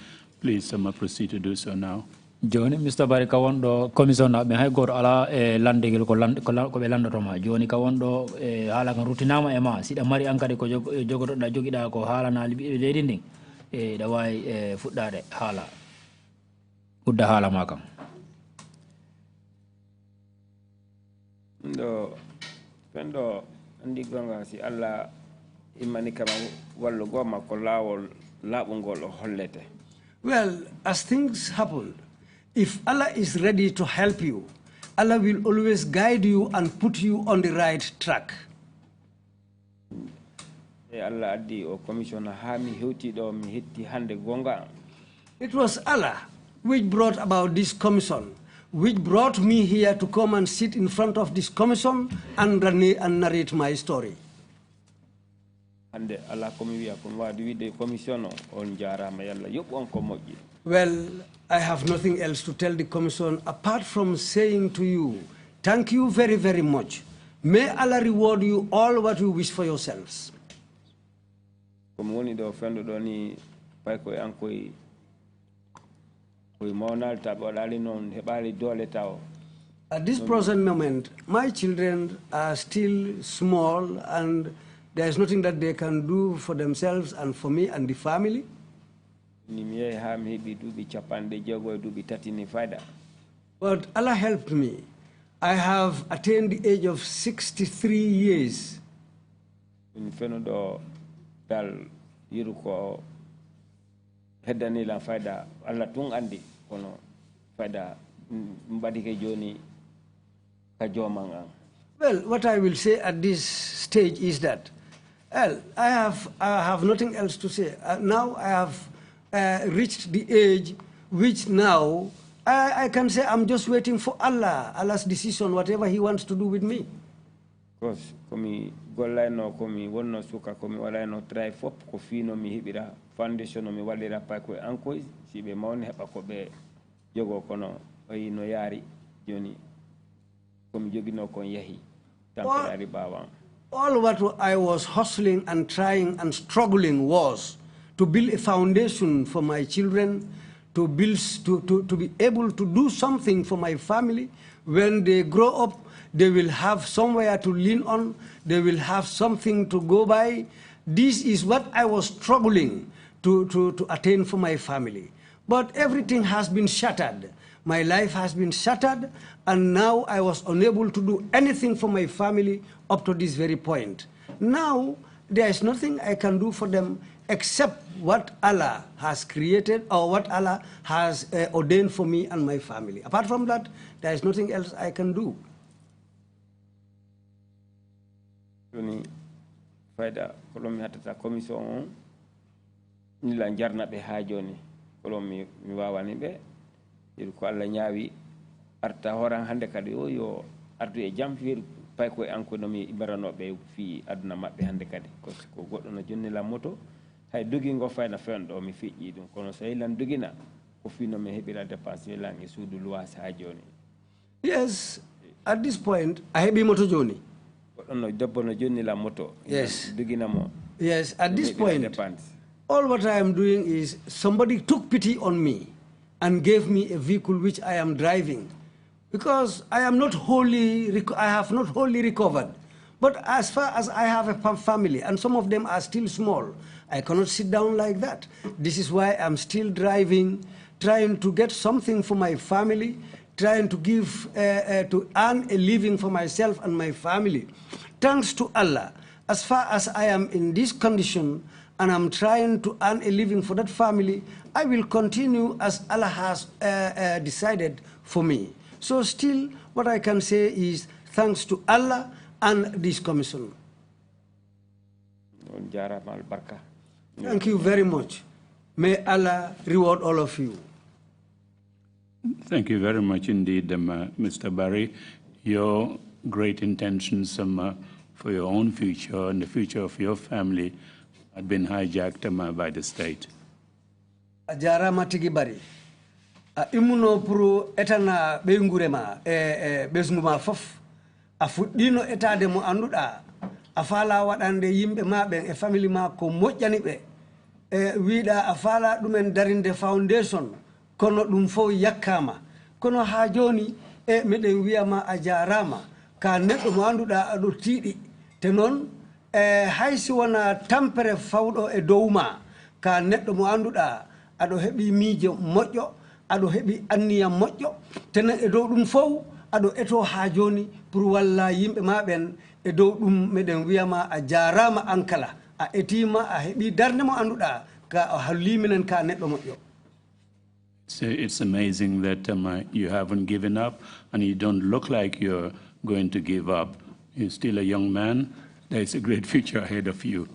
please proceed to do so now. Joni Mr. Barry kawondo commission na be hay gor ala landegel ko be landoto ma joni kawondo hala kan rutinama e ma sida mari ankade ko jogoto da jogida ko hala na libi leydi ndin da way fuddade hala udda hala makam pendo andi gonga si alla imani kama wallo goma ko lawol labungol hollete. Well, as things happen, if Allah is ready to help you, Allah will always guide you and put you on the right track. Allah addi o commission ha mi hewti do mi hetti hande gonga. It was Allah which brought about this commission, which brought me here to come and sit in front of this commission and narrate my story. Hande Allah komi wiya kon wadi wide commission on jarama yalla yob on ko moƴƴi. Well, I have nothing else to tell the commission apart from saying to you, thank you very, very much. May Allah reward you all what you wish for yourselves. At this present moment, my children are still small and there is nothing that they can do for themselves and for me and the family. But Allah helped me. I have attained the age of 63 years. Well, what I will say at this stage is that, well, I have nothing else to say. Now I have reached the age which now I can say I'm just waiting for Allah's decision, whatever He wants to do with me. Because komi gollaino komi wonno suka komi walano try fop ko fino mi hibira foundation mi walira pa ko anko sibe mawne heba ko be jogo kono oyi no yari joni komi jogino kon yahi temporary bawan. All what I was hustling and trying and struggling was to build a foundation for my children, to be able to do something for my family. When they grow up, they will have somewhere to lean on, they will have something to go by. This is what I was struggling to attain for my family. But everything has been shattered. My life has been shattered, and now I was unable to do anything for my family up to this very point. Now, there is nothing I can do for them except what Allah has created or what Allah has ordained for me and my family. Apart from that, there is nothing else I can do. Faida kolom hatata commission ni la jarna be ha joni kolom mi wawani be ko Allah nyaawi arta horan hande kadi o yo ardu e jam fiir pay ko anko no mi ibarano be fi aduna mabbe hande kadi ko goddo no jonni la moto hay dogi ngo fayna fendo mi fiiji dum kono so lan dogina ko fi no mi hebira dépense lan e suudu luwas ha joni. Yes, at this point I hebi moto joni. Yes. Yes, at this point, all what I am doing is somebody took pity on me and gave me a vehicle which I am driving. because I have not wholly recovered. But as far as I have a family, and some of them are still small, I cannot sit down like that. This is why I'm still driving, trying to get something for my family, trying to to earn a living for myself and my family. Thanks to Allah, as far as I am in this condition, and I'm trying to earn a living for that family, I will continue as Allah has decided for me. So still, what I can say is thanks to Allah and this commission. Thank you very much. May Allah reward all of you. Thank you very much indeed, Mr. Barry. Your great intentions for your own future and the future of your family had been hijacked by the state. Ajara matigi bari. Imuno pro etana beungurema besnguma fof. Afudino etade mo anduda. Afala wadande yimbe maɓe e family ma ko moƴƴani ɓe. Wiɗa afala ɗumen darinde foundation kono ɗum fof yakkama. Kono ha joni meɗen wiyama a jarama ka neɗɗo mo anduɗa aɗo tiiɗi. Te noon haysi wona tampere fawɗo e dow ma ka neɗɗo mo anduɗa aɗo heɓi miijo moƴƴo aɗo heɓi anniya moƴƴo tenen e dow ɗum fof aɗo eto ha joni pour walla yimɓe maɓen e dow ɗum meɗen wiyama a jarama ankala a etima a heɓi darde mo anduɗa ka a halliminen ka neɗɗo moƴƴo. So it's amazing that you haven't given up and you don't look like you're going to give up. You're still a young man. There's a great future ahead of you.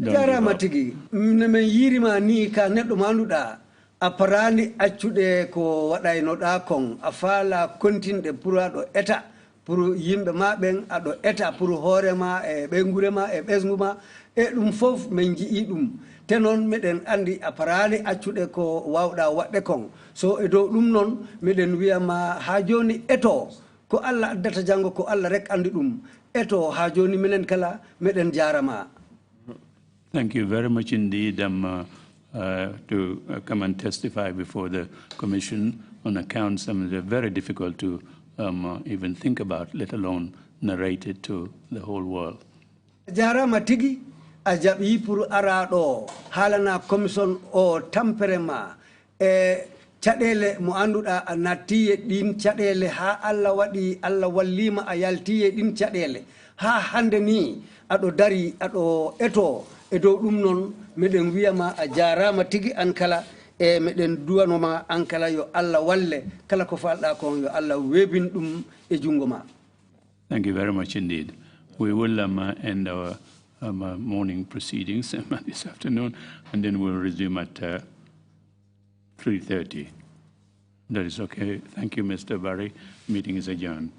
Jarama tigi men yirima ni ka neɗɗo mo anduɗa a parani accuɗe ko waɗaynoɗa kon a faala kontinɗe pour aɗo eta pour yimɓe ma ɓen aɗo eta pour hoorema e ɓeygurema e ɓesguma e ɗum fof min jii ɗum te noon meɗen andi a parani accuɗe ko wawɗa waɗde kon so e dow ɗum noon meɗen wiyama ha joni eto ko Allah addata janggo ko Allah rek andi ɗum eto ha joni minen kala meɗen jarama. Thank you very much indeed to come and testify before the commission on accounts that are very difficult to even think about, let alone narrate it to the whole world. Jarama tigi a jaɓi pour ara ɗo haalana commission o tampere ma e caɗele mo anduɗa a nattiye ɗin caɗele ha Allah waɗi Allah wallima a yaltiye ɗin caɗele ha hande ni aɗo dari aɗo eto e dow ɗum noon meɗen wiyama a jarama tigi an kala e meɗen duwanoma an kala yo Allah walle kala ko falɗa kon yo Allah webin ɗum e jungo ma. Thank you very much indeed. We will end our morning proceedings this afternoon, and then we'll resume at 3:30. That is okay. Thank you, Mr. Barry. Meeting is adjourned.